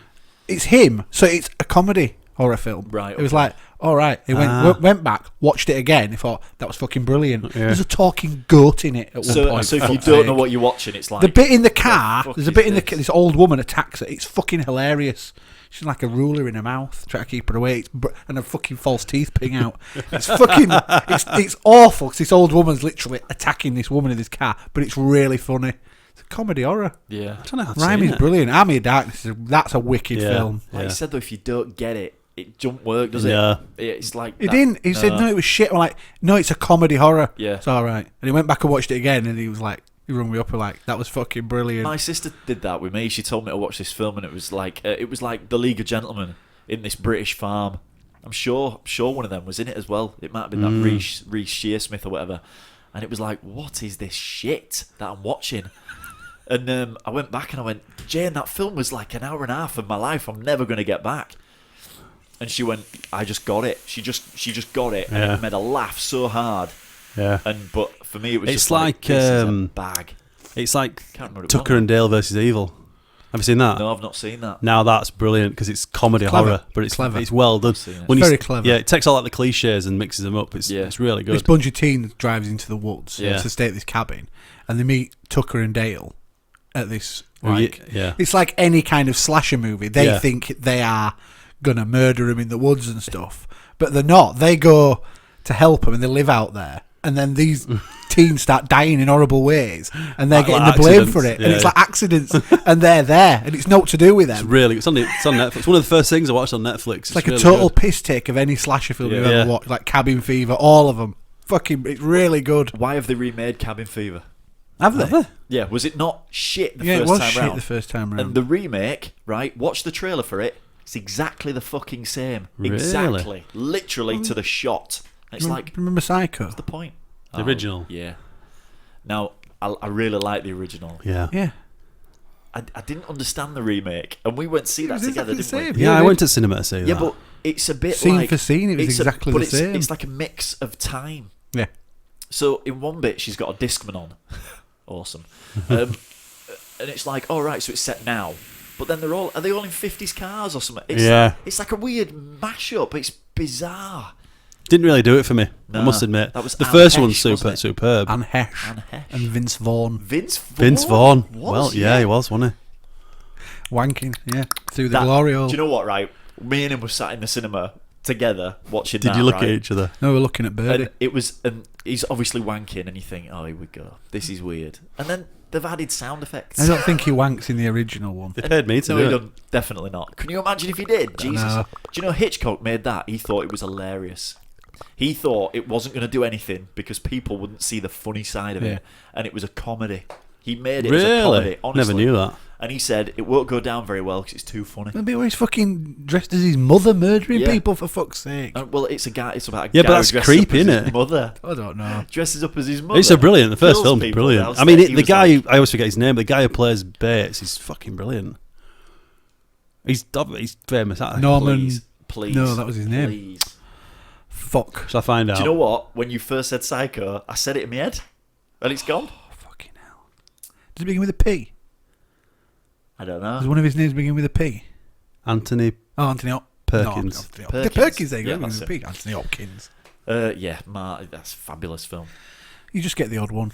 It's him. So it's a comedy horror film. Right. It was like, all right. He went back, watched it again. He thought that was fucking brilliant. Yeah. There's a talking goat in it at one point. So if you fuck's don't sake. know what you're watching, it's like the bit in the car. fuck There's a is bit in this? this old woman attacks her. It's fucking hilarious. She's like a ruler in her mouth, trying to keep her away, and her fucking false teeth ping out. It's fucking, it's awful because this old woman's literally attacking this woman in this car, but it's really funny. It's a comedy horror. Yeah. I don't know how to say Raimi's it. brilliant. Army of Darkness, that's a wicked film. Like you said though, if you don't get it, it don't work, does it? Yeah. It's like He didn't. He said no, it was shit. I'm like, no, it's a comedy horror. Yeah. It's all right. And he went back and watched it again, and he was like, he rung me up and like, that was fucking brilliant. My sister did that with me. She told me to watch this film, and it was like The League of Gentlemen in this British farm, I'm sure one of them was in it as well. It might have been that Reece Shearsmith or whatever. And it was like, what is this shit that I'm watching? And I went back and I went, Jane, that film was like an hour and a half of my life I'm never going to get back. And she went, I just got it. She just got it. And it made her laugh so hard. Yeah. But for me, it was it's just like this is a bag. It's like Tucker and Dale versus Evil. Have you seen that? No, I've not seen that. Now that's brilliant because it's comedy horror, but it's clever. It's well done. It's very clever. Yeah, it takes all like the cliches and mixes them up. It's really good. This bunch of teens drives into the woods to stay at this cabin, and they meet Tucker and Dale at this. It's like any kind of slasher movie. They think they are gonna murder him in the woods and stuff, but they're not. They go to help him, and they live out there. And then these teens start dying in horrible ways, and they're getting the blame for it. And it's like accidents, and they're there, and it's not to do with them. It's on Netflix. It's one of the first things I watched on Netflix. It's like really a total piss take of any slasher film you've ever watched, like Cabin Fever, all of them. It's really good. Why have they remade Cabin Fever? Have they? Yeah, was it not shit the first time it was round? shit the first time round. And the remake, right? Watch the trailer for it. It's exactly the fucking same. Really? Exactly, literally to the shot. It's like, remember Psycho? What's the point? The original. Yeah. Now, I really like the original. Yeah. I didn't understand the remake, and we went to see that together, didn't we? Yeah, I went to cinema to see that. Yeah, but it's a bit scene like... for scene, it was exactly the same. It's like a mix of time. Yeah. So, in one bit, she's got a Discman on. Awesome. And it's like, all right, so it's set now. But then are they all in 50s cars or something? It's like a weird mashup. It's bizarre. Didn't really do it for me. Nah, I must admit. That was the Anne first Hesh, one's superb. Anne Hesh. And Vince Vaughn. Vince Vaughn. Was, well, he was, wasn't he? Wanking, through the glory hole. Do you know what, right? Me and him were sat in the cinema together watching Did you look at each other? No, we were looking at Birdie. And he's obviously wanking, and you think, oh, here we go. This is weird. And then they've added sound effects. I don't think he wanks in the original one. They paid me to do he it. Doesn't. Definitely not. Can you imagine if he did? Jesus. No. Do you know Hitchcock made that? He thought it was hilarious. He thought it wasn't going to do anything because people wouldn't see the funny side of it, and it was a comedy. He made it as a comedy, honestly. Never knew that. And he said it won't go down very well because it's too funny. Maybe he's fucking dressed as his mother, murdering people, for fuck's sake. Well, it's about a yeah, guy but that's who dresses creepy, up as isn't his it? Mother. I don't know. Dresses up as his mother. It's so brilliant. The first Kills film's people. brilliant. I mean, the guy I always forget his name. But the guy who plays Bates, he's fucking brilliant. He's famous. Norman. Please. No, that was his name. Please. Fuck. Shall I find out? Do you know what? When you first said Psycho, I said it in my head, and it's gone. Oh, fucking hell. Does it begin with a P? I don't know. Does one of his names begin with a P? Anthony. Oh, Anthony Perkins. Perkins, there you go. That's With a P. Anthony Hopkins. That's a fabulous film. You just get the odd one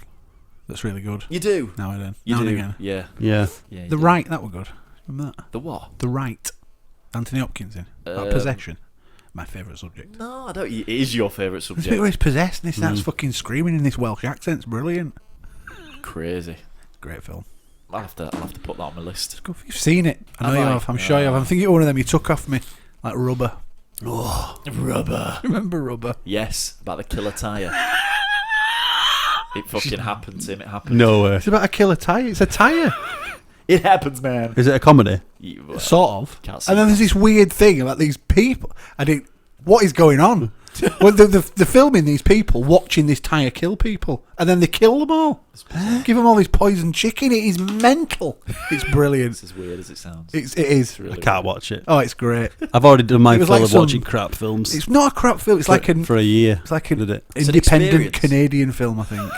that's really good. You do. Now and then. You now do. and again. Yeah. Yeah. The Right, that were good. Remember that? The what? The Right. Anthony Hopkins in. Possession. My favourite subject. No, I don't. It is your favourite There's subject. a bit where he's possessed and he starts fucking screaming in this Welsh accent. It's brilliant. Crazy. Great film. I'll have to put that on my list. You've seen it. I know you have. I'm sure you have. I'm thinking of one of them you took off me. Like Rubber. Oh, Rubber. Remember Rubber? Yes, about the killer tyre. It fucking happened, Tim. It happened. No way. It's about a killer tyre. It's a tyre. It happens, man. Is it a comedy? Sort of. Can't see And then there's this weird thing about these people. What is going on? Well, they're filming these people watching this tyre kill people, and then they kill them all. Give them all this poisoned chicken. It is mental. It's brilliant. It's as weird as it sounds. It is. I can't watch it. Oh, it's great. I've already done my It was fill like of some- watching crap films. It's not a crap film. It's like for a year. It's like an did it. independent experience. Canadian film, I think.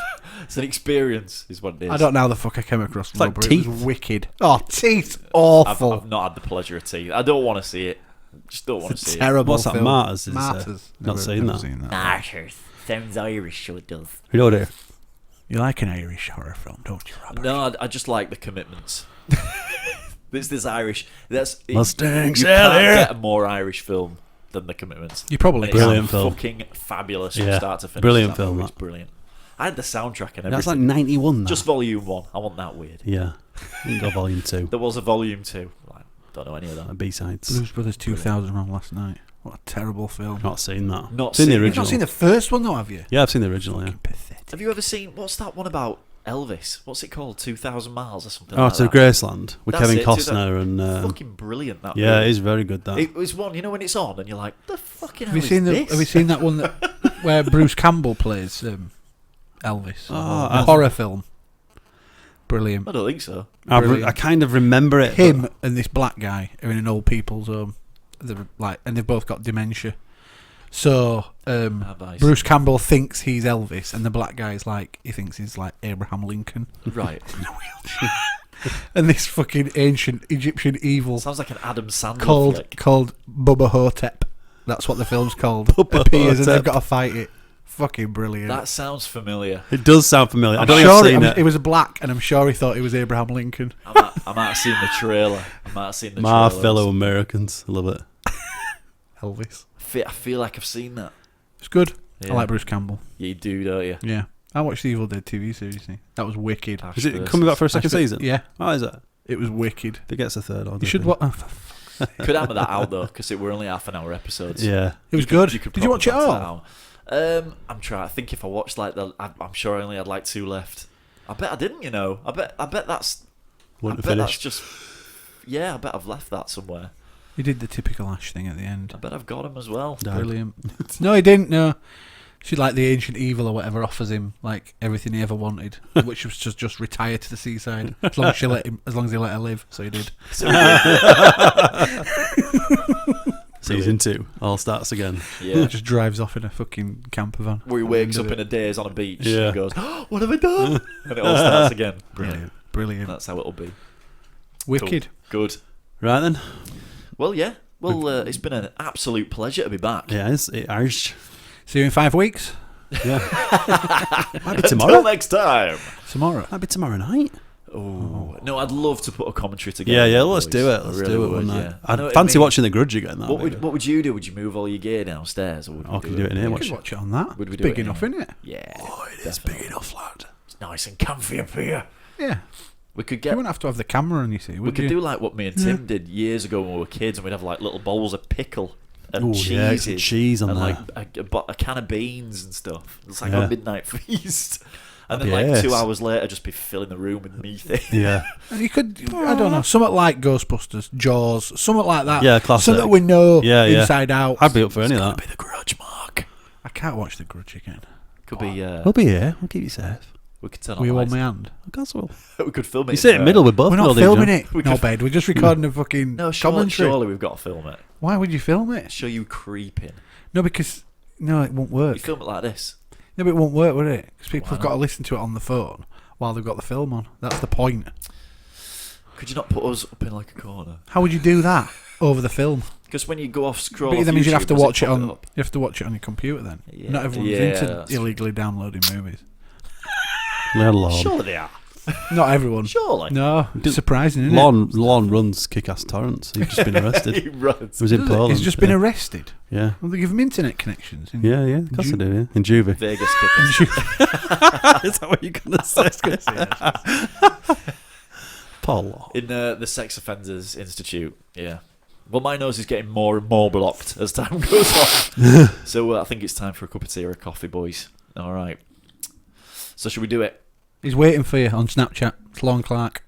It's an experience, is what it is. I don't know how the fuck I came across like Rubber. It Teeth. was wicked. Oh, Teeth. Awful. I've not had the pleasure of Teeth. I don't want to see it. Just don't want to see Terrible. What's that? film. Martyrs? Is Martyrs. Not seen that. Martyrs. Sounds Irish, so it does. You know what? You like an Irish horror film, don't you, Robert? No, I just like the commitments. this Irish. Mustangs, You yeah, can't there. get a more Irish film than The Commitments. You probably It's Brilliant film. Fucking fabulous from Yeah. start to finish. Brilliant That film, movie's that. brilliant. I had the soundtrack and everything. That's like 91. That. Just volume 1. I want that weird. Yeah. You can go volume 2. There was a volume 2. Like, don't know any of that. B-sides. Blues Brothers 2000 on last night. What a terrible film. Not seen that. Not seen the seen it. You've original. not seen the first one, though, have you? Yeah, I've seen the original. Yeah. Pathetic. Have you ever seen, what's that one about Elvis? What's it called? 2,000 Miles or something Oh, like to that? Graceland with That's Kevin it, Costner and. Fucking brilliant, that Yeah, movie. it is very good. That. It was one, you know, when it's on and you're like, the fucking Have you seen that one where Bruce Campbell plays Elvis? A horror film. Brilliant. I don't think so. I kind of remember it. Him and this black guy are in an old people's home. They're and they've both got dementia. So Bruce Campbell thinks he's Elvis, and the black guy is he thinks he's like Abraham Lincoln. Right. In a wheelchair. And this fucking ancient Egyptian evil sounds like an Adam Sandler flick. called Bubba Hotep. That's what the film's called. Appears and they've got to fight it. Fucking brilliant. That sounds familiar. It does sound familiar. I'm sure it was black, and I'm sure he thought it was Abraham Lincoln. I might have seen the trailer. My fellow Americans. I love it. Elvis. I feel like I've seen that. It's good. Yeah. I like Bruce Campbell. Yeah, you do, don't you? Yeah. I watched the Evil Dead TV series. That was wicked. Is it coming back for a second season? Yeah. Oh, is it? It was wicked. If it gets a third, you should watch. Could hammer that out though, because it were only half-an-hour episodes. Yeah, it was good. Did you watch it all? I'm trying. I think if I watched I'm sure I only had 2 left. I bet I didn't. I bet that's. Wouldn't I bet finish. that's just. Yeah, I bet I've left that somewhere. He did the typical Ash thing at the end. I bet I've got him as well. Brilliant. No, he didn't. No. She the ancient evil or whatever offers him everything he ever wanted, which was just retire to the seaside as long as he let her live. So he did. Season 2 all starts again. Yeah, just drives off in a fucking camper van. Where he wakes up in a daze on a beach Yeah. and goes, oh, "What have I done?" And it all starts again. Brilliant, brilliant. That's how it'll be. Wicked. Cool. Good. Right then. Well, yeah. Well, it's been an absolute pleasure to be back. Yeah, it's Irish. See you in 5 weeks. Yeah. Might be tomorrow. Until next time. Tomorrow. Might be tomorrow night. Oh no, I'd love to put a commentary together. Yeah, let's do it. Let's do it one night. I'd fancy watching The Grudge again. What would you do? Would you move all your gear downstairs, or would we do it in here? We could watch it on that. Would we It's do big it enough, isn't it? Yeah. Oh, it is big enough, lad. It's nice and comfy up here. Yeah. We could You get. wouldn't have to have the camera on, you see. We could do like what me and Tim did years ago when we were kids, and we'd have little bowls of pickle and cheeses, some cheese on and there. a can of beans and stuff. It's like Yeah. a midnight feast. And then Yes. 2 hours later, just be filling the room with methane. Yeah. You could, I don't know, something like Ghostbusters, Jaws, something like that. Yeah, classic. Something we know Yeah. inside out. I'd be up for any of It's that. gotta be The Grudge, Mark. I can't watch The Grudge again. Could be. We'll be here. We'll keep you safe. We could turn on Will you hold lights. my hand? Of course we'll. We could film it. You sit in the middle with both. We're not buildings, filming John. it. No, bed. We're just recording a fucking No, commentary. surely we've got to film it. Why would you film it? Show you creeping. No, because it won't work. You film it like this. No, but it won't work, would it? Because people Why have got to not? listen to it on the phone while they've got the film on. That's the point. Could you not put us up in a corner? How would you do that over the film? Because when you go off scroll, But off that means you'd have YouTube, to does watch it pop on. up? You have to watch it on your computer then. Yeah. Not everyone's Yeah, into that's illegally downloading movies. Let alone. Surely they are. Not everyone. Surely. No, it's surprising, isn't Lon runs kick-ass torrents. He's just been arrested. He runs. He was in it? Poland. He's just been arrested. Yeah. Well, they give him internet connections. In Yeah, of course I do, yeah. In Juvie. Vegas kickers. Is that what you're going to say? Paul. In the Sex Offenders Institute, yeah. Well, my nose is getting more and more blocked as time goes on. So I think it's time for a cup of tea or a coffee, boys. All right. So should we do it? He's waiting for you on Snapchat. It's Lon Clark.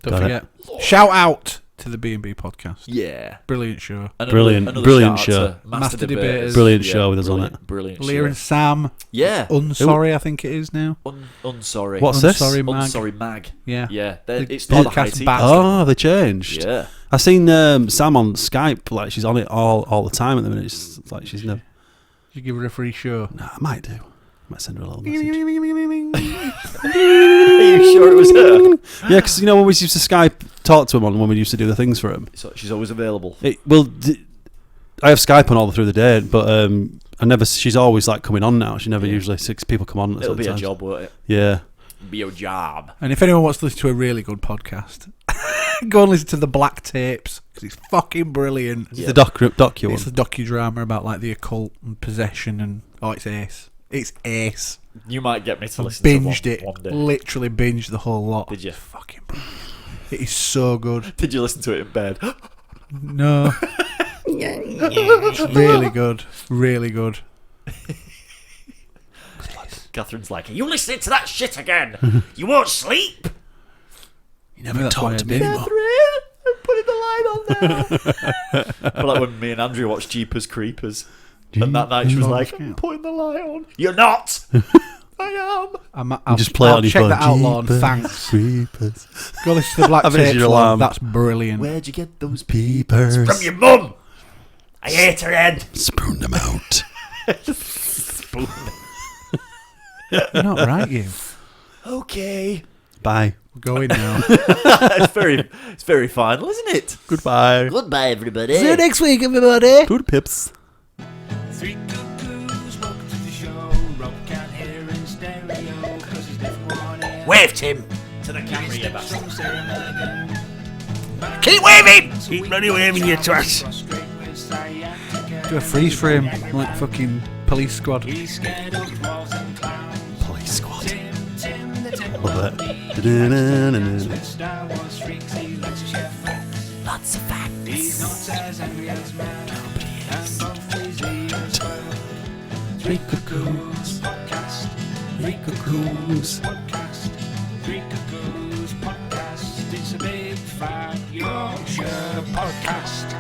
Don't Got forget. Shout out to the B&B podcast. Yeah. Brilliant show. Brilliant shout show. out to Master Debaters. Brilliant show with us on it. Brilliant Lear show. and Sam. Yeah. Unsorry, I think it is now. Unsorry. What's this? Unsorry Mag. Unsorry Mag. Yeah. Yeah. The It's not the high podcast tea. back. Oh, they changed. Yeah. I seen Sam on Skype. Like she's on it all the time at the minute. It's like she's never. You give her a free show. Nah, I might do. Might send her a little message. Are you sure it was her? Yeah, because when we used to Skype talk to him on when we used to do the things for him. So she's always available. I have Skype on all through the day, but I never. She's always coming on now. She never usually 6 people come on. At It'll be certain a times. job, won't it? Yeah. Be a job. And if anyone wants to listen to a really good podcast, go and listen to the Black Tapes because it's fucking brilliant. It's the docu one. It's the docudrama about the occult and possession and it's ace. It's ace. You might get me to listen Binged to it. one day. Literally binged the whole lot. Did you? Fucking brilliant. It is so good. Did you listen to it in bed? No. It's really good. Really good. Catherine's like, are you listening to that shit again? You won't sleep. You never talk to me anymore. Catherine, put in the lion on there. But like when me and Andrea watched Jeepers Creepers, and that night she was like, I'm putting the light on. You're not. I am. I'll just play it on your check phone. that out, Lorne. Jeepers Thanks. Creepers. Go listen to the Black I've finished Tapes, your Lorne. alarm. That's brilliant. Where'd you get those Peepers? From your mum. I hate her head. Spoon them out. Spoon them. You're not right, you. Okay. Bye. We're going now. It's very final, isn't it? Goodbye. Goodbye, everybody. See you next week, everybody. Good pips. Three cuckoos, welcome to the show. Rob can't hear in stereo, cause he's deaf in one ear. Wave, Tim. To the camera, you bastard. From Sarah Milligan. Keep waving! Keep bloody waving, you trash. Do a freeze frame like fucking Police Squad. He's scared of dwarves and clowns. Police Squad. Tim the Tim. Love it. With Star Wars freaks, he likes to share facts. Lots of facts. He's not as angry as man. And both his ears well. Three Cuckoos podcast. Three Cuckoos podcast. Three Cuckoos podcast. It's a big fat Yorkshire podcast.